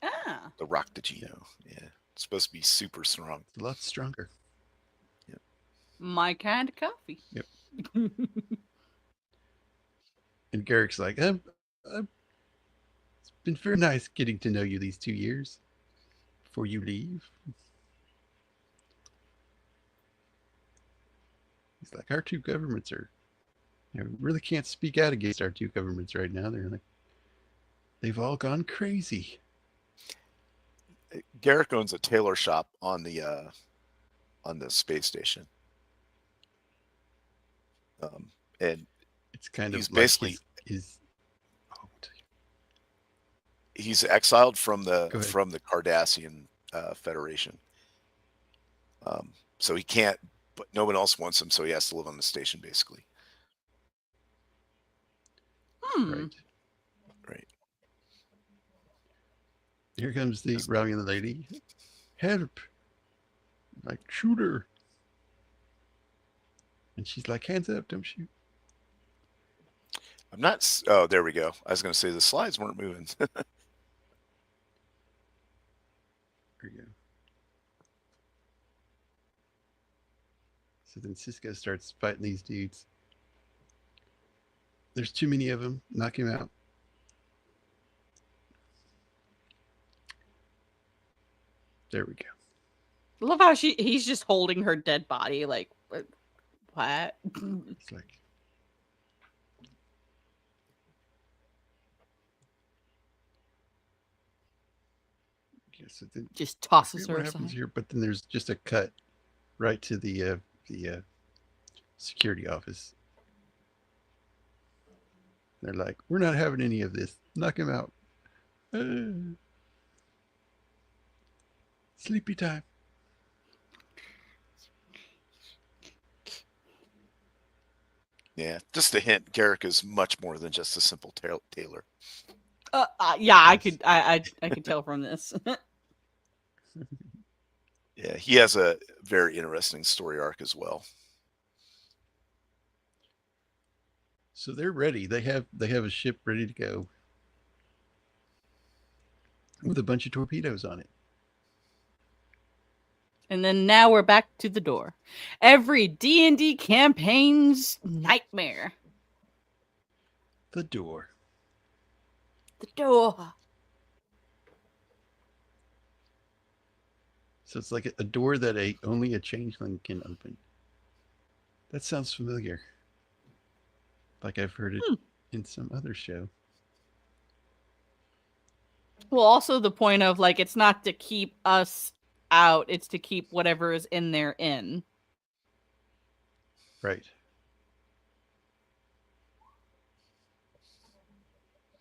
Ah. The Rockagino. Yeah. It's supposed to be super strong. It's a lot stronger. Yep. My kind of coffee. Yep. And Garrick's like, it's been very nice getting to know you these 2 years before you leave. He's like, our two governments are, we really can't speak out against our two governments right now. They're like, they've all gone crazy. Garrick owns a tailor shop on the space station. And it's kind he's of like basically his he's exiled from the Cardassian Federation. So he can't, but no one else wants him, so he has to live on the station, basically. Right. Here comes the rallying the lady. Help! Like, shoot her. And she's like, hands up, don't shoot. I'm not. Oh, there we go. I was going to say the slides weren't moving. There we go. So then Sisko starts fighting these dudes. There's too many of them. Knock him out. There we go. I love how he's just holding her dead body, like, what? It's like, yeah, so then, just tosses her what aside. happens here? But then there's just a cut right to the security office. They're like, we're not having any of this. Knock him out. Sleepy time. Yeah, just a hint. Garrick is much more than just a simple tailor. Yeah, I could tell from this. Yeah, he has a very interesting story arc as well. So they're ready. They have a ship ready to go with a bunch of torpedoes on it. And then now we're back to the door. Every D&D campaign's nightmare. The door. The door. So it's like a door that only a changeling can open. That sounds familiar. Like I've heard it in some other show. Well, also the point of, like, it's not to keep us out, it's to keep whatever is in there in. Right.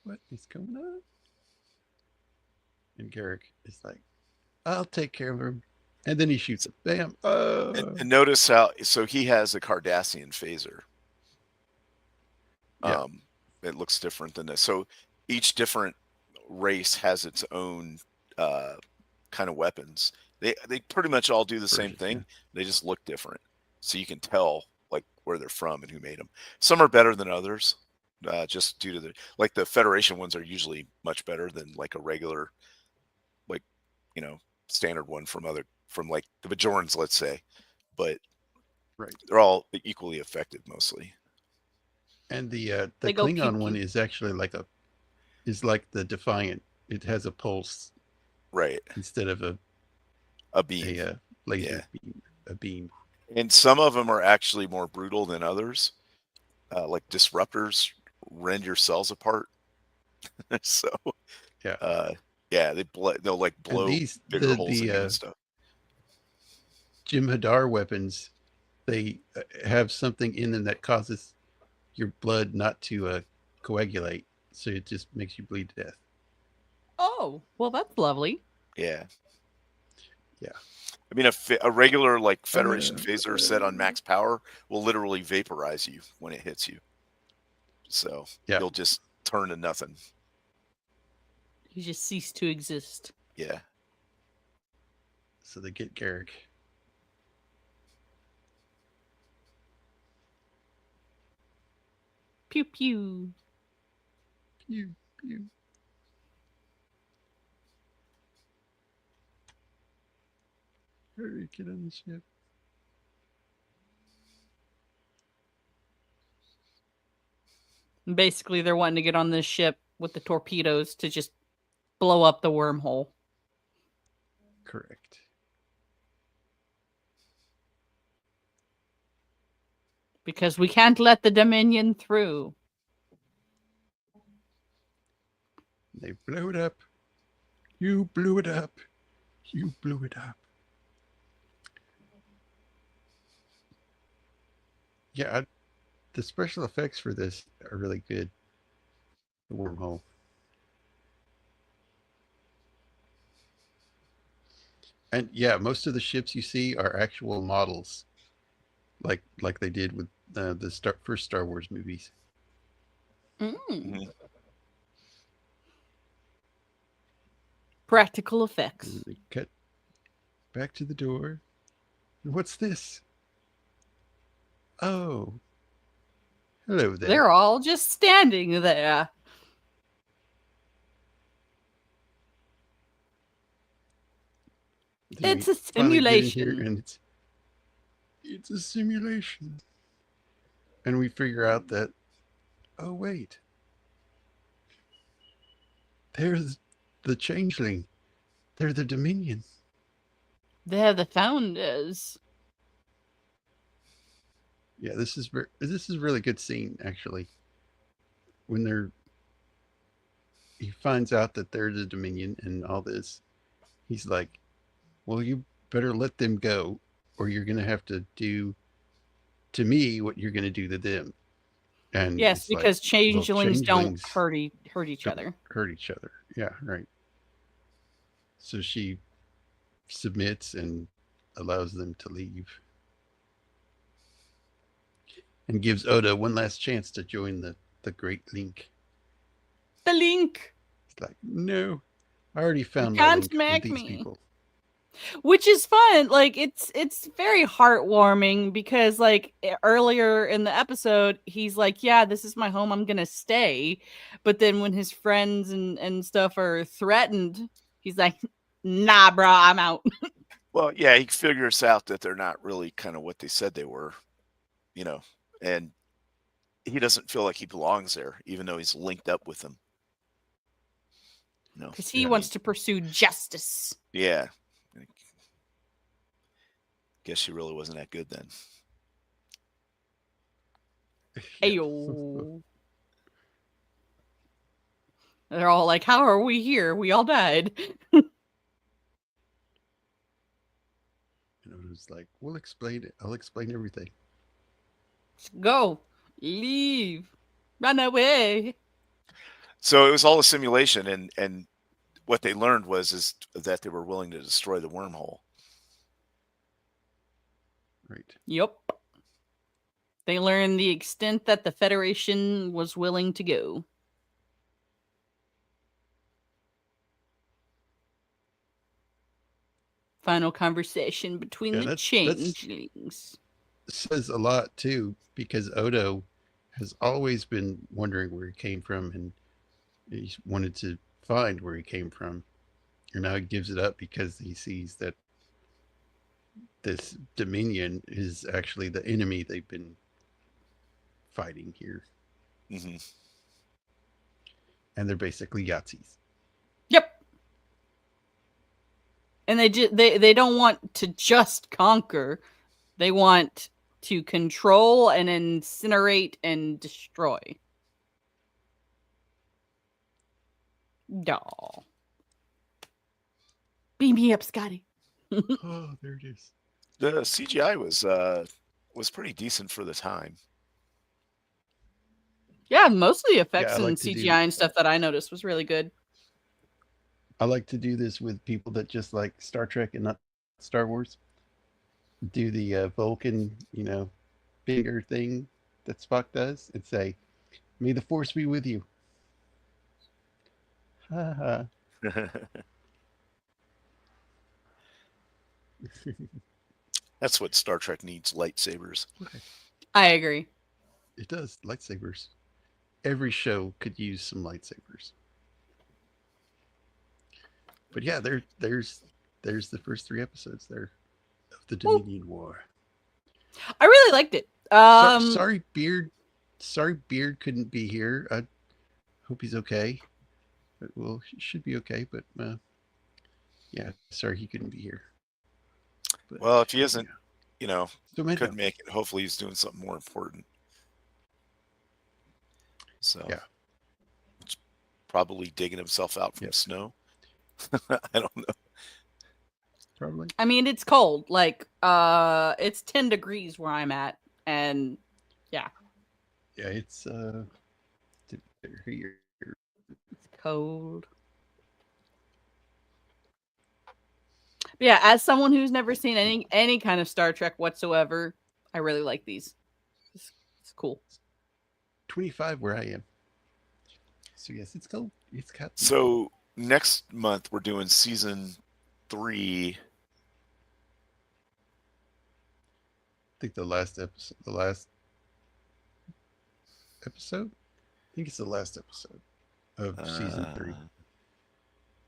What is going on? And Garrick is like, I'll take care of him. And then he shoots him. Bam. And notice how, so he has a Cardassian phaser. Yeah. It looks different than this. So each different race has its own kind of weapons. They pretty much all do the same thing. Yeah. They just look different. So you can tell like where they're from and who made them. Some are better than others, just due to the Federation ones are usually much better than like a regular, like, you know, standard one from like the Bajorans, let's say. But right, they're all equally effective mostly. And the Klingon one is actually like the Defiant. It has a pulse, right, instead of a beam, a laser beam, a beam. And some of them are actually more brutal than others. Like disruptors rend your cells apart. So yeah, they'll like blow bigger holes in you and stuff. Jem'Hadar weapons, they have something in them that causes your blood not to coagulate, so it just makes you bleed to death. Oh, well, that's lovely. Yeah. Yeah. I mean, a regular like Federation phaser set on max power will literally vaporize you when it hits you. So you'll just turn to nothing. You just cease to exist. Yeah. So they get Garrick. Pew pew. Pew pew. Hurry, get on the ship. Basically, they're wanting to get on this ship with the torpedoes to just blow up the wormhole. Correct. Because we can't let the Dominion through. They blew it up. You blew it up. You blew it up. Yeah, the special effects for this are really good. The wormhole. And yeah, most of the ships you see are actual models, like they did with the first Star Wars movies. Practical effects. And they cut back to the door. And what's this? Oh, hello there. They're all just standing there. It's a simulation. And it's a simulation. And we figure out that, oh wait, there's the changeling. They're the Dominion. They're the founders. Yeah, this is a really good scene actually. When he finds out that they're the Dominion and all this, he's like, well, you better let them go, or you're going to have to do to me what you're going to do to them. And yes, because changelings don't hurt each other. Hurt each other. Yeah, right. So she submits and allows them to leave. And gives Oda one last chance to join the Great Link. The Link. It's like, no, I already found you my can't link with these me. people. Which is fun. Like it's very heartwarming because like earlier in the episode, he's like, yeah, this is my home. I'm going to stay. But then when his friends and stuff are threatened, he's like, nah, bro, I'm out. Well, yeah, he figures out that they're not really kind of what they said they were, and he doesn't feel like he belongs there, even though he's linked up with them. Because he wants to pursue justice. Yeah. Guess she really wasn't that good then. Ayo. They're all like, how are we here? We all died. And it was like, we'll explain it. I'll explain everything. Go. Leave. Run away. So it was all a simulation, and what they learned is that they were willing to destroy the wormhole. Right. Yep. They learned the extent that the Federation was willing to go. Final conversation between the changelings. Says a lot too, because Odo has always been wondering where he came from, and he wanted to find where he came from, and now he gives it up because he sees that this Dominion is actually the enemy they've been fighting here. Mm-hmm. And they're basically Yahtzees. Yep. And they don't want to just conquer. They want to control and incinerate and destroy. Aw. Beam me up, Scotty. Oh, there it is. The CGI was pretty decent for the time. Yeah, most of the effects and CGI and stuff that I noticed was really good. I like to do this with people that just like Star Trek and not Star Wars. Do the Vulcan, finger thing that Spock does and say, "May the Force be with you." Ha ha. That's what Star Trek needs, lightsabers. I agree. It does, lightsabers. Every show could use some lightsabers. But yeah, there's the first 3 episodes there of the Dominion War. I really liked it. Sorry, Beard couldn't be here. I hope he's okay. Well, he should be okay, but yeah, sorry he couldn't be here. But, well, if he isn't, you know, So Mando. couldn't make it. Hopefully he's doing something more important. So Yeah. probably digging himself out from snow. I don't know. Probably. I mean, it's cold. Like, it's 10 degrees where I'm at, and yeah. Yeah, it's here. It's cold. But yeah, as someone who's never seen any kind of Star Trek whatsoever, I really like these. It's cool. 25 where I am. So yes, it's cold. It's cold. So next month we're doing season 3. I think the last episode. I think it's the last episode of season 3. I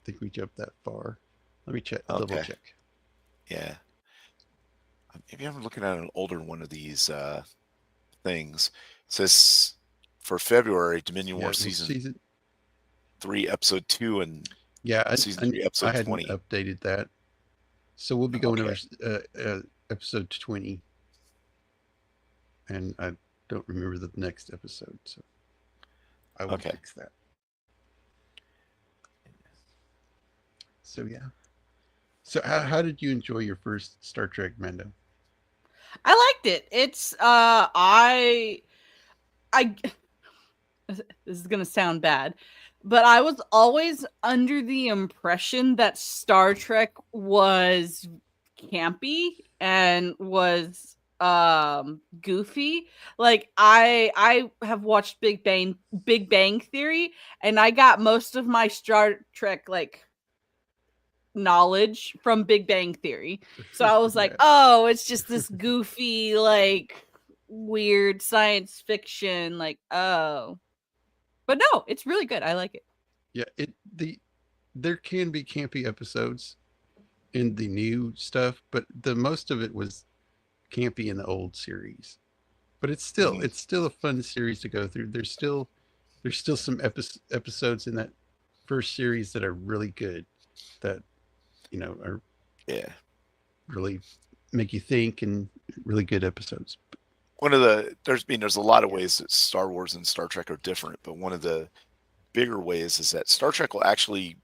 think we jumped that far. Let me check. Okay. Double check. Yeah. Maybe I'm looking at an older one of these things. It says for February, Dominion War season 3, episode 2, and season 3, episode 20. I hadn't updated that. So we'll be going over episode 20. And I don't remember the next episode, so I will fix that. So yeah. So how did you enjoy your first Star Trek, Mando? I liked it. It's I this is gonna sound bad, but I was always under the impression that Star Trek was campy and was goofy. Like I have watched Big Bang Theory, and I got most of my Star Trek like knowledge from Big Bang Theory. So I was like, oh, it's just this goofy, like weird science fiction, like, oh. But no, it's really good. I like it. Yeah, there can be campy episodes in the new stuff, but the most of it was campy in the old series. But it's still a fun series to go through. There's still some episodes in that first series that are really good, that are really make you think, and really good episodes. There's a lot of ways that Star Wars and Star Trek are different, but one of the bigger ways is that Star Trek will actually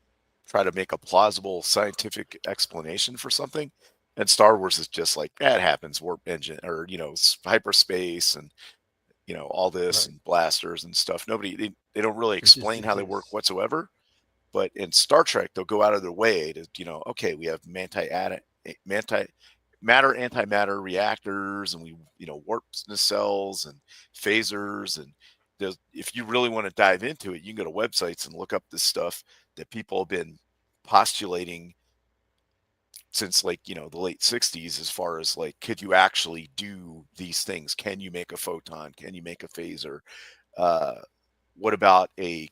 try to make a plausible scientific explanation for something, and Star Wars is just like, that happens, warp engine, or hyperspace, and all this and blasters and stuff. They don't really explain how they work whatsoever. But in Star Trek, they'll go out of their way to, okay, we have matter antimatter reactors, and we warp nacelles and phasers, and if you really want to dive into it, you can go to websites and look up this stuff that people have been postulating since like the late 60s, as far as like, could you actually do these things? Can you make a photon? Can you make a phaser? What about a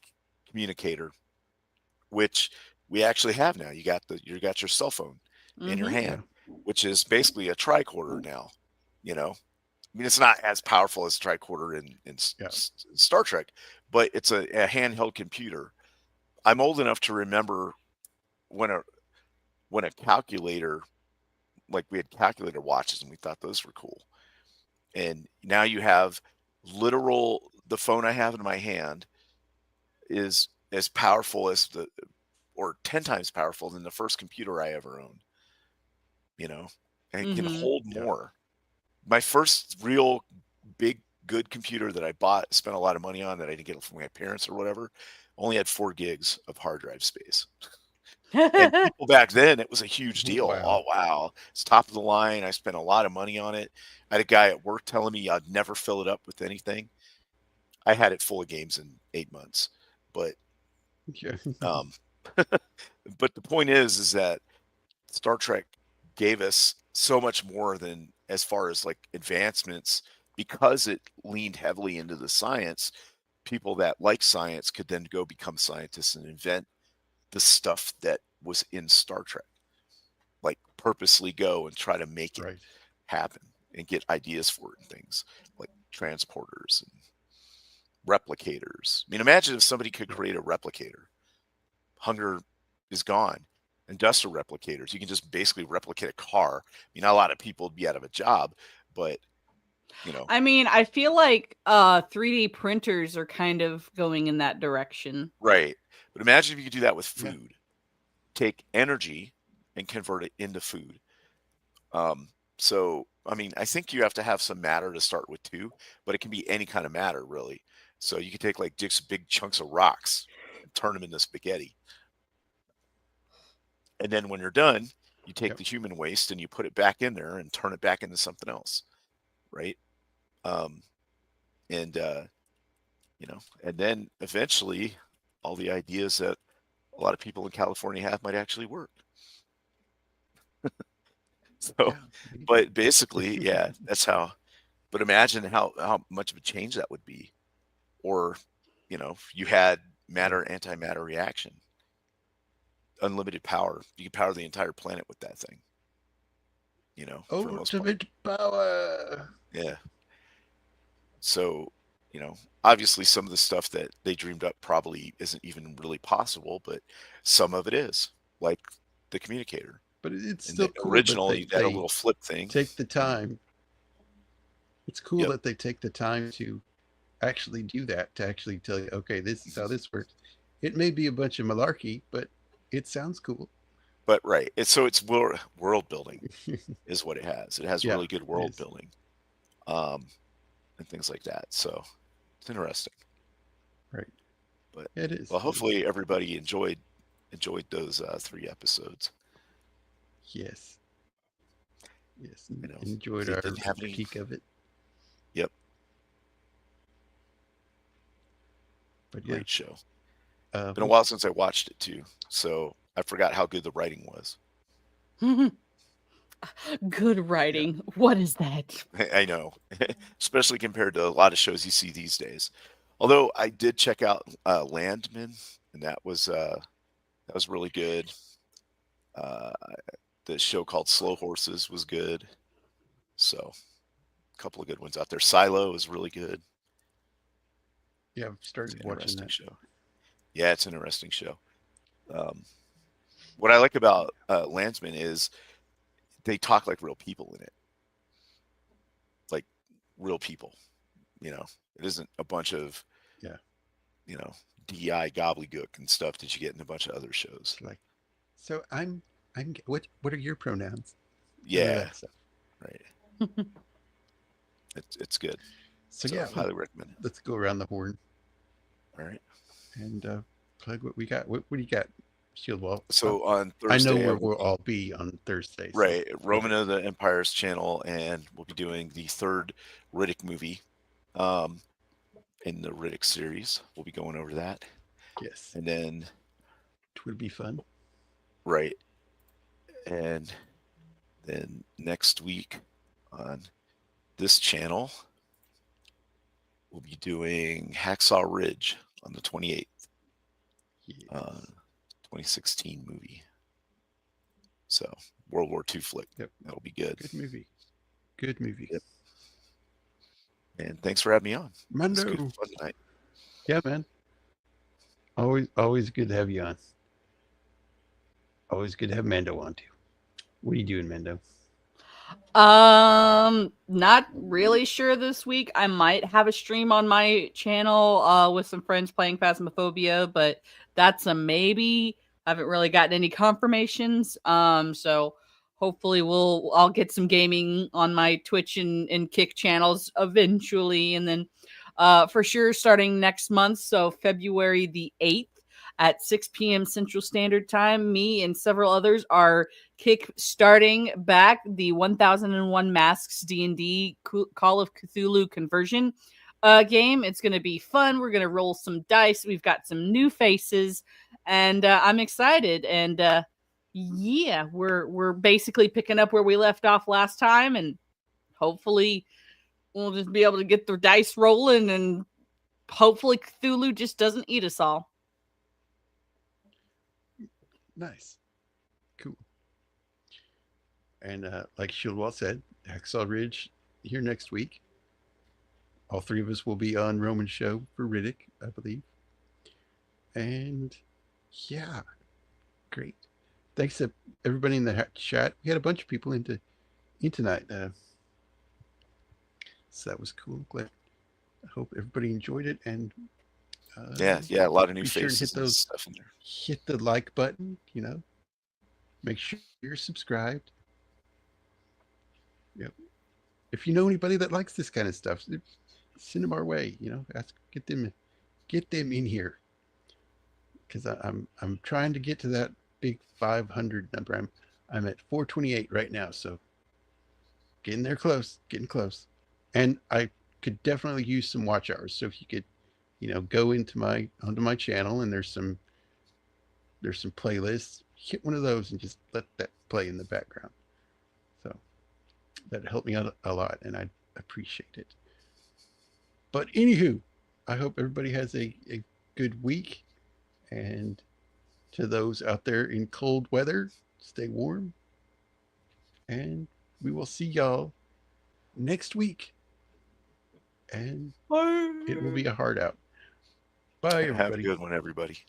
communicator, which we actually have now? You got your cell phone in your hand, which is basically a tricorder now. I mean, it's not as powerful as a tricorder in Star Trek, but it's a handheld computer. I'm old enough to remember when a calculator, like we had calculator watches, and we thought those were cool. And now you have the phone I have in my hand is as powerful as or 10 times powerful than the first computer I ever owned. And it can hold more. My first real big good computer that I spent a lot of money on, that I didn't get from my parents or whatever, only had 4 gigs of hard drive space. And people back then, it was a huge deal. Wow. Oh, wow. It's top of the line. I spent a lot of money on it. I had a guy at work telling me I'd never fill it up with anything. I had it full of games in 8 months. But but the point is that Star Trek gave us so much more than, as far as like advancements, because it leaned heavily into the science. People that like science could then go become scientists and invent the stuff that was in Star Trek, like purposely go and try to make it happen and get ideas for it, and things like transporters and replicators. I mean, imagine if somebody could create a replicator. Hunger is gone, industrial replicators. You can just basically replicate a car. I mean, not a lot of people would be out of a job, but you know. I mean, I feel like 3D printers are kind of going in that direction. Right. But imagine if you could do that with food. Take energy and convert it into food. So, I mean, I think you have to have some matter to start with too, but it can be any kind of matter, really. So you can take like just big chunks of rocks and turn them into spaghetti. And then when you're done, you take the human waste and you put it back in there and turn it back into something else, right? And you know, and then eventually all the ideas that a lot of people in California have might actually work. So, but basically, yeah, that's how. But imagine how much of a change that would be, or you know, if you had matter antimatter reaction, unlimited power. You could power the entire planet with that thing. You know, ultimate power. Yeah. So, you know, obviously some of the stuff that they dreamed up probably isn't even really possible, but some of it is, like the communicator. But it's And still the cool original, that you had a little flip thing. take the time. It's cool that they take the time to actually do that, to actually tell you, okay, this is how this works. It may be a bunch of malarkey, but it sounds cool. But right, it's world building is what it has. It has really good world building, and things like that. So it's interesting, right? But it is. Well, hopefully everybody enjoyed those 3 episodes. Yes. Yes. You know, enjoyed our critique of it. Yep. But Great show. Been a while since I watched it too, so I forgot how good the writing was. Good writing. What is that? I know, especially compared to a lot of shows you see these days. Although I did check out Landman, and that was really good. The show called Slow Horses was good. So a couple of good ones out there. Silo is really good. Yeah, I've started watching that show. Yeah, it's an interesting show. What I like about Landsman is they talk like real people in it. Like real people. You know, it isn't a bunch of you know, DI gobbledygook and stuff that you get in a bunch of other shows. Like, so I'm what are your pronouns? Yeah. Right. It's good. So I highly recommend it. Let's go around the horn. All right. And plug what we got. What do you got, Shieldwall? So on Thursday, I know where we'll all be on Thursday. Right. Roman of the Empire's channel, and we'll be doing the 3rd Riddick movie in the Riddick series. We'll be going over that. Yes. And then it would be fun. Right. And then next week on this channel, we'll be doing Hacksaw Ridge on the 28th. Yes. 2016 movie. So World War II flick. Yep. That'll be good. Good movie. Good movie. Yep. And thanks for having me on. Mando. Good fun tonight. Yeah, man. Always good to have you on. Always good to have Mando on too. What are you doing, Mando? Not really sure this week. I might have a stream on my channel with some friends playing Phasmophobia, but that's a maybe. I haven't really gotten any confirmations. So hopefully I'll get some gaming on my Twitch and Kick channels eventually, and then for sure starting next month, so February the 8th at 6 p.m. Central Standard Time, me and several others are kick-starting back the 1001 Masks D&D Call of Cthulhu conversion game. It's going to be fun. We're going to roll some dice. We've got some new faces, and I'm excited. And yeah, we're basically picking up where we left off last time, and hopefully we'll just be able to get the dice rolling, and hopefully Cthulhu just doesn't eat us all. Nice. Cool. And like Shieldwall said, Hacksaw Ridge here next week. All 3 of us will be on Roman's show for Riddick, I believe. And yeah, great. thanks to everybody in the chat. We had a bunch of people in tonight. So that was cool. Glad. I hope everybody enjoyed it. And yeah, a lot of new be sure to faces hit and those, stuff in there. hit the like button, make sure you're subscribed. Yep. If you know anybody that likes this kind of stuff, send them our way, get them in here. Because I'm trying to get to that big 500 number. I'm at 428 right now, so getting close. And I could definitely use some watch hours. So if you could, go onto my channel, and there's some playlists. Hit one of those and just let that play in the background. So that helped me out a lot, and I appreciate it. But anywho, I hope everybody has a good week. And to those out there in cold weather, stay warm. And we will see y'all next week. And it will be a hard out. Bye, everybody. Have a good one, everybody.